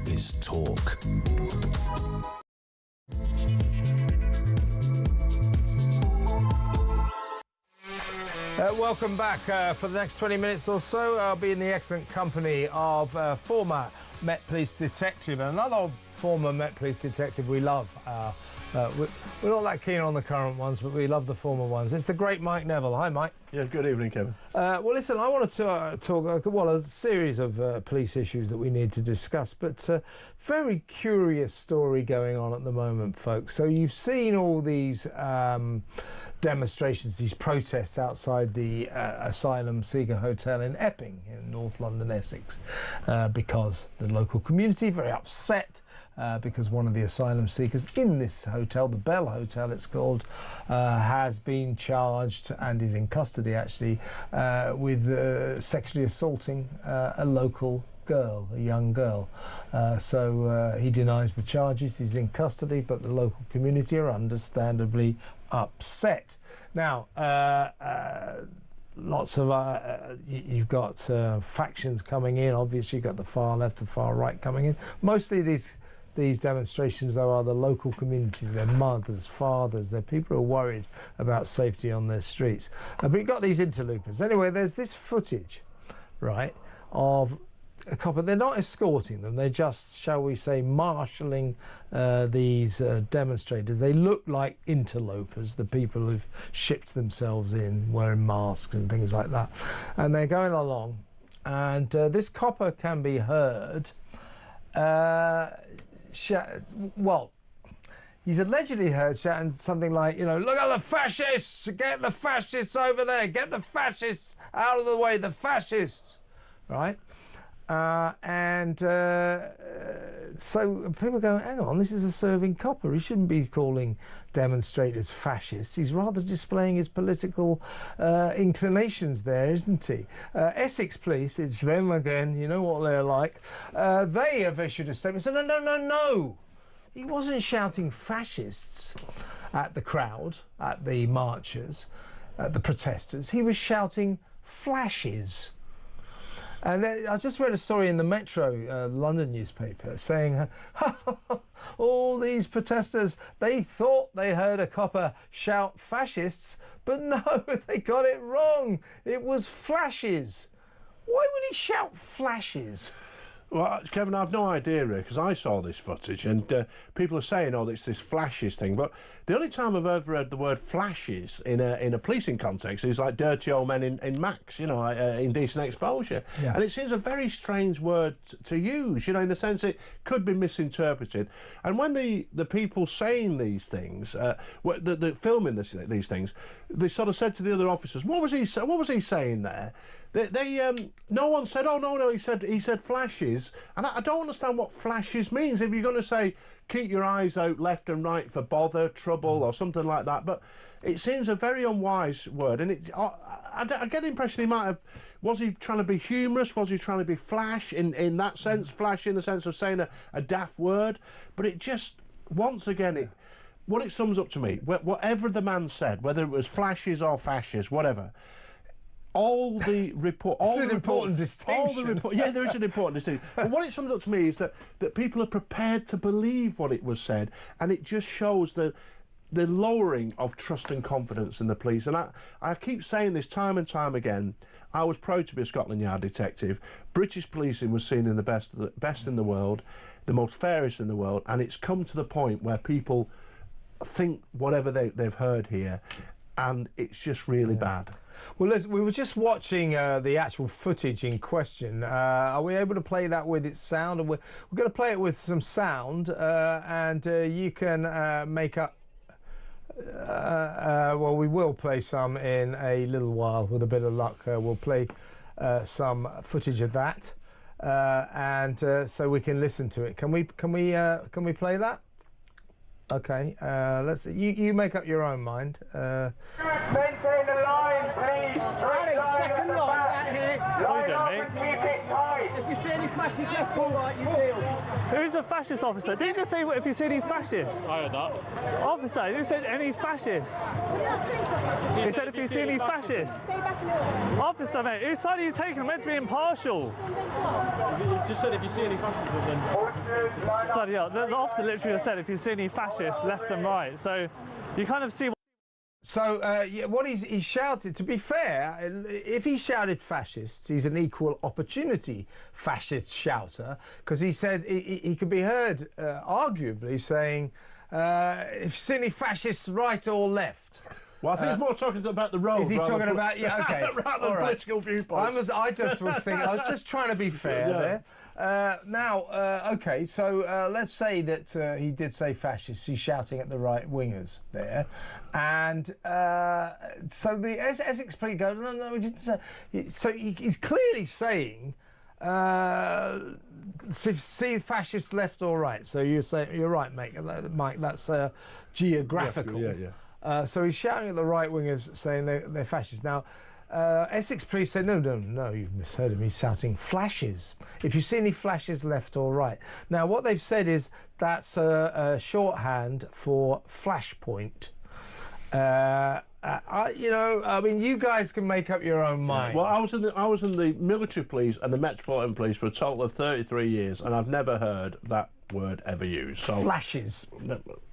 is Talk. Welcome back. For the next 20 minutes or so, I'll be in the excellent company of former Met Police detective and another former Met Police detective we love. We're not that keen on the current ones, but we love the former ones. It's the great Mike Neville. Hi, Mike. Yeah, good evening, Kevin. Well, listen, I want to talk, a series of police issues that we need to discuss, but very curious story going on at the moment, folks. So you've seen all these demonstrations, these protests outside the Asylum Seeger Hotel in Epping in North London, Essex, because the local community very upset because one of the asylum seekers in this hotel, the Bell Hotel it's called, has been charged and is in custody actually with sexually assaulting a local girl, a young girl. So he denies the charges, he's in custody, but the local community are understandably upset. Now, lots of you've got factions coming in. Obviously, you've got the far left and far right coming in. Mostly these demonstrations, though, are the local communities. They're mothers, fathers, they're people who are worried about safety on their streets. But you've got these interlopers. Anyway, there's this footage, right, of a couple. They're not escorting them. They're just, shall we say, marshalling these demonstrators. They look like interlopers, the people who've shipped themselves in, wearing masks and things like that. And they're going along. And this copper can be heard. Well, he's allegedly heard shouting something like, look at the fascists! Get the fascists over there! Get the fascists out of the way! The fascists! Right? So people go, hang on, this is a serving copper. He shouldn't be calling demonstrators fascists. He's rather displaying his political inclinations there, isn't he? Essex Police, it's them again, you know what they're like. They have issued a statement saying, no. He wasn't shouting fascists at the crowd, at the marchers, at the protesters. He was shouting flashes. And I just read a story in the Metro, London newspaper, saying all these protesters, they thought they heard a copper shout fascists, but no, they got it wrong. It was flashes. Why would he shout flashes? Well, Kevin, I've no idea, really, because I saw this footage and people are saying, it's this flashes thing. But the only time I've ever heard the word flashes in a policing context is like dirty old men in Max, indecent exposure. Yeah. And it seems a very strange word to use, in the sense it could be misinterpreted. And when the people saying these things, the filming these things, they sort of said to the other officers, what was he saying there? No one said, oh, no, he said flashes. And I don't understand what flashes means. If you're going to say, keep your eyes out left and right for bother, trouble, or something like that. But it seems a very unwise word. And I get the impression he might have... Was he trying to be humorous? Was he trying to be flash in that sense? Flash in the sense of saying a daft word? But it just, once again, what it sums up to me, whatever the man said, whether it was flashes or fascists, whatever... All the report... It's an important distinction. Yeah, there is an important distinction. But what it sums up to me is that people are prepared to believe what it was said, and it just shows the lowering of trust and confidence in the police. And I keep saying this time and time again. I was proud to be a Scotland Yard detective. British policing was seen in the best in the world, the most fairest in the world, and it's come to the point where people think whatever they've heard here, and it's just really bad. Well, we were just watching the actual footage in question. Are we able to play that with its sound? And we're going to play it with some sound, and you can make up... well, we will play some in a little while. With a bit of luck, we'll play some footage of that, and so we can listen to it. Can we play that? Okay, let's. You make up your own mind. Maintain the line, please. Alex, second line back here. Line up and keep it tight. If you see any flashes left or right, you deal. Who's the fascist officer? Did you just say if you see any fascists? I heard that. Officer, you said any fascists. He said if you see any fascists. Stay back a little. Officer, mate, whose side are you taking? I'm meant to be impartial. You just said if you see any fascists, then... Bloody hell, the officer literally just said if you see any fascists left and right. So you kind of see... So, what he shouted, to be fair, if he shouted fascists, he's an equal opportunity fascist shouter, because he said he could be heard arguably saying, if you see any fascists right or left. Well, I think he's more talking about the road. Is he talking about... Yeah, OK. rather than political viewpoints. I just was thinking, I was just trying to be fair there. OK, so let's say that he did say fascists. He's shouting at the right-wingers there. And so the Essex police go, no, he didn't say... So he's clearly saying... see fascists left or right. So you say, you're right, Mike, that's geographical. Yeah. So he's shouting at the right-wingers saying they're fascists. Now, Essex police say, no, you've misheard him. He's shouting flashes. If you see any flashes left or right. Now, what they've said is that's a shorthand for flashpoint. I mean, you guys can make up your own mind. Well, I was in the military police and the Metropolitan Police for a total of 33 years, and I've never heard that word ever used. So flashes.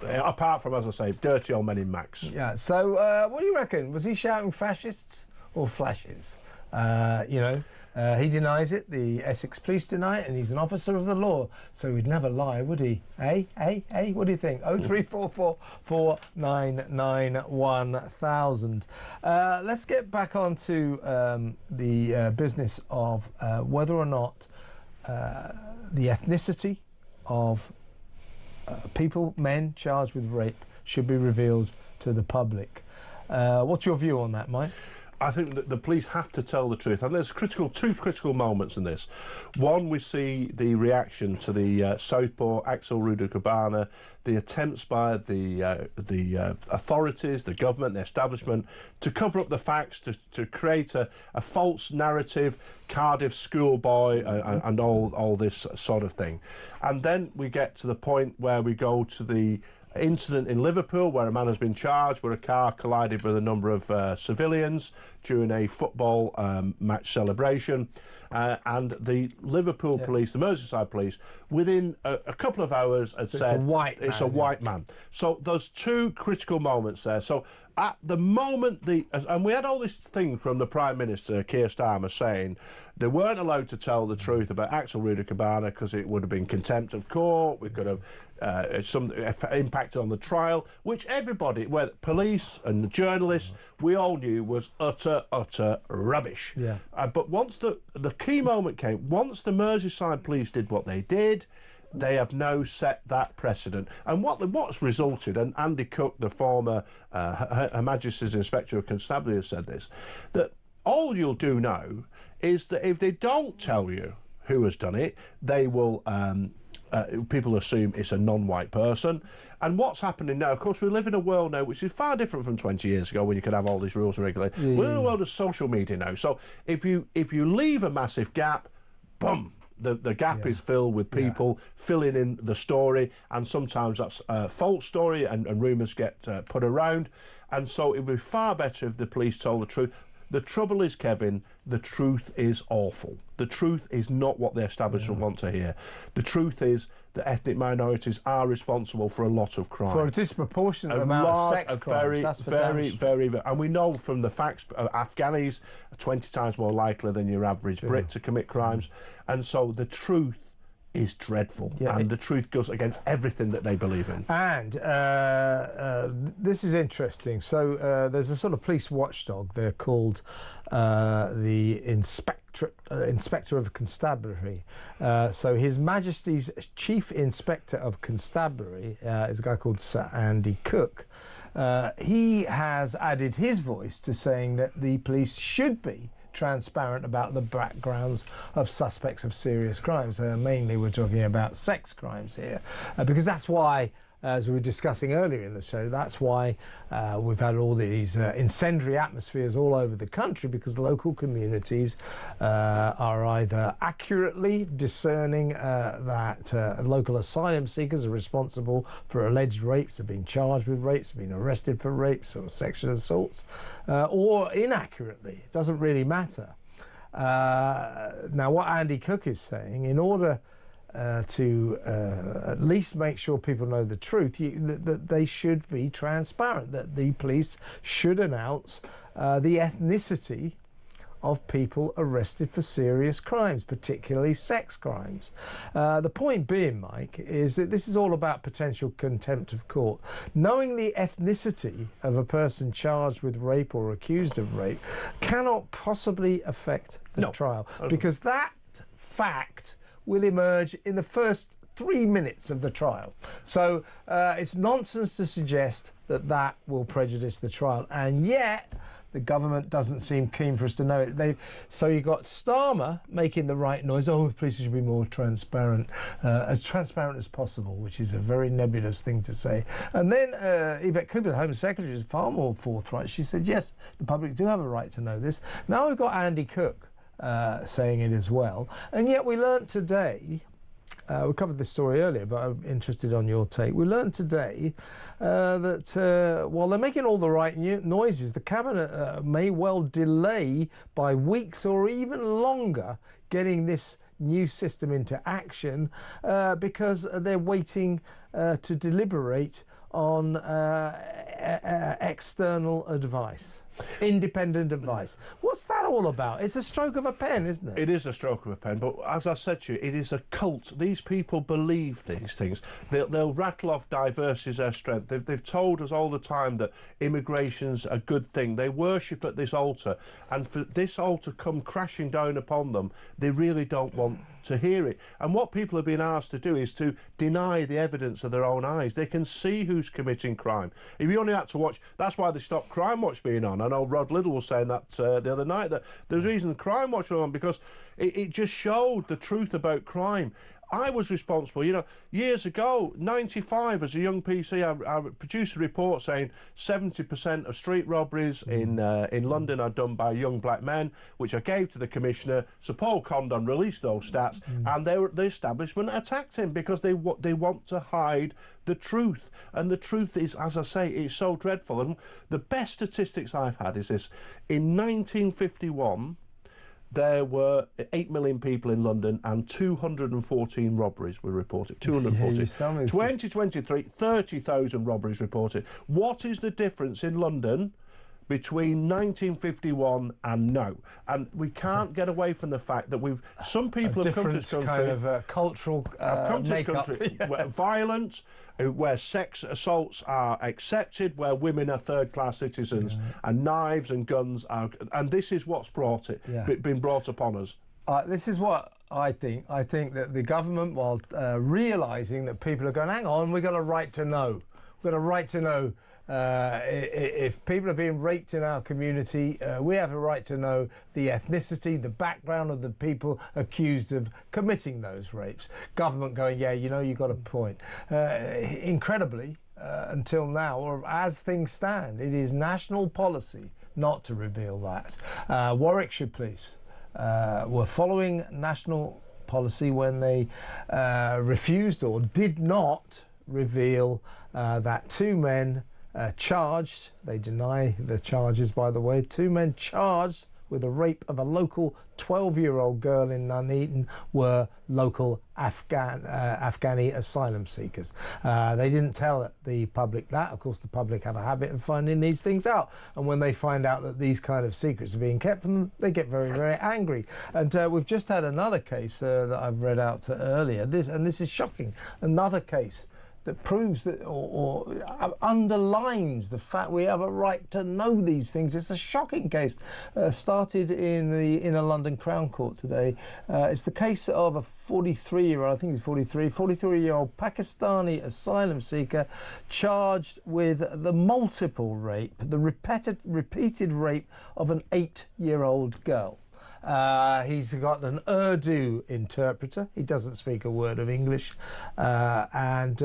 Apart from, as I say, dirty old men in Max. Yeah. So, what do you reckon? Was he shouting fascists or flashes? He denies it. The Essex police deny it, and he's an officer of the law, so he'd never lie, would he? Hey, what do you think? 0344 499 1000. Let's get back onto the business of whether or not the ethnicity of people, men charged with rape, should be revealed to the public. What's your view on that, Mike? I think that the police have to tell the truth, and there's two critical moments in this. One, we see the reaction to the Southport Axel Rudakabana, the attempts by the authorities, the government, the establishment, to cover up the facts, to create a false narrative, Cardiff schoolboy, and all this sort of thing. And then we get to the point where we go to the incident in Liverpool where a man has been charged where a car collided with a number of civilians during a football match celebration, and the Liverpool police, the Merseyside police, within a couple of hours had said it's a white man. So there's two critical moments there. So at the moment, and we had all this thing from the Prime Minister, Keir Starmer, saying they weren't allowed to tell the truth about Axel Rudakabana because it would have been contempt of court. We could have some impacted on the trial, which everybody, whether police and the journalists, we all knew was utter rubbish. Yeah. But once the key moment came, once the Merseyside police did what they did, they have now set that precedent. And what's resulted, and Andy Cook, the former Her Majesty's Inspector of Constabulary, has said this, that all you'll do know is that if they don't tell you who has done it, they will. People assume it's a non-white person. And what's happening now, of course, we live in a world now which is far different from 20 years ago when you could have all these rules and regulations. We're in a world of social media now. So if you leave a massive gap, boom, the gap is filled with people filling in the story, and sometimes that's a false story and rumours get put around. And so it would be far better if the police told the truth. The trouble is, Kevin, the truth is awful. The truth is not what the establishment want to hear. The truth is that ethnic minorities are responsible for a lot of crime. For a disproportionate amount of sex crimes. That's very, and we know from the facts, Afghanis are 20 times more likely than your average Brit to commit crimes. And so the truth is dreadful, and the truth goes against everything that they believe in. And this is interesting. So there's a sort of police watchdog. They're called the Inspector of Constabulary. So His Majesty's Chief Inspector of Constabulary is a guy called Sir Andy Cook. He has added his voice to saying that the police should be transparent about the backgrounds of suspects of serious crimes. Mainly we're talking about sex crimes here, because that's why, as we were discussing earlier in the show, that's why we've had all these incendiary atmospheres all over the country, because local communities are either accurately discerning that local asylum seekers are responsible for alleged rapes, have been charged with rapes, have been arrested for rapes or sexual assaults, or inaccurately. It doesn't really matter. Now, what Andy Cook is saying, in order to at least make sure people know the truth, that they should be transparent, that the police should announce the ethnicity of people arrested for serious crimes, particularly sex crimes. The point being, Mike, is that this is all about potential contempt of court. Knowing the ethnicity of a person charged with rape or accused of rape cannot possibly affect the trial, because that fact will emerge in the first 3 minutes of the trial. So it's nonsense to suggest that that will prejudice the trial, and yet the government doesn't seem keen for us to know it. So you've got Starmer making the right noise. Oh, the police should be more transparent as possible, which is a very nebulous thing to say. And then Yvette Cooper, the Home Secretary, is far more forthright. She said, yes, the public do have a right to know this. Now we've got Andy Cook saying it as well. And yet we learnt today, we covered this story earlier, but I'm interested on your take. We learned today that while they're making all the right noises, the Cabinet may well delay by weeks or even longer getting this new system into action because they're waiting to deliberate on external advice. Independent advice. What's that all about? It's a stroke of a pen, isn't it? It is a stroke of a pen, but as I said to you, it is a cult. These people believe these things. They'll rattle off diversity as their strength. They've told us all the time that immigration's a good thing. They worship at this altar, and for this altar come crashing down upon them, they really don't want to hear it. And what people are being asked to do is to deny the evidence of their own eyes. They can see who's committing crime. If you only had to watch, that's why they stopped Crime Watch being on. I know Rod Liddell was saying that the other night, that there's a reason Crime Watch was on, because it just showed the truth about crime. I was responsible, years ago, 95, as a young PC, I produced a report saying 70% of street robberies in London are done by young black men, which I gave to the Commissioner. Sir Paul Condon released those stats, and the establishment attacked him because they want to hide the truth. And the truth is, as I say, it's so dreadful. And the best statistics I've had is this. In 1951, there were 8 million people in London and 214 robberies were reported. 214. 2023, 30,000 robberies reported. What is the difference in London between 1951 and now? And we can't get away from the fact that some people have come to this country, kind of cultural makeup, where violent, where sex assaults are accepted, where women are third-class citizens, and knives and guns are, and this is what's been brought upon us. This is what I think. I think that the government, while realising that people are going, hang on, we've got a right to know. We've got a right to know. If people are being raped in our community, we have a right to know the ethnicity, the background of the people accused of committing those rapes. Government going, yeah, you know, you got a point. Incredibly, until now, or as things stand, it is national policy not to reveal that. Warwickshire Police were following national policy when they refused or did not reveal that two men charged, they deny the charges by the way, two men charged with the rape of a local 12-year-old girl in Nuneaton were local Afghani asylum seekers. They didn't tell the public that. Of course, the public have a habit of finding these things out. And when they find out that these kind of secrets are being kept from them, they get very, very angry. And we've just had another case that I've read out earlier. This is shocking. Another case that proves that or underlines the fact we have a right to know these things. It's a shocking case. Started in the Inner London Crown Court today. It's the case of a 43-year-old, I think he's 43-year-old Pakistani asylum seeker charged with the multiple rape, the repeated rape of an 8-year-old girl. He's got an Urdu interpreter. He doesn't speak a word of English. Again,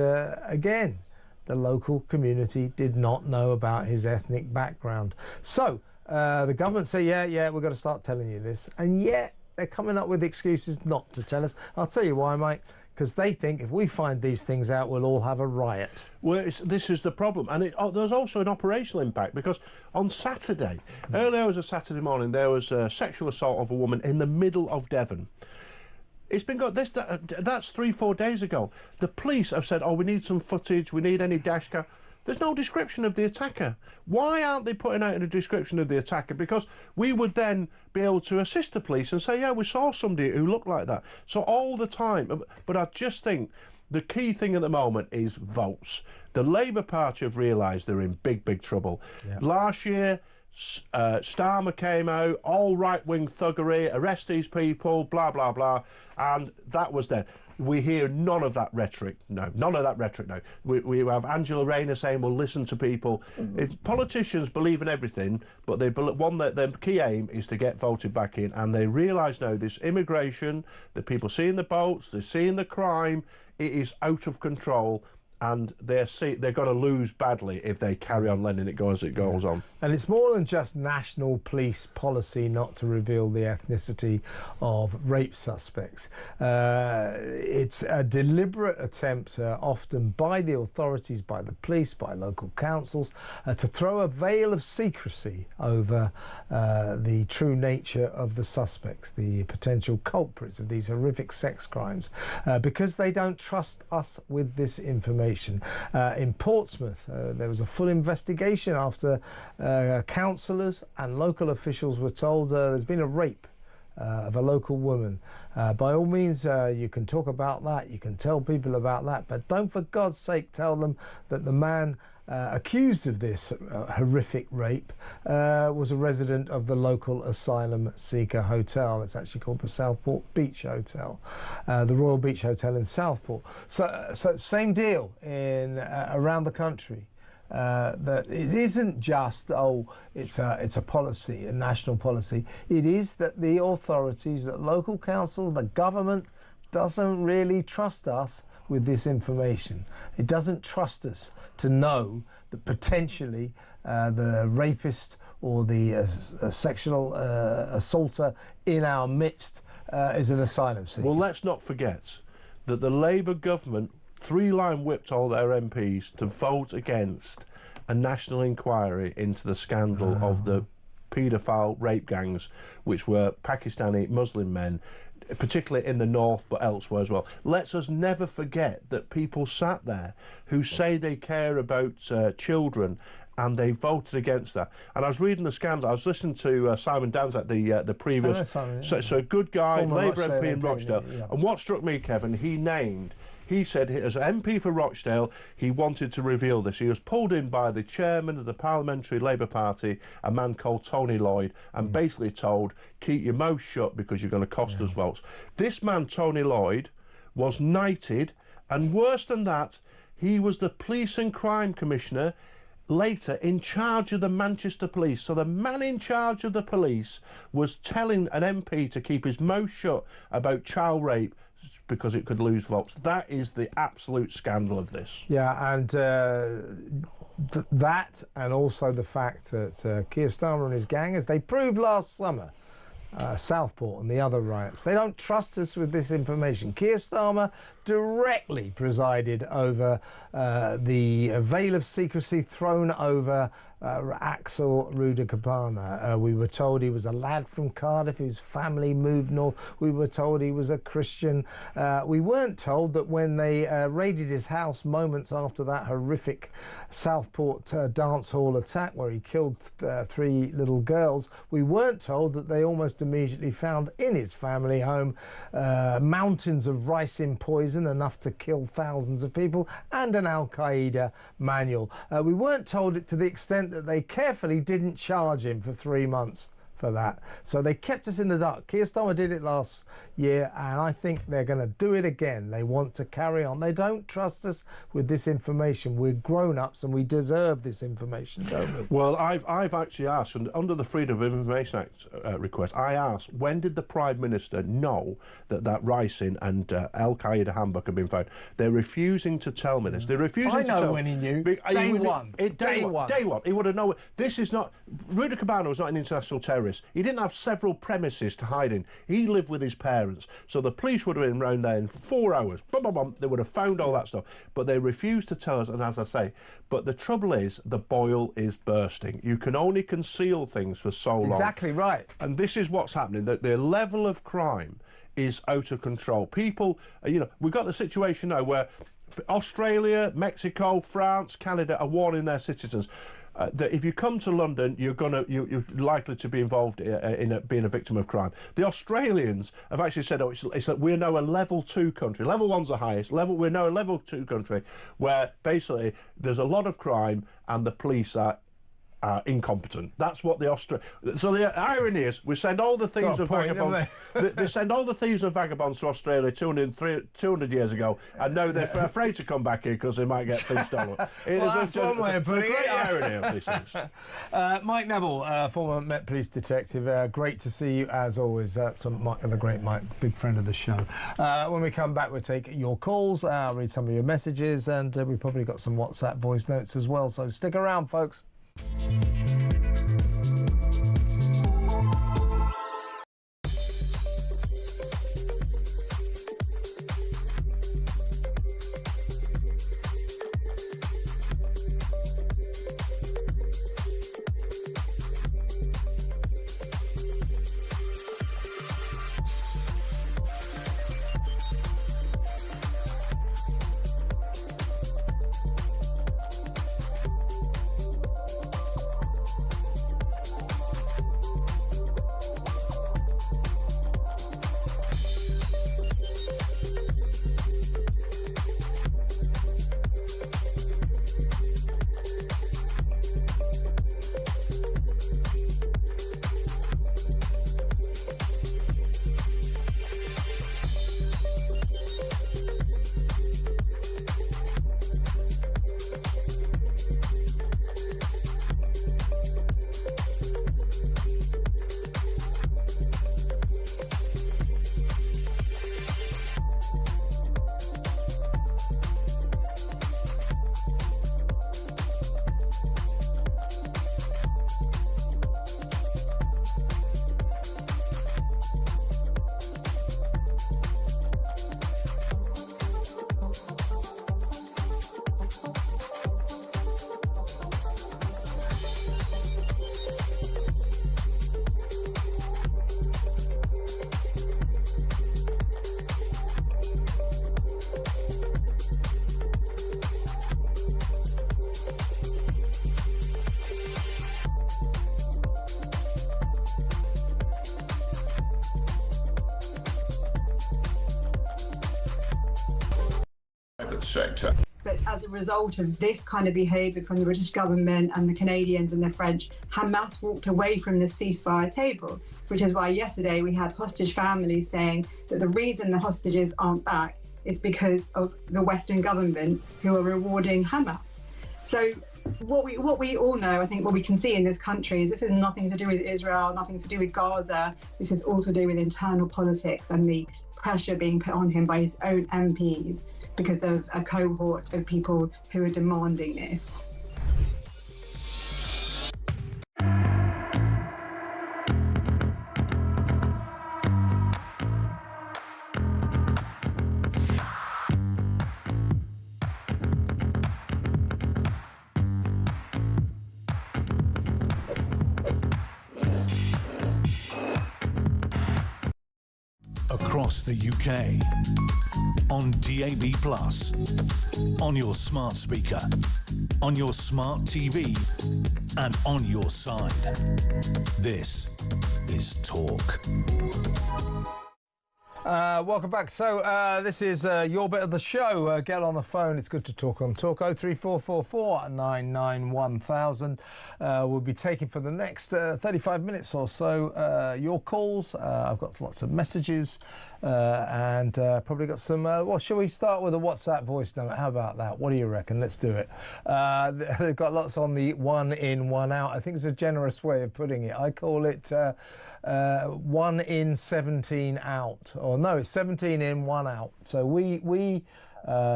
the local community did not know about his ethnic background. So the government say, yeah, we're going to start telling you this. And yet they're coming up with excuses not to tell us. I'll tell you why, mate. Because they think if we find these things out, we'll all have a riot. Well, this is the problem. And there's also an operational impact, because on Saturday, early hours of Saturday morning, there was a sexual assault of a woman in the middle of Devon. It's been got this. That's 3-4 days ago. The police have said, "Oh, we need some footage. We need any dash cam." There's no description of the attacker. Why aren't they putting out a description of the attacker? Because we would then be able to assist the police and say, yeah, we saw somebody who looked like that. So all the time. But I just think the key thing at the moment is votes. The Labour Party have realised they're in big, big trouble. Yeah. Last year, Starmer came out, all right-wing thuggery, arrest these people, blah, blah, blah. And that was there. We hear none of that rhetoric. No, none of that rhetoric. No, we have Angela Rayner saying we'll listen to people. If politicians believe in everything, but they their key aim is to get voted back in, and they realise now this immigration, the people seeing the boats, they're seeing the crime, it is out of control. And they're going to lose badly if they carry on letting it go as it goes on. And it's more than just national police policy not to reveal the ethnicity of rape suspects. It's a deliberate attempt, often by the authorities, by the police, by local councils, to throw a veil of secrecy over the true nature of the suspects, the potential culprits of these horrific sex crimes, because they don't trust us with this information. In Portsmouth, there was a full investigation after councillors and local officials were told there's been a rape of a local woman. By all means, you can talk about that, you can tell people about that, but don't for God's sake tell them that the man accused of this horrific rape was a resident of the local asylum seeker hotel. It's actually called the Southport Beach Hotel, the Royal Beach Hotel in Southport. So same deal in around the country. That it isn't just it's a policy, a national policy. It is that the authorities, that local council, the government doesn't really trust us with this information. It doesn't trust us to know that potentially the rapist or the sexual assaulter in our midst is an asylum seeker. Well, let's not forget that the Labour government three-line whipped all their MPs to vote against a national inquiry into the scandal of the paedophile rape gangs, which were Pakistani Muslim men, particularly in the north but elsewhere as well. Let's us never forget that people sat there who say they care about children, and they voted against that. And I was reading the scandal. I was listening to Simon Danzak, the previous... Simon, yeah. So a good guy, Labour Rochdale MP in Rochdale. Yeah. And what struck me, Kevin, he said as an MP for Rochdale, he wanted to reveal this. He was pulled in by the chairman of the Parliamentary Labour Party, a man called Tony Lloyd, and basically told, keep your mouth shut because you're going to cost us votes. This man, Tony Lloyd, was knighted, and worse than that, He was the police and crime commissioner, later in charge of the Manchester police. So the man in charge of the police was telling an MP to keep his mouth shut about child rape because it could lose votes. That is the absolute scandal of this. Yeah, and that, and also the fact that Keir Starmer and his gang, as they proved last summer, Southport and the other riots, they don't trust us with this information. Keir Starmer directly presided over the veil of secrecy thrown over Axel Rudakabana. We were told he was a lad from Cardiff whose family moved north. We were told he was a Christian. We weren't told that when they raided his house moments after that horrific Southport dance hall attack where he killed 3 little girls, we weren't told that they almost immediately found in his family home mountains of ricin poison, enough to kill thousands of people, and an Al-Qaeda manual. We weren't told it to the extent that they carefully didn't charge him for 3 months for that. So they kept us in the dark. Keir Starmer did it last year, and I think they're going to do it again. They want to carry on. They don't trust us with this information. We're grown-ups and we deserve this information, don't we? Well, I've actually asked, and under the Freedom of Information Act request, I asked, when did the Prime Minister know that ricin and Al-Qaeda handbook had been found? They're refusing to tell me this. They're refusing to tell me. I know when he knew. Day one. Day one. He would have known. This is not... Rudakabana was not an international terrorist. He didn't have several premises to hide in. He lived with his parents. So the police would have been round there in 4 hours. Bum, bum, bum. They would have found all that stuff. But they refused to tell us, and as I say, but the trouble is, the boil is bursting. You can only conceal things for so long. Exactly right. And this is what's happening. The level of crime is out of control. People, we've got the situation now where Australia, Mexico, France, Canada are warning their citizens that if you come to London, you're likely to be involved in being a victim of crime. The Australians have actually said, it's that we're now a level 2 country. Level 1's the highest. We're now a level 2 country where basically there's a lot of crime and the police are incompetent. That's what the So the irony is, we send all the thieves and vagabonds. They send all the thieves and vagabonds to Australia 200 years ago, and now they're afraid to come back here because they might get things stolen. That's one way of putting it. Great irony of these things. Mike Neville, former Met Police detective, great to see you as always. That's the great Mike, big friend of the show. When we come back, we'll take your calls. I'll read some of your messages, and we've probably got some WhatsApp voice notes as well. So stick around, folks. Sector. But as a result of this kind of behaviour from the British government and the Canadians and the French, Hamas walked away from the ceasefire table, which is why yesterday we had hostage families saying that the reason the hostages aren't back it's because of the Western governments who are rewarding Hamas. So what we all know, I think what we can see in this country is this is nothing to do with Israel, nothing to do with Gaza. This is all to do with internal politics and the pressure being put on him by his own MPs because of a cohort of people who are demanding this. Across the UK, on DAB+, on your smart speaker, on your smart TV, and on your side. This is Talk. Welcome back. So this is your bit of the show. Get on the phone. It's good to talk on Talk. 03444 991 we'll be taking for the next 35 minutes or so your calls. I've got lots of messages and probably got some... well, shall we start with a WhatsApp voice note? How about that? What do you reckon? Let's do it. They've got lots on the 1 in, 1 out. I think it's a generous way of putting it. I call it 1 in, 17 out. Or no, it's 17 in, 1 out. So we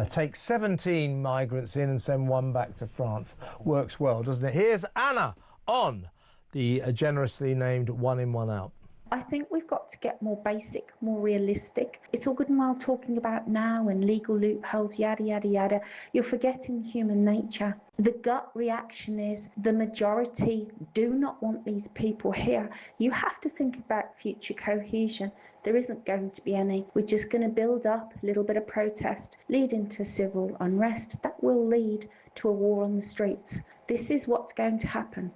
take 17 migrants in and send 1 back to France. Works well, doesn't it? Here's Anna on the generously named 1 in, 1 out. I think we've got to get more basic, more realistic. It's all good and well talking about now and legal loopholes, yada, yada, yada. You're forgetting human nature. The gut reaction is the majority do not want these people here. You have to think about future cohesion. There isn't going to be any. We're just going to build up a little bit of protest, lead into civil unrest. That will lead to a war on the streets. This is what's going to happen.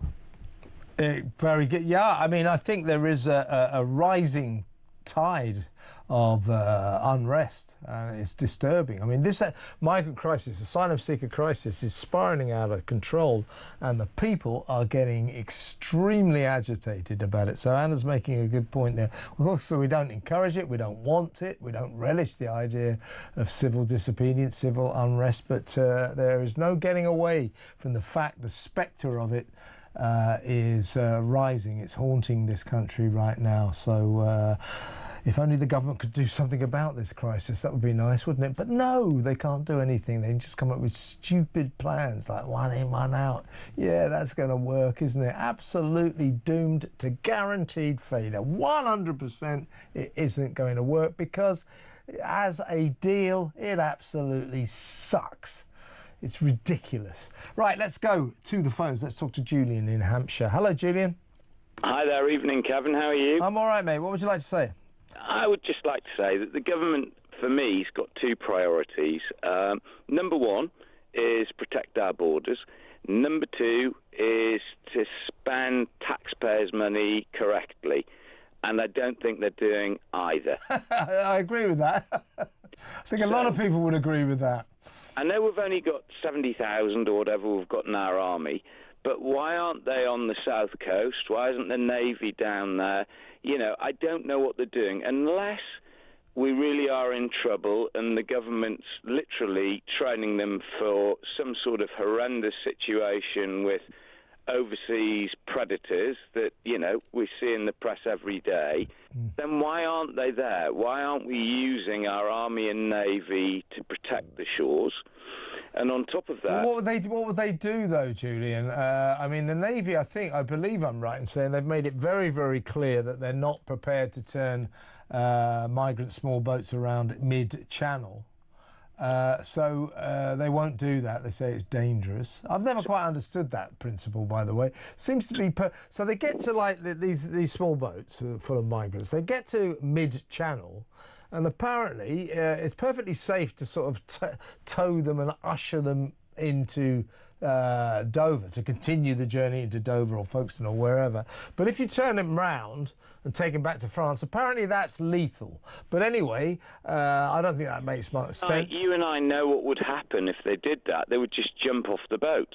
Very good. Yeah, I mean, I think there is a rising tide of unrest. It's disturbing. I mean, this migrant crisis, asylum seeker crisis, is spiralling out of control, and the people are getting extremely agitated about it. So Anna's making a good point there. So we don't encourage it, we don't want it, we don't relish the idea of civil disobedience, civil unrest, but there is no getting away from the fact, the spectre of it is rising. It's haunting this country right now. So if only the government could do something about this crisis, that would be nice, wouldn't it? But no, they can't do anything. They just come up with stupid plans like 1 in, 1 out. Yeah, that's going to work, isn't it? Absolutely doomed to guaranteed failure. 100% it isn't going to work because as a deal, it absolutely sucks. It's ridiculous. Right, let's go to the phones. Let's talk to Julian in Hampshire. Hello, Julian. Hi there. Evening, Kevin. How are you? I'm all right, mate. What would you like to say? I would just like to say that the government, for me, has got 2 priorities. Number 1 is protect our borders. Number 2 is to spend taxpayers' money correctly. And I don't think they're doing either. I agree with that. I think a lot of people would agree with that. I know we've only got 70,000 or whatever we've got in our army, but why aren't they on the south coast? Why isn't the Navy down there? You know, I don't know what they're doing. Unless we really are in trouble and the government's literally training them for some sort of horrendous situation with overseas predators that, you know, we see in the press every day, then why aren't they there? Why aren't we using our army and navy to protect the shores? And on top of that... What would they do, though, Julian? I mean, the Navy, I believe I'm right in saying they've made it very, very clear that they're not prepared to turn migrant small boats around mid-channel. So they won't do that. They say it's dangerous. I've never quite understood that principle, by the way. Seems to be... So they get to, like, these small boats full of migrants. They get to mid-channel, and apparently it's perfectly safe to sort of tow them and usher them into Dover, to continue the journey into Dover or Folkestone or wherever. But if you turn them round and take them back to France, apparently that's lethal. But anyway, I don't think that makes much sense. You and I know what would happen if they did that. They would just jump off the boat.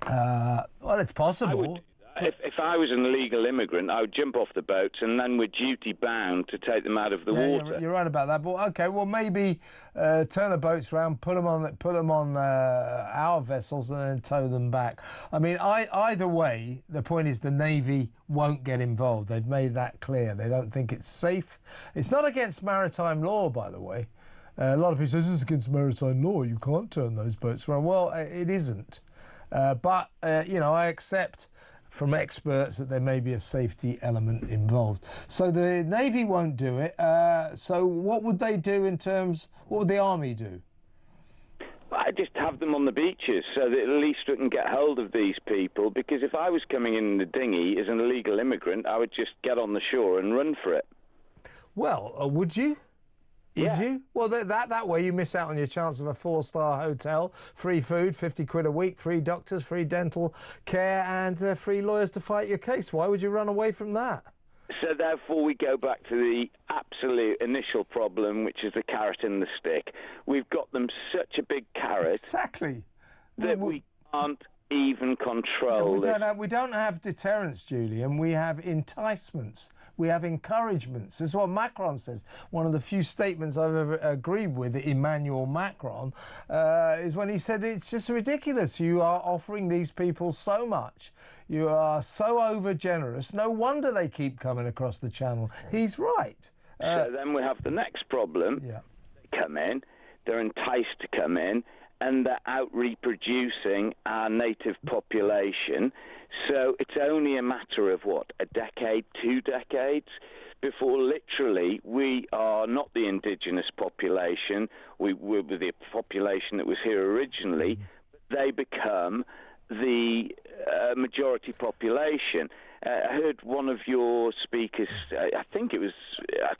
Well, it's possible. If I was an illegal immigrant, I would jump off the boats and then we're duty bound to take them out of the water. You're right about that. But okay, well maybe turn the boats around, put them on our vessels, and then tow them back. I mean, either way, the point is the Navy won't get involved. They've made that clear. They don't think it's safe. It's not against maritime law, by the way. A lot of people say this is against maritime law. You can't turn those boats around. Well, it isn't. But I accept from experts that there may be a safety element involved. So the Navy won't do it. So what would they do what would the Army do? I just have them on the beaches so that at least we can get hold of these people, because if I was coming in the dinghy as an illegal immigrant, I would just get on the shore and run for it. Well, would you? Would Yeah. you? Well, that way you miss out on your chance of a 4-star hotel, free food, 50 quid a week, free doctors, free dental care, and free lawyers to fight your case. Why would you run away from that? So therefore we go back to the absolute initial problem, which is the carrot and the stick. We've got them such a big carrot exactly that we can't even control we don't have deterrents, Julian. We have enticements. We have encouragements. This is what Macron says. One of the few statements I've ever agreed with Emmanuel Macron is when he said it's just ridiculous. You are offering these people so much. You are so over generous. No wonder they keep coming across the channel. He's right. So then we have the next problem. Yeah. They come in, they're enticed to come in, and they're out reproducing our native population. So it's only a matter of, a decade, 2 decades, before literally we are not the indigenous population, we're the population that was here originally, but they become the majority population. I heard one of your speakers, I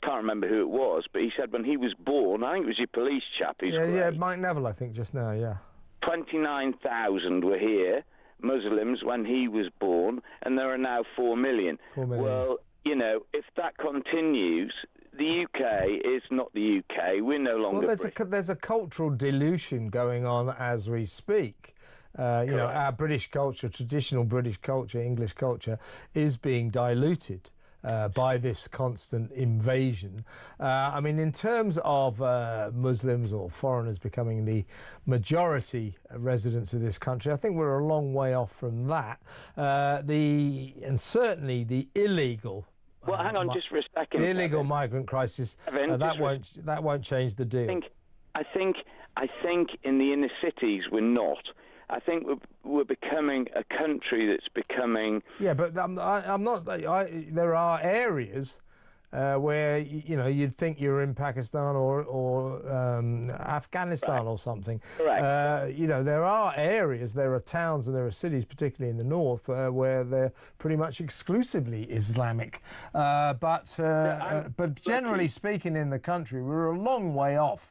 can't remember who it was, but he said when he was born, I think it was your police chap. Mike Neville, I think, just now, yeah. 29,000 were here, Muslims, when he was born, and there are now 4 million. 4 million. Well, if that continues, the UK is not the UK. We're no longer there's a cultural dilution going on as we speak. Our British culture, traditional British culture, English culture, is being diluted by this constant invasion. In terms of Muslims or foreigners becoming the majority residents of this country, I think we're a long way off from that. And certainly the illegal. Well, hang on just for a second. The illegal migrant crisis, Kevin, that won't change the deal. I think in the inner cities we're not. I think we're becoming a country that's becoming... Yeah, but I'm not... there are areas where, you'd think you're in Pakistan or Afghanistan or something. Correct. There are areas, there are towns and there are cities, particularly in the north, where they're pretty much exclusively Islamic. But generally speaking in the country, we're a long way off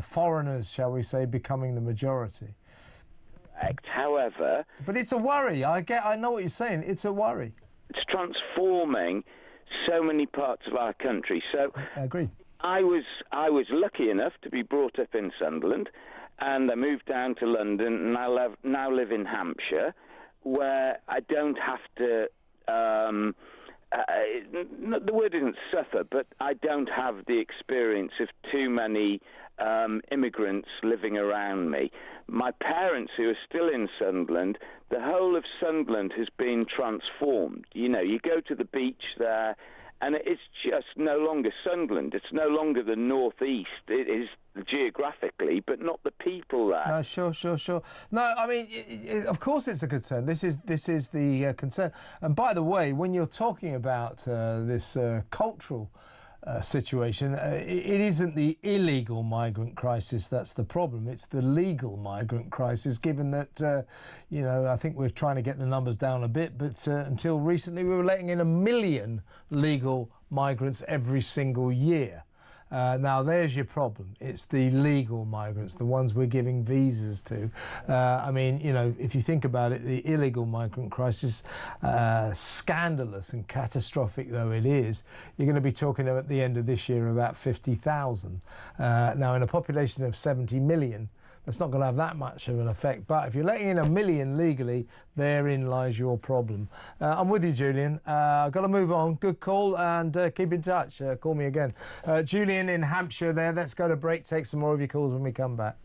foreigners, shall we say, becoming the majority. However... But it's a worry. I know what you're saying. It's a worry. It's transforming so many parts of our country. So I agree. I was lucky enough to be brought up in Sunderland, and I moved down to London, and I now live in Hampshire, where I don't have to... the word isn't suffer, but I don't have the experience of too many immigrants living around me. My parents, who are still in Sunderland, the whole of Sunderland has been transformed. You go to the beach there, and it's just no longer Sunderland. It's no longer the northeast. It is geographically, but not the people there. No, sure. No, of course it's a concern. This is the concern. And by the way, when you're talking about this cultural situation, it isn't the illegal migrant crisis that's the problem. It's the legal migrant crisis, given that, I think we're trying to get the numbers down a bit, but until recently we were letting in 1 million legal migrants every single year. Now, there's your problem. It's the legal migrants, the ones we're giving visas to. If you think about it, the illegal migrant crisis, scandalous and catastrophic though it is, you're going to be talking at the end of this year about 50,000. Now, in a population of 70 million, That's not going to have that much of an effect. But if you're letting in 1 million legally, therein lies your problem. I'm with you, Julian. I've got to move on. Good call, and keep in touch. Call me again. Julian in Hampshire there. Let's go to break. Take some more of your calls when we come back.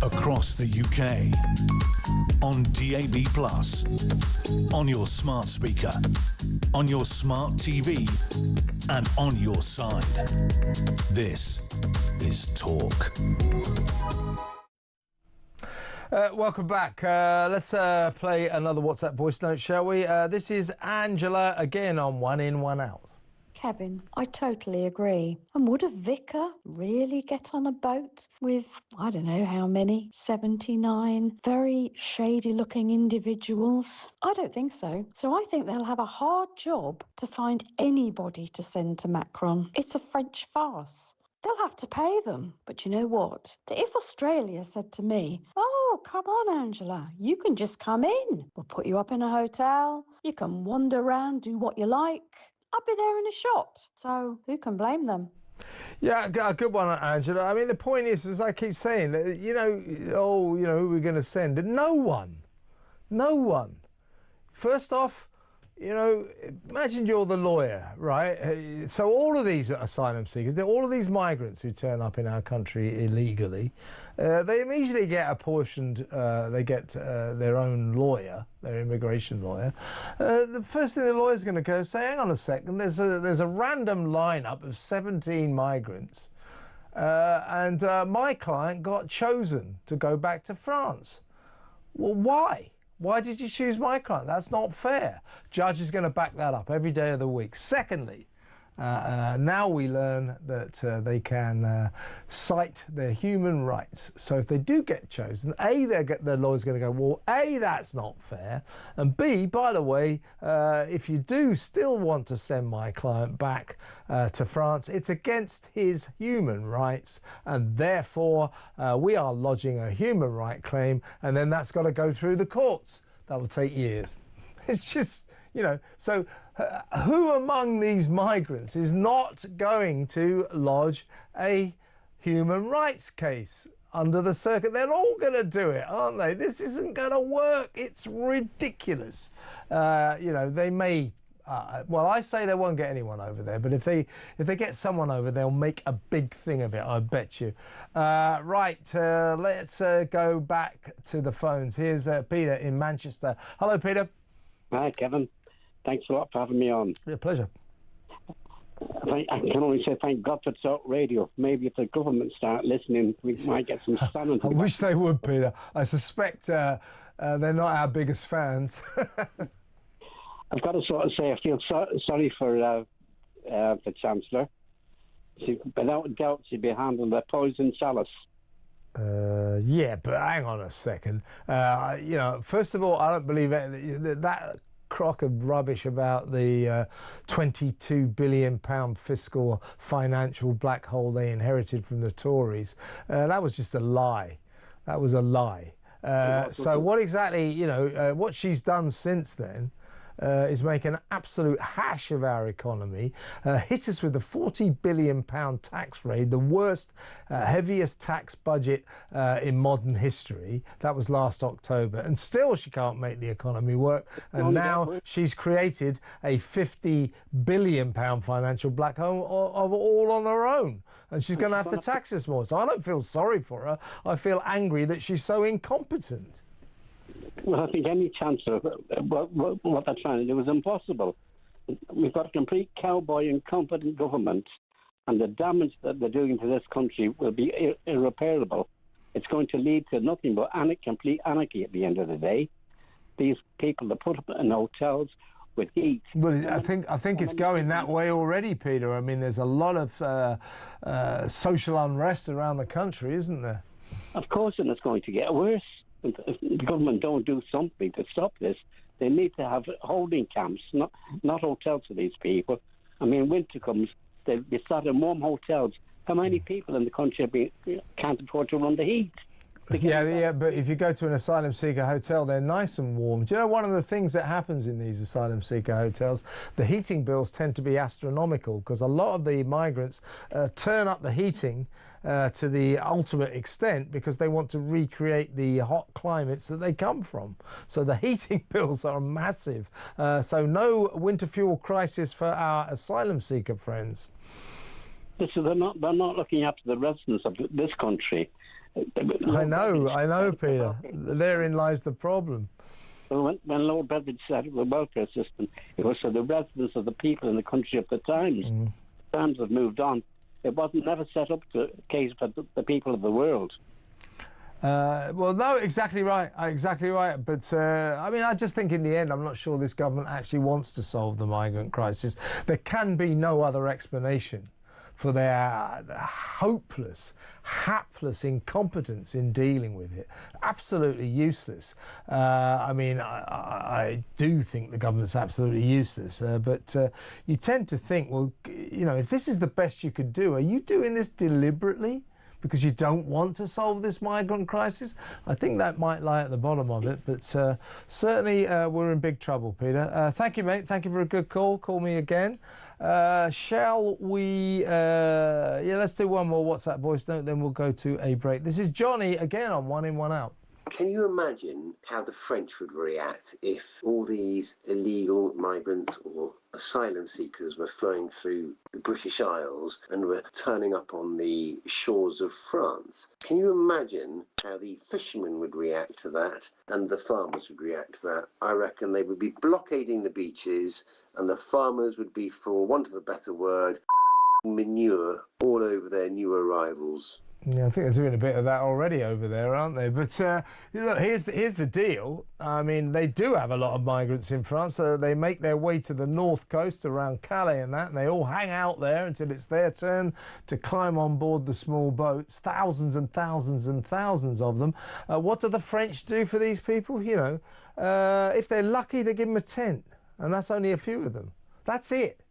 Across the UK, on DAB+, on your smart speaker, on your smart TV, and on your side. This is Talk. Welcome back. Let's play another WhatsApp voice note, shall we? This is Angela again on One In, One Out. Kevin, I totally agree. And would a vicar really get on a boat with, I don't know how many, 79 very shady-looking individuals? I don't think so. So I think they'll have a hard job to find anybody to send to Macron. It's a French farce. They'll have to pay them. But you know what? If Australia said to me, oh, come on, Angela, you can just come in. We'll put you up in a hotel. You can wander around, do what you like. I'll be there in a shot. So who can blame them? Yeah, a good one, Angela. I mean, the point is, as I keep saying, you know, who we're going to send? No one. No one. First off, you know, imagine you're the lawyer, right? So all of these asylum seekers, all of these migrants who turn up in our country illegally, they immediately get apportioned, they get their own lawyer, their immigration lawyer. The first thing the lawyer's going to go is say, hang on a second, there's a random lineup of 17 migrants, and my client got chosen to go back to France. Well, why? Why did you choose my client? That's not fair. Judge is going to back that up every day of the week. Secondly, now we learn that they can cite their human rights. So if they do get chosen, A, their lawyer's going to go, well, A, that's not fair. And B, by the way, if you do still want to send my client back to France, it's against his human rights. And therefore, we are lodging a human right claim. And then that's got to go through the courts. That will take years. It's just, you know, so who among these migrants is not going to lodge a human rights case under the circuit? They're all going to do it, aren't they? This isn't going to work. It's ridiculous. You know, they may, well, I say they won't get anyone over there, but if they get someone over, they'll make a big thing of it, I bet you. Right, let's go back to the phones. Here's Peter in Manchester. Hello, Peter. Hi, Kevin. Thanks a lot for having me on. Yeah, pleasure. I can only say thank God for Talk Radio. Maybe if the government start listening, we might get some sanity. I wish they would, Peter. I suspect they're not our biggest fans. I've got to sort of say I feel sorry for the Chancellor. Without doubt, she'd be handling the poison chalice. Yeah, but hang on a second. You know, first of all, I don't believe that crock of rubbish about the £22 billion fiscal financial black hole they inherited from the Tories. That was just a lie. That was a lie. So what exactly, you know, what she's done since then is make an absolute hash of our economy, hit us with a £40 billion tax raid, the worst, heaviest tax budget in modern history. That was last October, and still she can't make the economy work. And now she's created a £50 billion financial black hole of all on her own, and she's going to have to tax us more. So I don't feel sorry for her. I feel angry that she's so incompetent. Well, I think any chance of what they're trying to do is impossible. We've got a complete cowboy incompetent government, and the damage that they're doing to this country will be irreparable. It's going to lead to nothing but complete anarchy at the end of the day. These people are put up in hotels with heat. Well, I think it's going that way already, Peter. I mean, there's a lot of social unrest around the country, isn't there? Of course, and it's going to get worse. If the government don't do something to stop this, they need to have holding camps, not hotels for these people. I mean, winter comes, they'll be sat in warm hotels. How many people in the country can't afford to run the heat? Yeah, but if you go to an asylum seeker hotel, they're nice and warm. Do you know one of the things that happens in these asylum seeker hotels? The heating bills tend to be astronomical because a lot of the migrants turn up the heating to the ultimate extent because they want to recreate the hot climates that they come from. So the heating bills are massive. So no winter fuel crisis for our asylum seeker friends. They're not looking after the residents of this country. I know, Peter. Therein lies the problem. When Lord Beveridge set up the welfare system, it was for the residents of the people in the country of the times. Times have moved on. It wasn't never set up to case for the people of the world. Well, no, exactly right. Exactly right. But, I mean, I just think in the end, I'm not sure this government actually wants to solve the migrant crisis. There can be no other explanation for their hopeless, hapless incompetence in dealing with it. Absolutely useless. I mean, I do think the government's absolutely useless, but you tend to think, well, you know, if this is the best you could do, are you doing this deliberately because you don't want to solve this migrant crisis? I think that might lie at the bottom of it, but certainly we're in big trouble, Peter. Thank you, mate. Thank you for a good call. Call me again. Shall we... yeah, let's do one more WhatsApp voice note, then we'll go to a break. This is Johnny, again on One In, One Out. Can you imagine how the French would react if all these illegal migrants or asylum seekers were flowing through the British Isles and were turning up on the shores of France? Can you imagine how the fishermen would react to that and the farmers would react to that? I reckon they would be blockading the beaches and the farmers would be, for want of a better word, manure all over their new arrivals. Yeah, I think they're doing a bit of that already over there, aren't they? But look, here's the deal. I mean, they do have a lot of migrants in France. They make their way to the north coast around Calais and that, and they all hang out there until it's their turn to climb on board the small boats. Thousands and thousands and thousands of them. What do the French do for these people? You know, if they're lucky, they give them a tent, and that's only a few of them. That's it.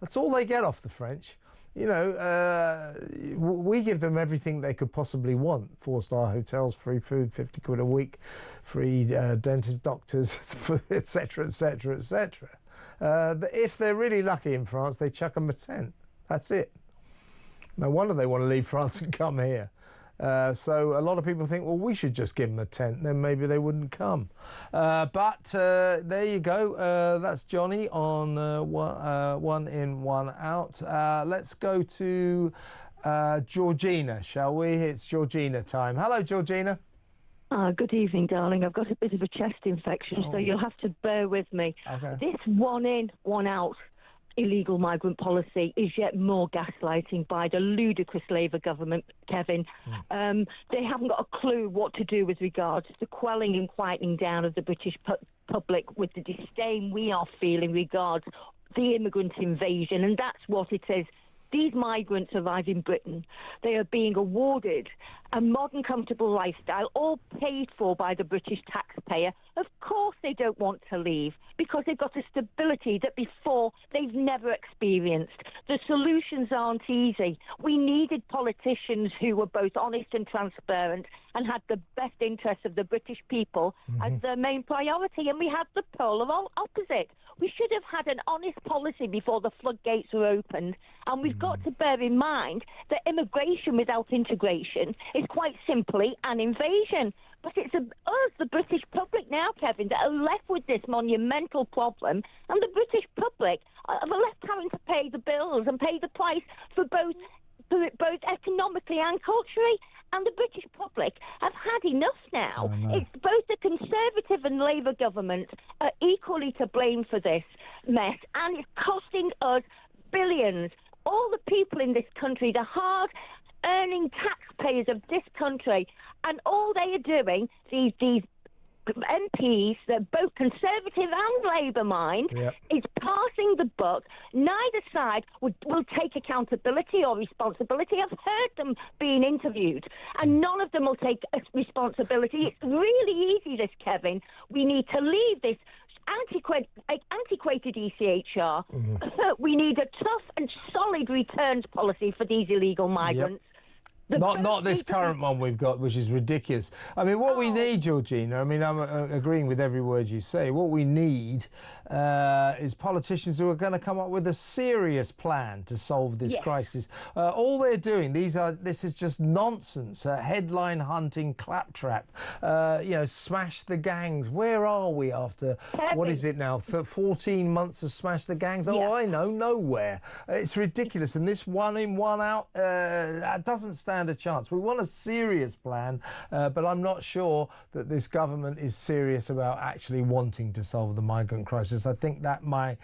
That's all they get off the French. You know, we give them everything they could possibly want. 4-star hotels, free food, 50 quid a week, free dentists, doctors, etc., etc., etc. If they're really lucky in France, they chuck them a tent. That's it. No wonder they want to leave France and come here. So a lot of people think, well, we should just give them a tent, then maybe they wouldn't come. But there you go. That's Johnny on One In, One Out. Let's go to Georgina, shall we? It's Georgina time. Hello, Georgina. Good evening, darling. I've got a bit of a chest infection, so you'll have to bear with me. Okay. This one in, one out illegal migrant policy is yet more gaslighting by the ludicrous Labour government, Kevin. They haven't got a clue what to do with regards to quelling and quieting down of the British public with the disdain we are feeling regards the immigrant invasion, and that's what it says. These migrants arrive in Britain. They are being awarded a modern, comfortable lifestyle, all paid for by the British taxpayer. Of course they don't want to leave. because they've got a stability that before they've never experienced. The solutions aren't easy. We needed politicians who were both honest and transparent and had the best interests of the British people as their main priority, and we had the polar opposite. We should have had an honest policy before the floodgates were opened, and we've got to bear in mind that immigration without integration is quite simply an invasion. But it's us, the British public now, Kevin, that are left with this monumental problem, and the British public are left having to pay the bills and pay the price for both economically and culturally. And the British public have had enough now. It's both the Conservative and Labour government are equally to blame for this mess, and it's costing us billions. All the people in this country, the hard-earning taxpayers of this country, and all they are doing, these MPs, that both Conservative and Labour mind, is passing the buck. Neither side will take accountability or responsibility. I've heard them being interviewed, and none of them will take responsibility. It's really easy, this, Kevin. We need to leave this antiquated ECHR. We need a tough and solid returns policy for these illegal migrants. Not this current one we've got, which is ridiculous. I mean, what we need, Georgina, I mean, I'm agreeing with every word you say. What we need is politicians who are going to come up with a serious plan to solve this crisis. All they're doing, this is just nonsense, headline hunting, claptrap, smash the gangs. Where are we after, what is it now, 14 months of smash the gangs? Oh, I know, nowhere. It's ridiculous. And this one in, one out, that doesn't stand a chance. We want a serious plan, but I'm not sure that this government is serious about actually wanting to solve the migrant crisis. I think that might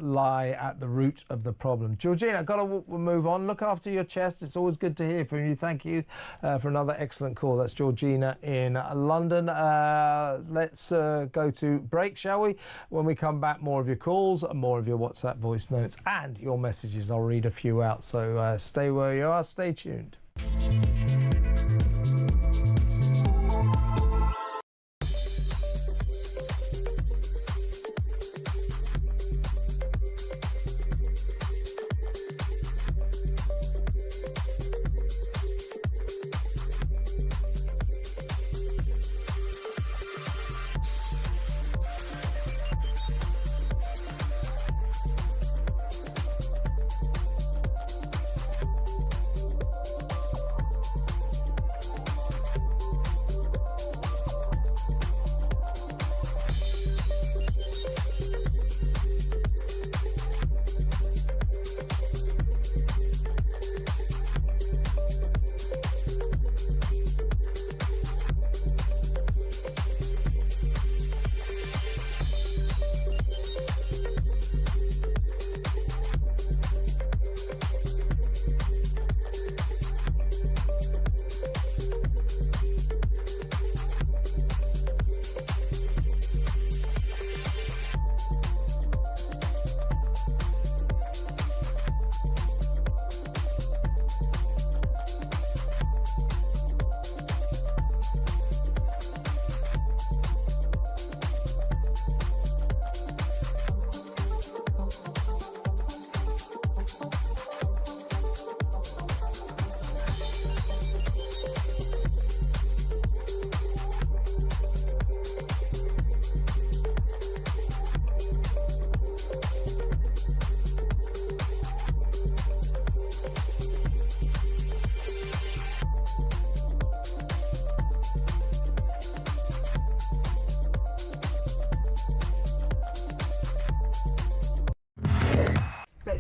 lie at the root of the problem. Georgina, I've got to move on. Look after your chest. It's always good to hear from you. Thank you for another excellent call. That's Georgina in London. Let's go to break, shall we? When we come back, more of your calls, more of your WhatsApp voice notes and your messages. I'll read a few out, so stay where you are. Stay tuned.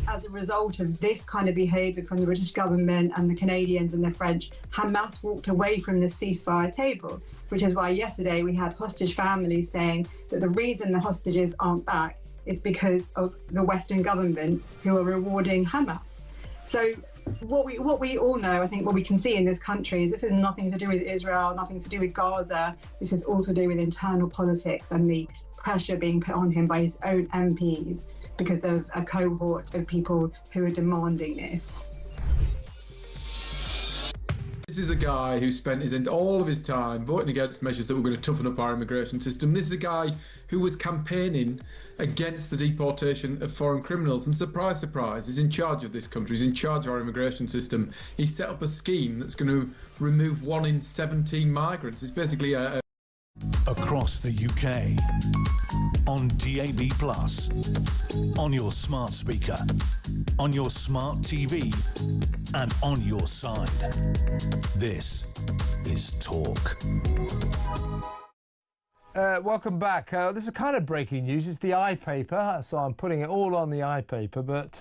As a result of this kind of behaviour from the British government and the Canadians and the French, Hamas walked away from the ceasefire table, which is why yesterday we had hostage families saying that the reason the hostages aren't back is because of the Western governments who are rewarding Hamas. So what we all know, I think what we can see in this country is this has nothing to do with Israel, nothing to do with Gaza. This is all to do with internal politics and the pressure being put on him by his own MPs because of a cohort of people who are demanding this. This is a guy who spent all of his time voting against measures that were going to toughen up our immigration system. This is a guy who was campaigning against the deportation of foreign criminals. And surprise, surprise, he's in charge of this country. He's in charge of our immigration system. He set up a scheme that's going to remove 1 in 17 migrants. It's basically a Across the UK, on DAB+, on your smart speaker, on your smart TV, and on your side. This is Talk. Welcome back. This is kind of breaking news. It's the iPaper, so I'm putting it all on the iPaper. But,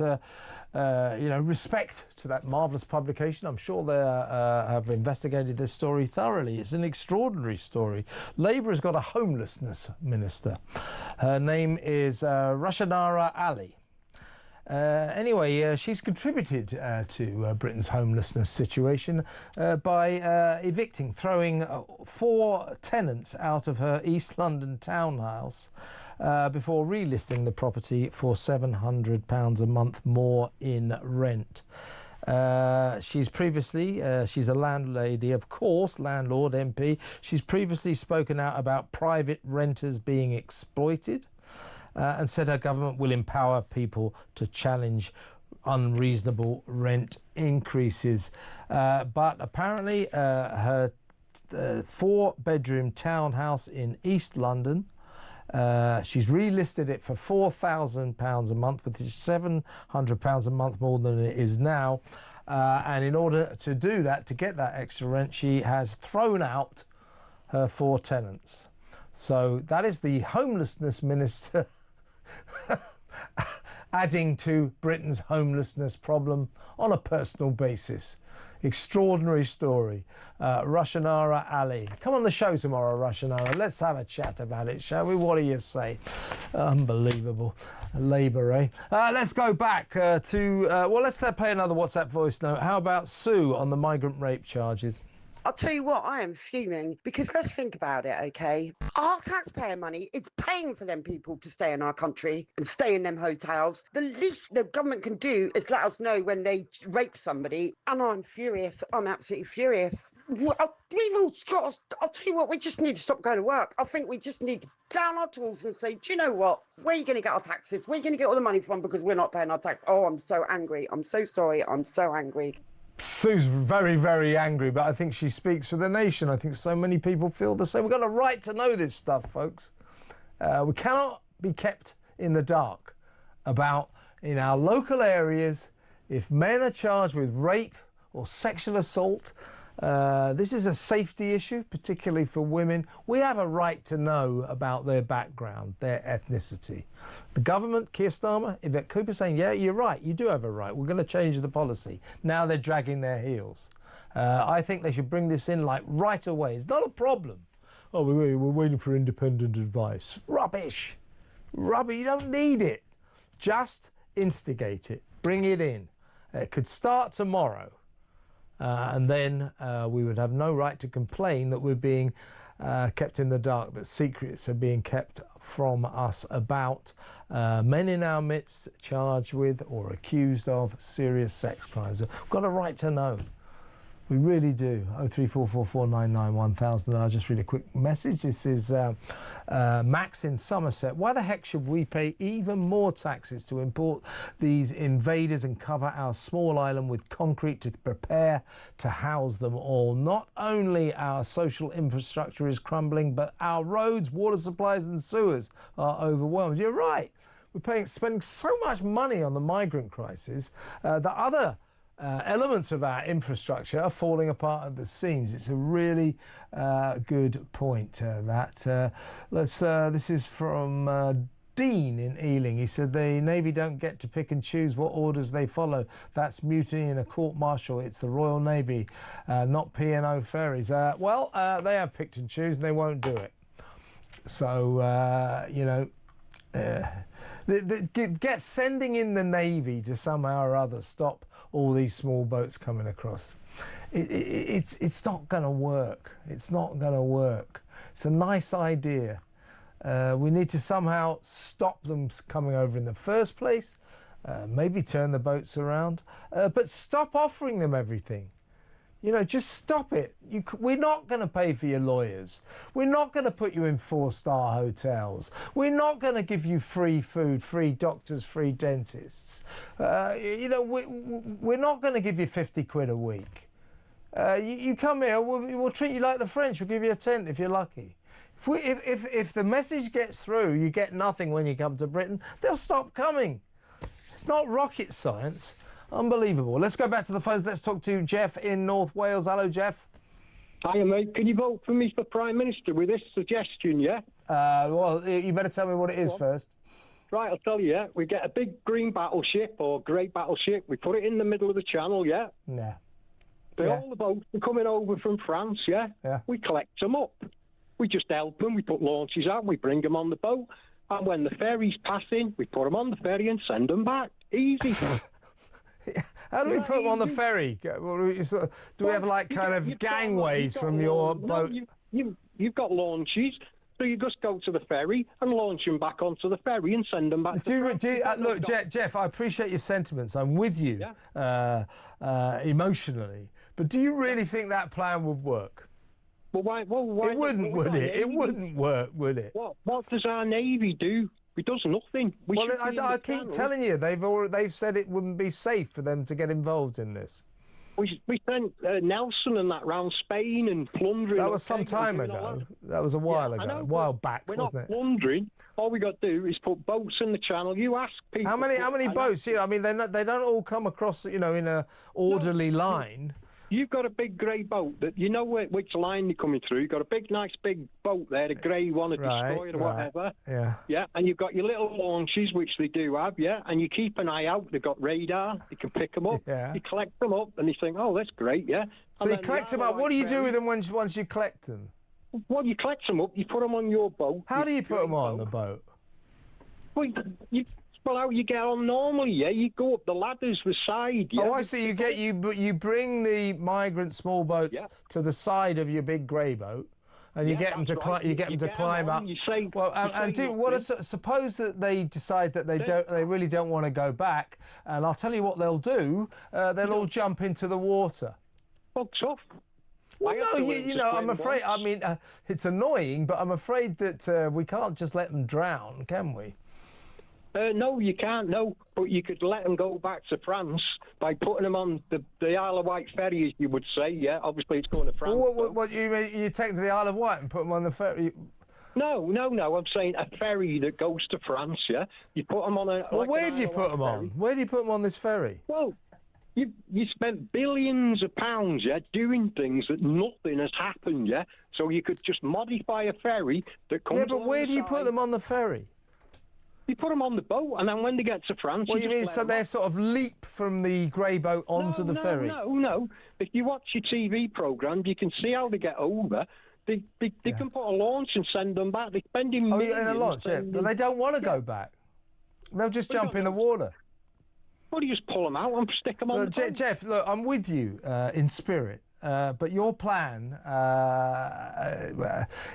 you know, respect to that marvellous publication. I'm sure they have investigated this story thoroughly. It's an extraordinary story. Labour has got a homelessness minister. Her name is Rushanara Ali. Anyway, she's contributed to Britain's homelessness situation by throwing 4 tenants out of her East London townhouse before relisting the property for £700 a month more in rent. She's previously, she's a landlady, of course, landlord MP. She's previously spoken out about private renters being exploited. And said her government will empower people to challenge unreasonable rent increases. But apparently her 4-bedroom townhouse in East London, she's relisted it for £4,000 a month, which is £700 a month more than it is now. And in order to do that, to get that extra rent, she has thrown out her 4 tenants. So that is the homelessness minister adding to Britain's homelessness problem on a personal basis. Extraordinary story. Rushanara Ali. Come on the show tomorrow, Rushanara. Let's have a chat about it, shall we? What do you say? Unbelievable. Labour, eh? Let's go back let's play another WhatsApp voice note. How about Sue on the migrant rape charges? I'll tell you what, I am fuming because let's think about it, okay? Our taxpayer money is paying for them people to stay in our country and stay in them hotels. The least the government can do is let us know when they rape somebody. And I'm furious. I'm absolutely furious. I'll tell you what, we just need to stop going to work. I think we just need to down our tools and say, do you know what? Where are you going to get our taxes? Where are you going to get all the money from because we're not paying our tax? Oh, I'm so angry. I'm so sorry. I'm so angry. Sue's very, very angry, but I think she speaks for the nation. I think so many people feel the same. We've got a right to know this stuff, folks. We cannot be kept in the dark about, in our local areas, if men are charged with rape or sexual assault. This is a safety issue, particularly for women. We have a right to know about their background, their ethnicity. The government, Keir Starmer, Yvette Cooper saying, yeah, you're right, you do have a right. We're going to change the policy. Now they're dragging their heels. I think they should bring this in like right away. It's not a problem. Oh, we're waiting for independent advice. Rubbish. Rubbish. You don't need it. Just instigate it. Bring it in. It could start tomorrow. And then we would have no right to complain that we're being kept in the dark, that secrets are being kept from us about men in our midst charged with or accused of serious sex crimes. We've got a right to know. We really do. 03444991000. I'll just read a quick message. This is Max in Somerset. Why the heck should we pay even more taxes to import these invaders and cover our small island with concrete to prepare to house them all? Not only our social infrastructure is crumbling, but our roads, water supplies and sewers are overwhelmed. You're right. We're spending so much money on the migrant crisis that other elements of our infrastructure are falling apart at the seams. It's a really good point. This is from Dean in Ealing. He said the Navy don't get to pick and choose what orders they follow. That's mutiny in a court-martial. It's the Royal Navy, not P&O ferries. They have picked and choose and they won't do it. So, get sending in the Navy to somehow or other stop all these small boats coming across. It's not going to work. It's not going to work. It's a nice idea. We need to somehow stop them coming over in the first place, maybe turn the boats around, but stop offering them everything. You know, just stop it. We're not going to pay for your lawyers. We're not going to put you in 4-star hotels. We're not going to give you free food, free doctors, free dentists. You know, we're not going to give you 50 quid a week. You come here, we'll treat you like the French. We'll give you a tent if you're lucky. If the message gets through, you get nothing when you come to Britain, they'll stop coming. It's not rocket science. Unbelievable. Let's go back to the phones. Let's talk to Jeff in North Wales. Hello, Jeff. Hiya, mate. Can you vote for me for Prime Minister with this suggestion, yeah? Well, you better tell me what it is first. Right, I'll tell you, yeah. We get a big green battleship or grey battleship. We put it in the middle of the channel, yeah? Yeah. All the boats are coming over from France, yeah? We collect them up. We just help them. We put launches out. We bring them on the boat. And when the ferry's passing, we put them on the ferry and send them back. Easy. How do we put them on the ferry? Do we have like kind of gangways from your boat? You've got launches, so you just go to the ferry and launch them back onto the ferry and send them back. Look, Jeff, I appreciate your sentiments. I'm with you emotionally, but do you really think that plan would work? Well, why it wouldn't, would it? It wouldn't work, would it? What does our Navy do? It does nothing. I keep telling you, they've said it wouldn't be safe for them to get involved in this. We sent Nelson and that round Spain and plundering. That was some time ago. That was a while ago, a while back, wasn't it? We're not plundering. All we got to do is put boats in the channel. You ask people. How many boats? I mean, they don't all come across, you know, in a orderly line. You've got a big grey boat that you know which line they're coming through. You've got a nice big boat there, a grey one, a destroyer or whatever. Yeah. And you've got your little launches, which they do have, and you keep an eye out. They've got radar. You can pick them up. You collect them up, and you think, oh, that's great, So you collect them up. What do you do with them once you collect them? Well, you collect them up. You put them on your boat. How do you put them on the boat? Well, how you get on normally, you go up the ladders the side. Oh, I see. You bring the migrant small boats to the side of your big grey boat, and you get them to climb up. Suppose that they decide that they really don't want to go back, and I'll tell you what they'll do. They'll all jump into the water. Fucks off. Well, no, you know, I'm afraid. I mean, it's annoying, but I'm afraid that we can't just let them drown, can we? No, you can't, no. But you could let them go back to France by putting them on the Isle of Wight ferry, as you would say, Obviously, it's going to France. Well, what you mean? You take them to the Isle of Wight and put them on the ferry? No. I'm saying a ferry that goes to France, You put them on a... Well, where do you put them on? Where do you put them on this ferry? Well, you spent billions of pounds, doing things that nothing has happened, So you could just modify a ferry that comes... Yeah, but where do you put them on the ferry? You put them on the boat, and then when they get to France... What you mean, so they sort of leap from the grey boat onto the ferry? No. If you watch your TV programme, you can see how they get over. They can put a launch and send them back. They're spending millions... in a launch, but they don't want to go back. They'll just jump in the water. Well, you just pull them out and stick them on the boat. Jeff, look, I'm with you in spirit. But your plan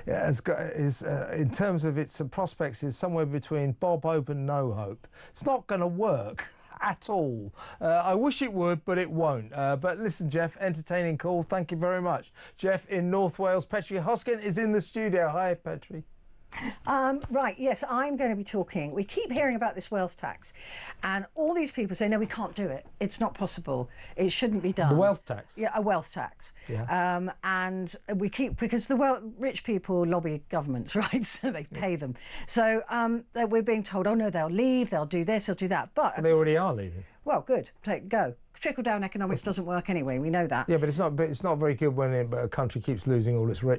is in terms of its prospects, is somewhere between Bob Hope and no hope. It's not going to work at all. I wish it would, but it won't. But listen, Jeff, entertaining call. Thank you very much. Jeff in North Wales. Petri Hoskin is in the studio. Hi, Petri. Right, yes, I'm going to be talking. We keep hearing about this wealth tax, and all these people say, no, we can't do it. It's not possible. It shouldn't be done. The wealth tax? Yeah, a wealth tax. Yeah. And we keep, because the rich people lobby governments, right? So they pay them. So we're being told, oh, no, they'll leave, they'll do this, they'll do that. But they already are leaving. Well, good. Go. Trickle-down economics doesn't work anyway. We know that. Yeah, but it's not very good when a country keeps losing all its rich